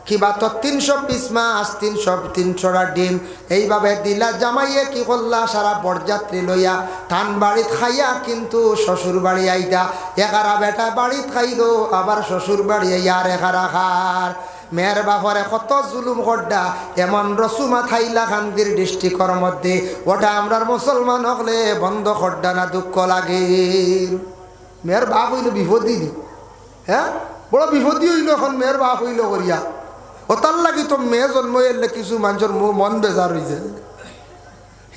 কিবা তো 300 পিস মাছ, 300টা ডিম এইভাবে দিলা। জামাইয়ে কি করলা? সারা বরযাত্রী লইয়া থান বাড়িত খাইয়া কিন্তু শ্বশুর বাড়ি আইতা। একারা বেটা বাড়িত খাইলো, আবার শ্বশুর বাড়ি আইয়ার একারা খার। মেয়ের বাপরে কত জুলুম করডা, এমন রসুমা থাইলা খান্দির ডিস্ট্রিক্টর মধ্যে। ওটা আমরার মুসলমান হলে বন্ধ করডা না দুঃখ লাগে। মেয়ের বাপ হইল বিপদী দি, হ্যাঁ বড় বিপদী হইল এখন মেয়ের বাপ হইল করিয়া। ও তার লাগি তো মেয়ে জন্ম এলে কিছু মানুষের মন বেজার হয়েছে।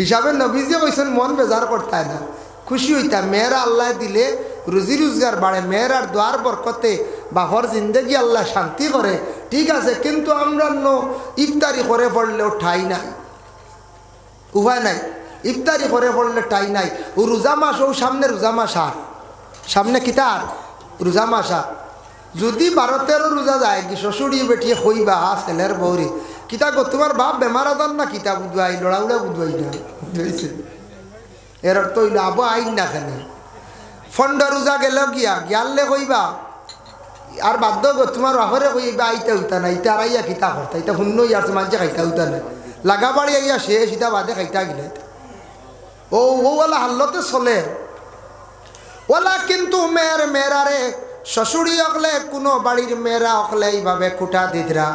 হিসাবে নবীজি কইছেন মন বেজার করতে না, খুশি হইতা। মেয়েরা আল্লাহ দিলে রুজি রোজগার বাড়ে, মেয়েরার দোয়ার বরকতে বাপর জিন্দগি আল্লাহ শান্তি করে, ঠিক আছে। কিন্তু আমরা ইফতারি করে পড়লেও ঠাই নাই, উপায় নাই। ইফতারি করে পড়লে ঠাই নাই। ও রোজা মাস, ও সামনে রোজা মাস, আর সামনে কিতার রোজা মাস। যদি 12-13 রোজা যায় কি শ্বশুরি বেটিয়ে খইবা ছেলের বৌরি কিতা গো তোমার বাপ বেমার আদান না কিতা বুধবাই লড়াউড়া বুধবাই না বুঝেছে। এর অর্থ হইল আবো আইন না খেলে 15 রোজা গেল গিয়া গিয়ালে কইবা আর বাধ্য গো তোমার বাপরে কইবা আইতা উতা না, ইটা আর আইয়া কিতা করতা, ইটা শূন্য আর মাঝে খাইতা উতা না, লাগা বাড়ি আইয়া শেষ ইটা বাদে খাইতা গিলে ও ওলা হাল্লতে চলে ওলা। কিন্তু মেয়েরারে শ্বশুরি অকলে কোনো বাড়ির মেয়েরা অকলে এইভাবে কুটা দিতরা,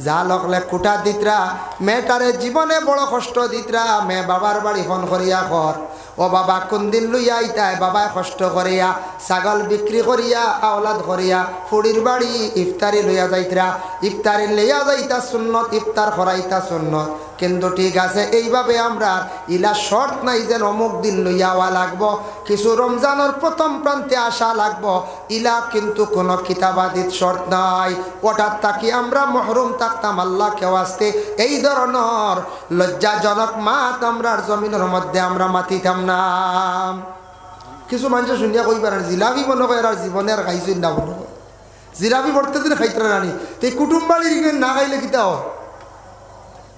জাল অকলে কুটা দিতরা, মেয়েটারে জীবনে বড় কষ্ট দিতরা। মেয়ে বাবার বাড়ি ফোন করিয়া কর, ও বাবা কোন দিন লইয়া আইতায়, বাবায় কষ্ট করিয়া ছাগল বিক্রি করিয়া আওলাদ করিয়া ফুড়ির বাড়ি ইফতারি লইয়া যাইতরা। ইফতারি লইয়া যাইতা সুন্নত, ইফতার করাইতা সুন্নত। কিন্তু ঠিক আছে এইভাবে আমরা ইলা শর্ত নাই যেন অমুক দিন লইয়া আওয়া লাগবো, কিছু রমজানের প্রথম প্রান্তে আসা লাগবো, ইলা কিন্তু কোনো কিতাবাদিত শর্ত নাই। ওটার তাকি আমরা মহরুম থাকতাম আল্লাহকে ওয়াস্তে। এই ধরনের লজ্জাজনক মাত আমরার জমিনের মধ্যে আমরা মাতিতাম না। কিছু মানুষ শুনিয়া কই পারেন জিলাপি মনে করে আর জীবনে আর খাইছেন না মনে করে, জিলাপি পড়তে দিন খাইতে রানি তো কুটুম বাড়ির না খাইলে কিতা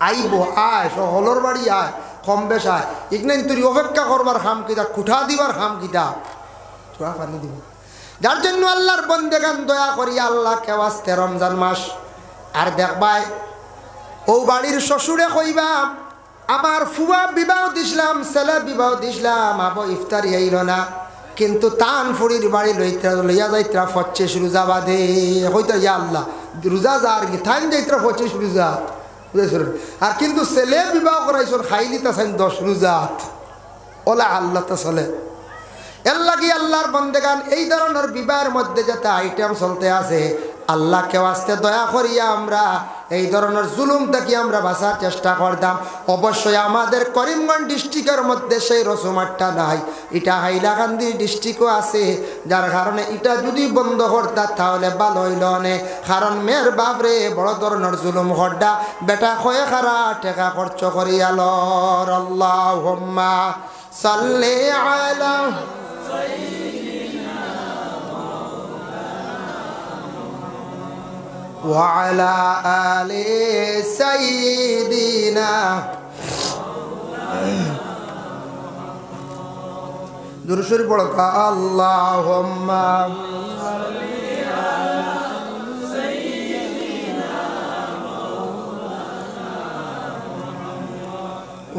আইব আয় হলর বাড়ি আয় কম বেশ আয় ইগনাইন তুই অপেক্ষা করবার খাম কিতা, কুঠা দিবার খাম কিতা, ছোয়া পানি দিব। যার জন্য আল্লাহর বন্দেগান দয়া করি আল্লাহকে ওয়াস্তে রমজান মাস আর দেখবাই ও বাড়ির শ্বশুরে কইবা আমার ফুয়া বিবাহ দিছিলাম, ছেলে বিবাহ দিছিলাম, আবো ইফতারি আইল না, কিন্তু তান ফুড়ির বাড়ি লইয়া যাইত্রা 25 রোজা বাদে হইতো ইয়া আল্লাহ রোজা যার কি থাইন যাইত্রা 25 রোজা বুঝেছেন। আর কিন্তু ছেলে বিবাহ করাইছেন খাইলি তাছেন 10 রোজাত, ওলা আল্লাহ তা চলে। এর লাগি আল্লাহর বন্দেগান এই ধরনের বিবাহের মধ্যে যাতে আইটেম চলতে আছে আল্লাহকে ওয়াস্তে দয়া করিয়া আমরা এই ধরনের জুলুম থেকে আমরা বাঁচার চেষ্টা করতাম। অবশ্যই আমাদের করিমগঞ্জ ডিস্ট্রিক্টের মধ্যে সেই রসুমারটা নাই, এটা হাইলাকান্দি ডিস্ট্রিক্টও আছে, যার কারণে এটা যদি বন্ধ করতা তাহলে ভালো হইল অনেক। কারণ মেয়ের বাপরে বড় ধরনের জুলুম হড্ডা বেটা খয়ে খারা টেকা খরচ করিয়াল। আল্লাহুম্মা সাল্লি আলা وعلى آل سيدنا দুরূদ শরীফ পড়ো আল্লাহুম্মা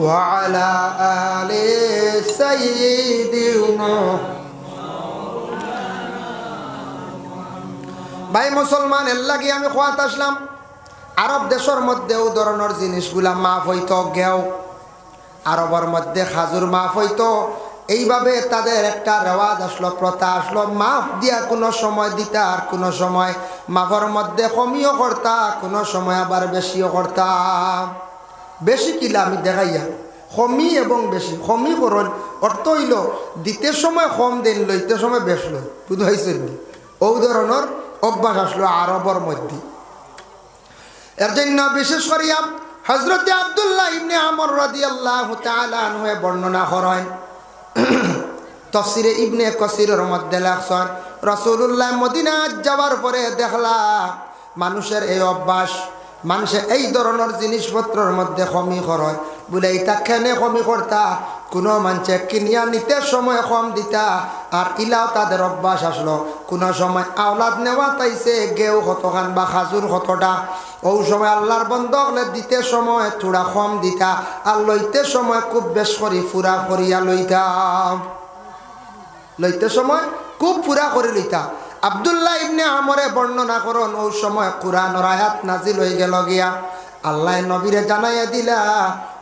وعلى آل سيدنا। ভাই মুসলমান এর লাগি আমি খোয়াত আসলাম আরব দেশের মধ্যেও ধরনের জিনিসগুলা মাফ হইতো গেও, আরবের মধ্যে খাজুর মাফ হইতো। এইভাবে তাদের একটা রেওয়াজ আসলো, প্রথা আসলো, মাফ দিয়া কোনো সময় দিতা আর কোনো সময় মাফের মধ্যে কমিও করতা, কোনো সময় আবার বেশিও করতা। বেশি কিলা আমি দেখাইয়া কমি এবং বেশি কমি করুন অর্থ হইল দিতে সময় কম দেন লইতে সময় বেশ লই বুঝতে হয়েছেন ও ধরনের অভ্যাস আসলো আরবর মধ্যে এর জন্য বিশেষ করিয়া হযরত আব্দুল্লাহ ইবনে আমর রাদিয়াল্লাহু তাআলা আনহু বর্ণনা করেন তাফসীরে ইবনে কাসিরের মধ্যে লেখছেন রাসূলুল্লাহ মদিনা যাওয়ার পরে দেখলা মানুষের এই অভ্যাস মানুষে এই ধরনের জিনিসপত্রের মধ্যে কমি করে বলে এটা কেন কমি করতা কোনো মানুষে কিনিয়া নিতে সময় কম দিতা আর ইলাও তাদের অভ্যাস আসলো কোনো সময় আওলাদ নেওয়া তাইছে গেও কতখান বা খাজুর কতটা ওই সময় আল্লাহর বন্ধ হলে দিতে সময় থোড়া কম দিতা আর লইতে সময় খুব বেশ করি ফুরা করিয়া লইতে সময় খুব ফুরা করে লইতা আব্দুল্লাহ ইবনে আমরে বর্ণনা করুন ওই সময় কুরআনের আয়াত নাজিল হয়ে গেল গিয়া আল্লাহ নবীরে জানাইয়া দিলা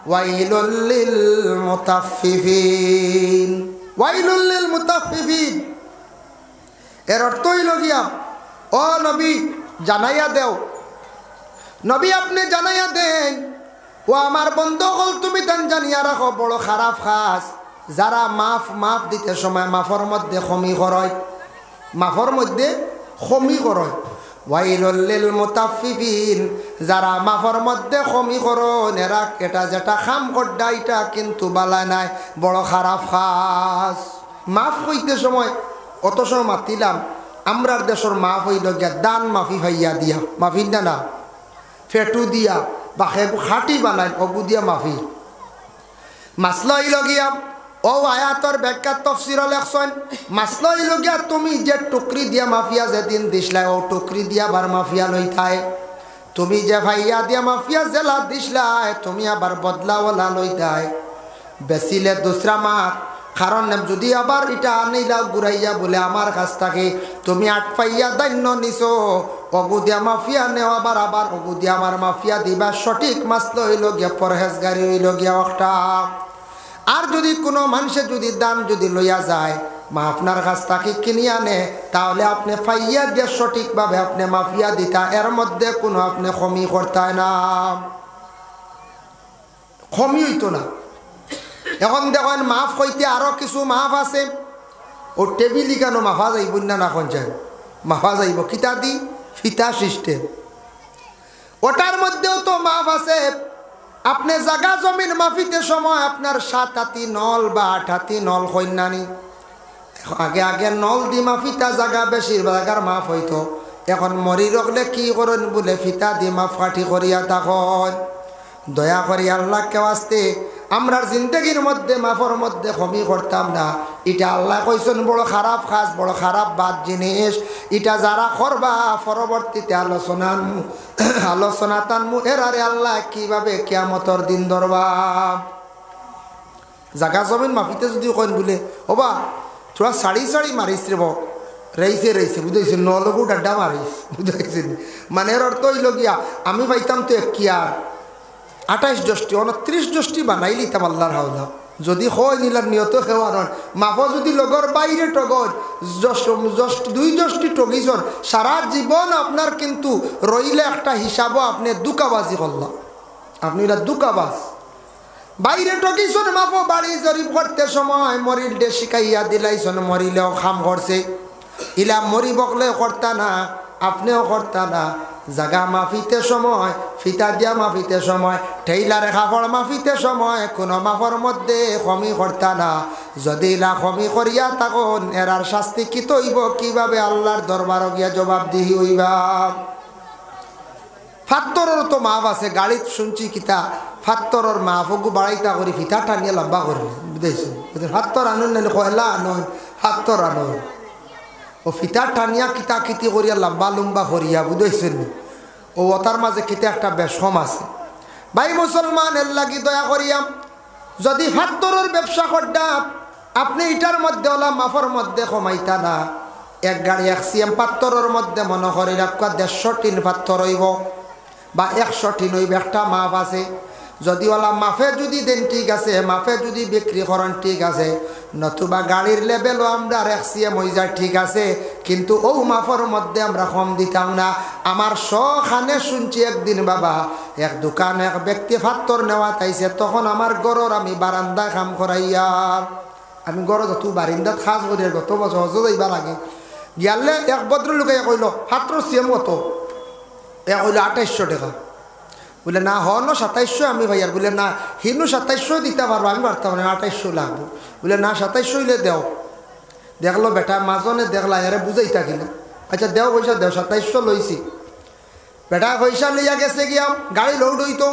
ওয়াইলুল লিল মুতাফফিফিন ওয়াইলুল লিল মুতাফফিফিন এর অর্থ হইল গিয়া ও নবী জানাইয়া দেও নবী আপনি জানাইয়া দেন ও আমার বন্ধু হল তুমি তান জানিয়া রাখো বড় খারাপ খাস যারা মাফ দিতে সময় মাফর মধ্যে কমি করয় মাফর মধ্যে কমি করয় ওয়াইলুল লিল মুতাফফিফিন যারা মাফর মধ্যে কমি করন এরা এটা যেটা খাম করডা এটা কিন্তু বালা নাই বড় খারাপ খাস মাফ হইতে সময় অত সময় মাতিলাম আমরার দেশের মাফ হইল গিয়া দান মাফি ভাইয়া দিয়া মাফি না ফেটু দিয়া বা খাটি বানাই অগু দিয়া মাফি মাসলা হইল গিয়া ও আয়াতর ব্যাখ্যা তাফসীর লেখছেন মাসলা হইল গিয়া তুমি যে টুকরি দিয়া মাফিয়া যেদিন দিছলা ও টুকরি দিয়া বার মাফিয়া লইতাই তুমি যে ভাইয়া দিয়া মাফিয়া জেলা দিছলা তুমি আবার বদলাওয়ালা লইতাই বেচিলে দুসরা মাত কারণ যদি আবার এটা আনিলা ঘুরাইয়া বলে আমার কাছ থেকে তুমি 8 পাইয়া দান্য নিছো অগু দিয়া মাফিয়া নেওয়া আবার অগু দিয়া আমার মাফিয়া দিবা সঠিক মাসলা হইল গিয়া পরহেজগারি হইল গিয়া একটা আর যদি কোনো মানুষে যদি দান যদি লইয়া যায় মা আপনার কাছ থেকে কিনে আনে তাহলে আপনি ফাইয়া দিয়ে সঠিকভাবে আপনি মাফিয়া দিতা এর মধ্যে কোনো আপনি কমি করতায় না কমি হইতো না এখন দেখেন মাফ হইতে আরো কিছু মাফ আছে ও টেবিল কেন মাফা যাইব না এখন চাই মাফা যাইব কিতা দি ফিতা সিস্টেম ওটার মধ্যেও তো মাফ আছে আপনি জায়গা জমিন মাফিতে সময় আপনার 7 হাতি নল বা 8 হাতি নল কন্যানি আগে নল দি মাফিতা জায়গা বেশিরভাগ জায়গার মাফ হইতো এখন মরি রকলে কি করেন বলে ফিতা দি মাফ কাঠি করিয়া তখন দয়া করি আল্লাহ কে আসতে আমরার জিন্দগির মধ্যে মাফর মধ্যে কমি করতাম না এটা আল্লাহ কইছেন বড় খারাপ কাজ বড় খারাপ বাদ জিনিস এটা যারা করবা পরবর্তীতে আলোচনা টানমু এরারে আল্লাহ কিভাবে কিয়ামতর দিন ধরবা জাগা জমিন মাফিতে যদি কইন বলে ওবা তোরা সাড়ি মারিস রে রইছে বুঝাইছে নলগু ডাড্ডা মারিস বুঝাইছেন মানে এর অর্থ হইল গিয়া আমি পাইতাম তো এক কিয়ার 28 জষ্টি 29 জষ্টি বানাই লিতাম আল্লাহর হাওলা যদি হয় নিলার নিয়ত খেওয়ার মাফ যদি লগর বাইরে টগর 2 জষ্টি টগিছর সারা জীবন আপনার কিন্তু রইলে একটা হিসাবও আপনি দুকাবাজি করলাম আপনি এটা দুকাবাজ বাইরে টগিছর মাফ বাড়ি জরিপ করতে সময় মরিল ডে শিখাইয়া দিলাইছন মরিলেও খাম করছে ইলা মরি বকলে করতা না আপনিও করতা না জাগা মাফিতে সময় ফিতা দিয়া মাফিতে সময় ঠেইলারে কাপড় মাফিতে সময় কোনো মাফর মধ্যে কমি করতা না যদি ইলা কমি করিয়া তখন এরার শাস্তি কি তৈব কিভাবে আল্লাহর দরবার গিয়া জবাবদিহি হইবা ফাত্তরের তো মাফ আছে গাড়িত শুনছি কিতা ফাত্তরের মাফগু বাড়াইতা করি ফিতা টানিয়ে লম্বা করলে বুঝেছেন ফাত্তর আনুন না কয়লা আনুন ফাত্তর আনুন ও ফিতা টানিয়া কিতা কিতি করিয়া লম্বা করিয়া বুঝেছেন ও ওটার মাঝে কিতা একটা বেশম আছে ভাই মুসলমান এর লাগি দয়া করিয়া যদি ফাত্তরের ব্যবসা করডা আপনি এটার মধ্যে ওলা মাফর মধ্যে কমাইতা না এক গাড়ি 1 সিএম পাত্তরের মধ্যে মনে করি রাখা 150 টিন পাত্তর হইব বা 100 টিন হইব একটা মাফ আছে যদি ওলা মাফে যদি দেন ঠিক আছে মাফে যদি বিক্রি করেন ঠিক আছে নতুবা গাড়ির লেভেলও আমরা রেখছিয়াম হয়ে যায় ঠিক আছে, কিন্তু ও মাফর মধ্যে আমরা কম দিতাম না। আমার সখানে শুনছি একদিন বাবা এক দোকানে এক ব্যক্তি ফাত্তর নেওয়া তাইছে, তখন আমার গরর আমি বারান্দায় কাম করাইয়ার, আমি গরজ তুই বারিন্দাত খাস করি গত বছর হজ যাইবার আগে গিয়ালে এক ভদ্রলোকে কইল ফাত্র সিএম কত, এ কইল 2800 টাকা। বলে না হন 2700 আমি ভাইয়ার, বলে না হিনু 2700 দিতে পারবো, আমি পারতাম না 2800 লাগবো। বলে না 2700 হইলে দেও। দেখলো বেটা মাজনে দেখলা এরে বুঝাই থাকিলে, আচ্ছা দেও পয়সা দেও, 2700 লইছি। বেটা পয়সা লইয়া গেছে গিয়া গাড়ি লোড হইতো,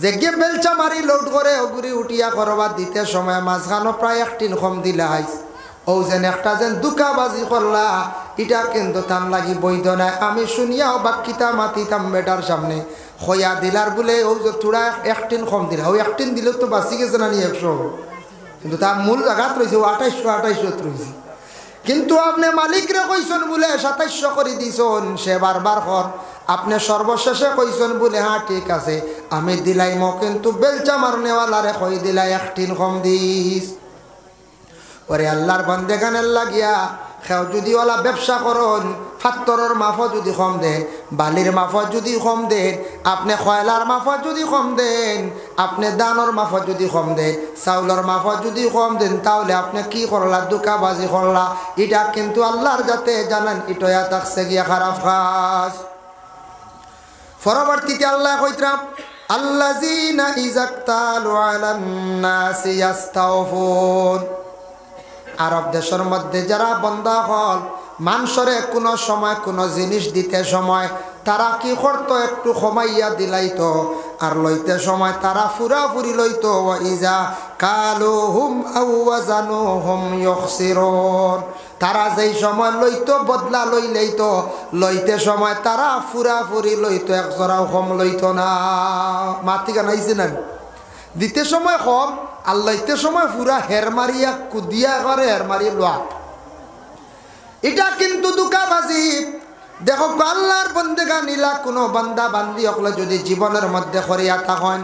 যে গিয়ে বেলচা মারি লোড করে ওগুরি উঠিয়া করবার দিতে সময় মাঝখানো প্রায় 1 টিন কম দিলে হাইস। ও যেন একটা যেন দুকাবাজি করলা, এটা কিন্তু তাম লাগি বৈধ নাই। আমি শুনিয়াও বাক্কিতা মাতিতাম বেটার সামনে হইয়া দিলার বলে ও যে থোড়া 1 টিন কম দিলা, ওই 1 টিন দিলেও তো বাঁচি গেছে না নি 100, কিন্তু তার মূল জায়গাত রয়েছে ও 2800 রয়েছে। কিন্তু আপনি মালিকরে কইছেন বলে 2700 করে দিছেন, সে বারবার কর। আপনি সর্বশেষে কইছেন বলে হ্যাঁ ঠিক আছে আমি দিলাইম, কিন্তু বেলচা মারনেওয়ালারে কই দিলাই 1 টিন কম দিস। ওরে আল্লাহর বান্দেগানের লাগিয়া খেও যদি ওলা ব্যবসা করুন, ফাত্তরের মাফ যদি কম দেন, বালির মাফ যদি কম দেন, আপনি কয়লার মাফ যদি কম দেন, আপনি দানোর মাফ যদি কম দেন, চাউলের মাফ যদি কম দেন, তাহলে আপনি কি করলা? দুকাবাজি করলা। এটা কিন্তু আল্লাহর যাতে জানেন ইটয়া থাকছে গিয়া খারাপ কাজ। পরবর্তীতে আল্লাহ কইতরাম আল্লাযীনা ইযাক্তালু আলান নাসি ইস্তাওফুন। আরব দেশের মধ্যে যারা বন্দা হল মানুষরে কোনো সময় কোনো জিনিস দিতে সময় তারা কি করতো? একটু কমাইয়া দিলাইতো, আর লইতে সময় তারা ফুরাফুরি লইতো। ইজা কালুহুম আও ওয়াজানুহুম ইখসিরুন। তারা যেই সময় লইতো বদলা লইলেইতো, লইতে সময় তারা ফুরাফুরি লইতো, এক জোড়াও কম লইতো না। মাতি গানাইছে না, দিতে সময় কম আর লইতে সময় পুরা হের মারিয়া কুদিয়া করে হের মারিয়া লোয়া। এটা কিন্তু দুকাবাজি। দেখো আল্লাহর বন্দেগা নিলা কোনো বান্দা বান্দি হলে যদি জীবনের মধ্যে করিয়া থাকেন,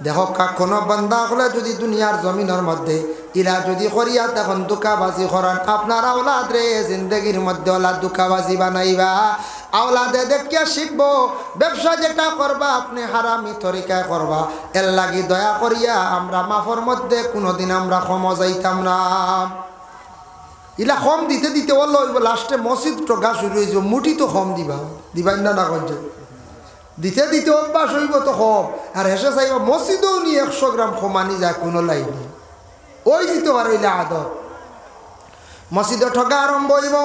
দেখো কোনো বান্দা হলে যদি দুনিয়ার জমিনের মধ্যে ইরা যদি করিয়া তখন দুকাবাজি করেন, আপনার আওলাদ রে জিন্দগির মধ্যে ওলা দুকাবাজি বানাইবা। আওলাদে দেখিয়া শিখবো ব্যবসা যেটা করবা আপনি হারামি তরিকায় করবা। এর লাগি দয়া করিয়া আমরা মাফর মধ্যে কোনোদিন আমরা কম যাইতাম না। ইলা কম দিতে দিতে বললো লাস্টে মসজিদ টকা শুরু হয়েছে, মুঠি তো কম দিবা দিবাই না না করছে, দিতে দিতে অভ্যাস হইব তো কম, আর হেসে চাইবা মসজিদেও নিয়ে 100 গ্রাম কমানি যায় কোনো লাইনে, ওই দিতে পারইলে আদর মসজিদে ঠকা আরম্ভ হইব।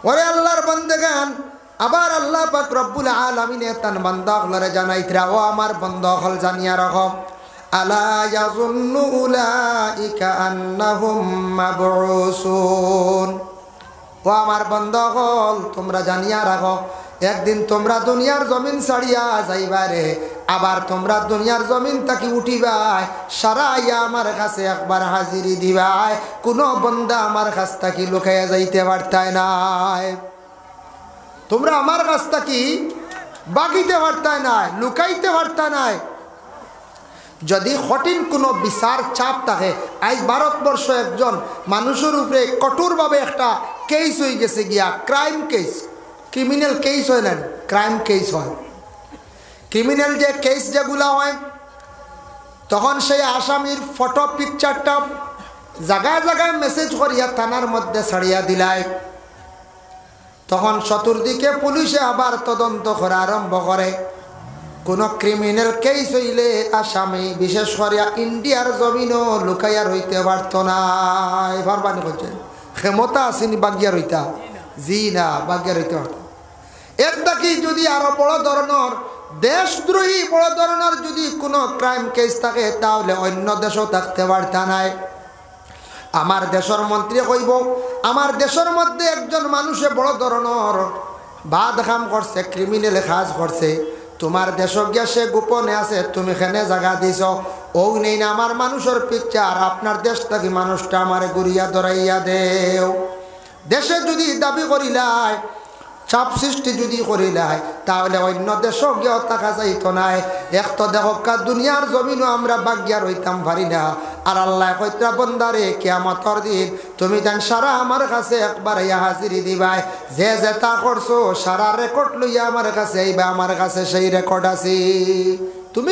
ওরে আল্লাহর বান্দেগান, আবার আল্লাহ পাক রব্বুল আলামিনে তান বান্দা হলরে জানাইতরা, ও আমার বান্দা হল জানিয়া রাখো, আলা ইয়াযুন্নু উলাইকা আন্নাহুম মাবউসুন। ও আমার বান্দা হল তোমরা জানিয়া রাখো, একদিন তোমরা দুনিয়ার জমিন ছাড়িয়া যাইবারে, আবার তোমরা দুনিয়ার জমিন তাকি উঠিবাই, সারাইয়া আমার কাছে একবার হাজিরি দিবাই। কোনো বন্দা আমার কাছ থাকি লুকাইয়া যাইতে পারতাই নাই, তোমরা আমার কাছ থাকি বাগিতে পারতাই নাই, লুকাইতে পারতাই নাই। যদি কঠিন কোনো বিচার চাপ থাকে, আজ ভারতবর্ষ একজন মানুষের উপরে কঠোরভাবে একটা কেস হয়ে গেছে গিয়া, ক্রাইম কেস, ক্রিমিনাল কেস হয় না, ক্রাইম কেস হয়। ক্রিমিনাল যে কেস যেগুলা হয় তখন সেই আসামির ফটো পিকচারটা জায়গায় জায়গায় মেসেজ করিয়া থানার মধ্যে ছাড়িয়া দিলায়, তখন চতুর্দিকে পুলিশে আবার তদন্ত করা আরম্ভ করে। কোনো ক্রিমিনাল কেস হইলে আসামি বিশেষ করিয়া ইন্ডিয়ার জমিনও লুকাইয়া রইতে পারত না। এবার বানি করছেন ক্ষমতা আসেনি বাগিয়া রইতা, জি না বাগিয়া রইতে পারত। এর দেখি যদি আরো বড় ধরনের দেশদ্রোহী বড় ধরনের যদি কোনো ক্রাইম কেস থাকে, তাহলে অন্য দেশও থাকতে পারত নাই। আমার দেশের মন্ত্রী কইব, আমার দেশের মধ্যে একজন মানুষে বড় ধরনের বাদ কাম করছে, ক্রিমিনাল কাজ করছে, তোমার দেশ গিয়া সে গোপনে আছে, তুমি এখানে জায়গা দিছ, ও নেই না আমার মানুষের পিকচার, আপনার দেশ থেকে মানুষটা আমার গুড়িয়া ধরাইয়া দেও। দেশে যদি দাবি করিলাই চাপ সৃষ্টি যদি করিলাই তাহলে অন্য দেশও গিয়েও থাকা যাইতো নাই। এক তো দেখা দুনিয়ার জমিনও আমরা বাগিয়া রইতাম পারি না। আর আল্লাহ কইত্রা বন্দারে কিয়ামতের দিন তুমি জান সারা আমার কাছে একবার ইয়া হাজিরি দিবাই, যে যে তা করছো সারা রেকর্ড লইয়া আমার কাছে আইবা, আমার কাছে সেই রেকর্ড আছে। তুমি